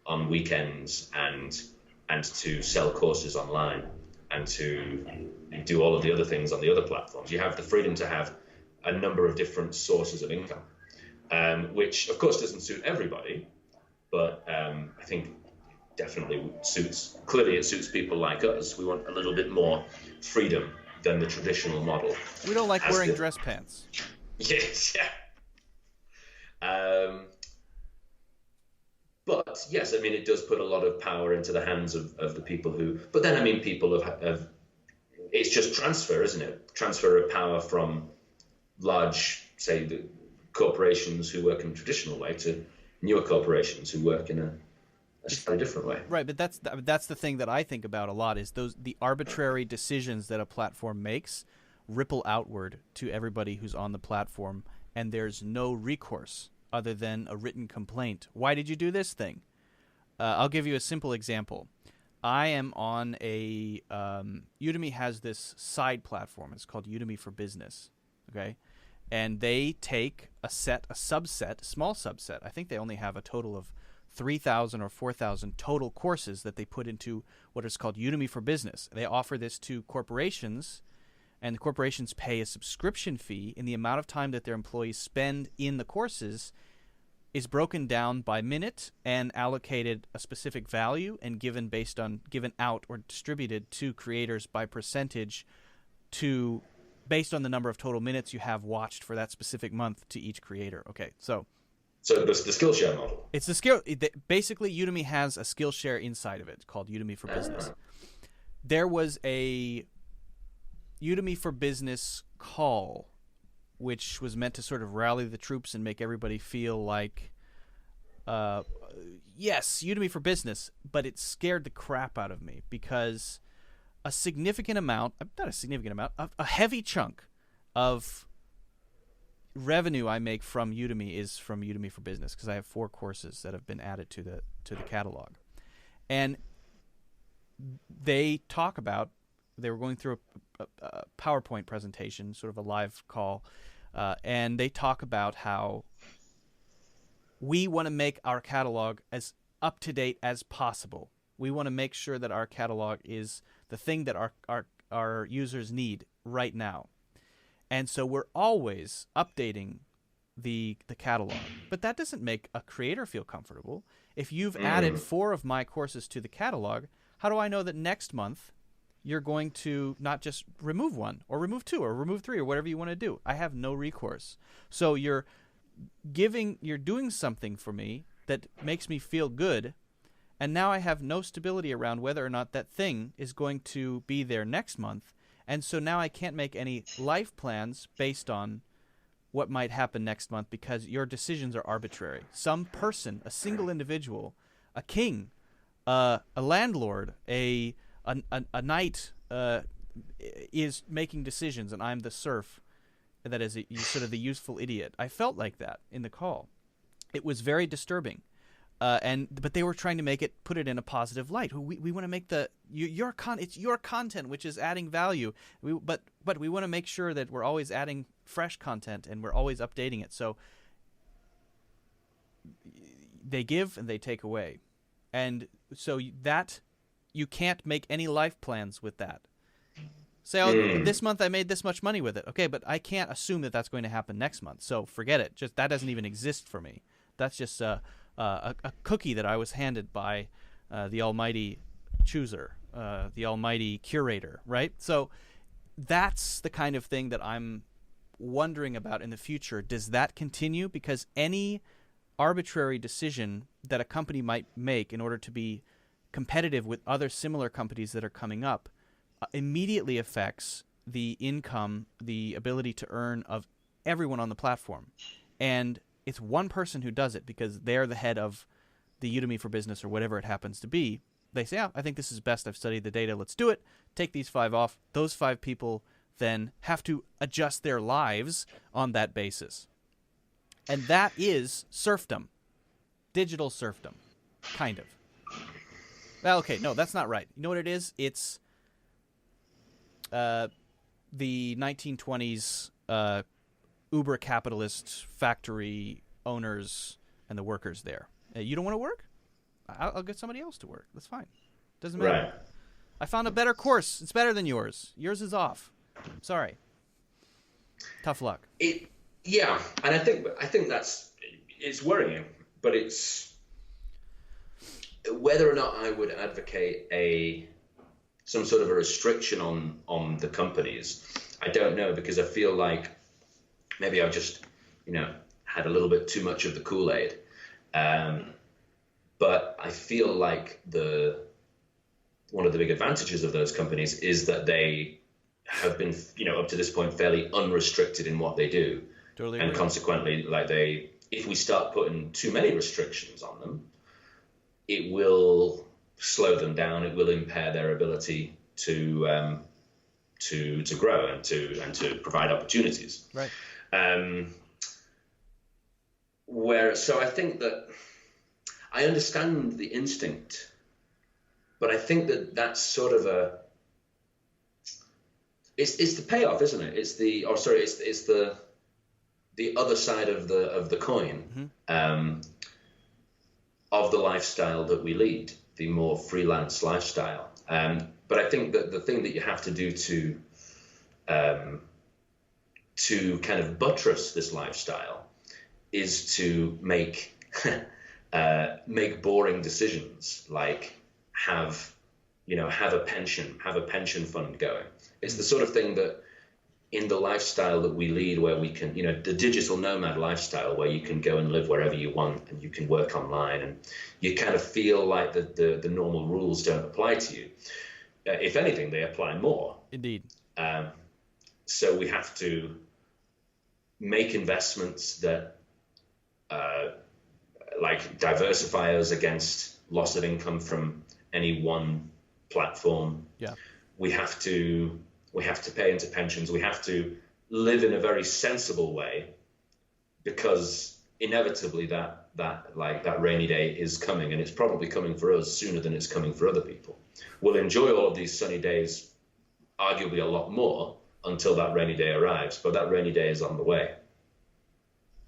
on weekends and to sell courses online and to do all of the other things on the other platforms. You have the freedom to have a number of different sources of income, which of course doesn't suit everybody, but I think definitely clearly it suits people like us. We want a little bit more freedom than the traditional model. We don't like wearing dress pants. Yes, yeah. But yes, I mean, it does put a lot of power into the hands of the people who, but then I mean, people have it's just transfer, isn't it? Transfer of power from large, say, the corporations who work in a traditional way to newer corporations who work in a slightly different way. Right, but that's the thing that I think about a lot is the arbitrary decisions that a platform makes ripple outward to everybody who's on the platform, and there's no recourse other than a written complaint. Why did you do this thing? I'll give you a simple example. I am on a Udemy has this side platform. It's called Udemy for Business. Okay, and they take a small subset. I think they only have a total of 3,000 or 4,000 total courses that they put into what is called Udemy for Business. They offer this to corporations, and the corporations pay a subscription fee, and the amount of time that their employees spend in the courses is broken down by minute and allocated a specific value and given out or distributed to creators by percentage based on the number of total minutes you have watched for that specific month to each creator. Okay, so it's the Skillshare model. It's basically Udemy has a Skillshare inside of it called Udemy for Business. There was a Udemy for Business call, which was meant to sort of rally the troops and make everybody feel like, yes, Udemy for Business, but it scared the crap out of me because a heavy chunk of revenue I make from Udemy is from Udemy for Business because I have 4 courses that have been added to the catalog. And they were going through a PowerPoint presentation, sort of a live call, and they talk about how we want to make our catalog as up-to-date as possible. We want to make sure that our catalog is the thing that our users need right now. And so we're always updating the catalog. But that doesn't make a creator feel comfortable. If you've added 4 of my courses to the catalog, how do I know that next month you're going to not just remove 1 or remove 2 or remove 3 or whatever you want to do? I have no recourse. So you're doing something for me that makes me feel good, and now I have no stability around whether or not that thing is going to be there next month. And so now I can't make any life plans based on what might happen next month because your decisions are arbitrary. Some person, a single individual, a king, a landlord, a knight is making decisions, and I'm the serf that is sort of the useful idiot. I felt like that in the call. It was very disturbing. But they were trying to put it in a positive light. We want to make it's your content which is adding value. But we want to make sure that we're always adding fresh content and we're always updating it. So they give and they take away, and so that you can't make any life plans with that. Say, this month I made this much money with it. Okay, but I can't assume that that's going to happen next month. So forget it. Just that doesn't even exist for me. That's just a cookie that I was handed by the almighty chooser, the almighty curator, right? So that's the kind of thing that I'm wondering about in the future. Does that continue? Because any arbitrary decision that a company might make in order to be competitive with other similar companies that are coming up immediately affects the income, the ability to earn of everyone on the platform. And it's one person who does it because they're the head of the Udemy for Business or whatever it happens to be. They say, I think this is best. I've studied the data. Let's do it. Take these 5 off. Those 5 people then have to adjust their lives on that basis. And that is serfdom. Digital serfdom. Kind of. Well, okay, no, that's not right. You know what it is? It's the 1920s uber capitalist factory owners and the workers there. You don't want to work? I'll get somebody else to work. That's fine. Doesn't matter. Right. I found a better course. It's better than yours. Yours is off. Sorry. Tough luck. Yeah, and I think it's worrying, but it's whether or not I would advocate some sort of a restriction on the companies. I don't know, because I feel like maybe I've just had a little bit too much of the Kool-Aid, but I feel like one of the big advantages of those companies is that they have been up to this point fairly unrestricted in what they do. Totally and agree. Consequently, like if we start putting too many restrictions on them, it will slow them down. It will impair their ability to grow and to provide opportunities. Right. So I think that I understand the instinct, but I think that that's sort of it's the payoff, isn't it? It's the other side of the coin, of the lifestyle that we lead, the more freelance lifestyle. But I think that the thing that you have to do to kind of buttress this lifestyle is to make boring decisions, like have a pension fund going. It's the sort of thing that in the lifestyle that we lead, where we can, the digital nomad lifestyle, where you can go and live wherever you want and you can work online, and you kind of feel like the normal rules don't apply to you. If anything, they apply more. Indeed. So we have to make investments that like diversify us against loss of income from any one platform. Yeah. We have to pay into pensions. We have to live in a very sensible way, because inevitably that rainy day is coming, and it's probably coming for us sooner than it's coming for other people. We'll enjoy all of these sunny days arguably a lot more until that rainy day arrives, but that rainy day is on the way.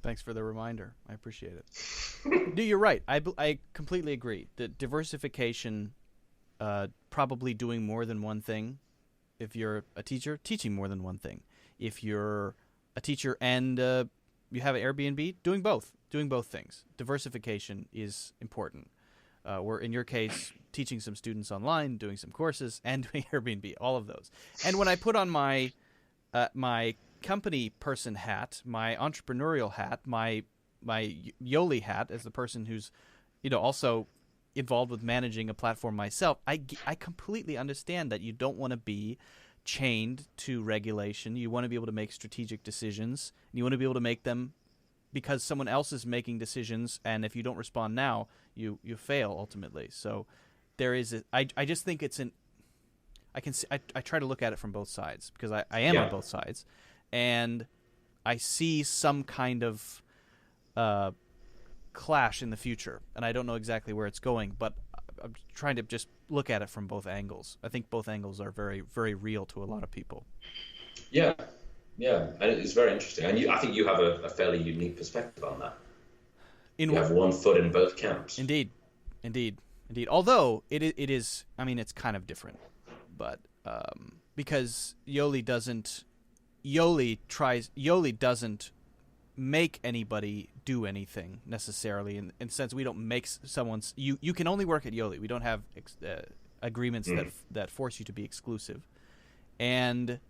Thanks for the reminder. I appreciate it. No, you're right. I completely agree. The diversification, probably doing more than one thing. If you're a teacher, teaching more than one thing. If you're a teacher and you have an Airbnb, doing both things. Diversification is important. We're, in your case, teaching some students online, doing some courses, and doing Airbnb, all of those. And when I put on my my company person hat, my entrepreneurial hat, my Yoli hat as the person who's also involved with managing a platform myself, I completely understand that you don't want to be chained to regulation. You want to be able to make strategic decisions, and you want to be able to make them because someone else is making decisions, and if you don't respond now, you fail ultimately. So there is I just think it's I try to look at it from both sides, because I am on both sides, and I see some kind of clash in the future, and I don't know exactly where it's going, but I'm trying to just look at it from both angles. I think both angles are very, very real to a lot of people. Yeah, and it's very interesting, and I think you have a fairly unique perspective on that. You have one foot in both camps. Indeed. Although it is, I mean, it's kind of different, but because Yoli doesn't make anybody do anything necessarily, in the sense we don't make someone's you can only work at Yoli. We don't have agreements that force you to be exclusive, and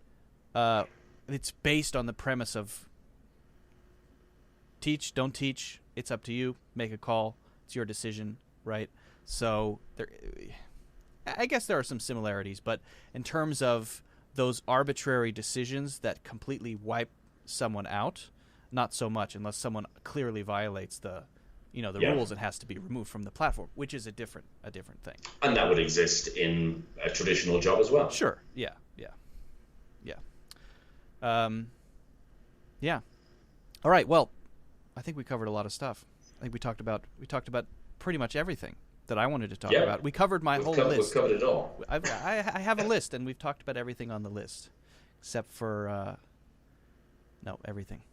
it's based on the premise of teach, don't teach, it's up to you, make a call, it's your decision, right? So I guess there are some similarities, but in terms of those arbitrary decisions that completely wipe someone out, not so much, unless someone clearly violates the rules and has to be removed from the platform, which is a different thing. And that would exist in a traditional job as well. Sure. Yeah. All right. Well, I think we covered a lot of stuff. I think we talked about pretty much everything that I wanted to talk about. We covered my whole list. We've covered it all. I have a list, and we've talked about everything on the list, except for everything.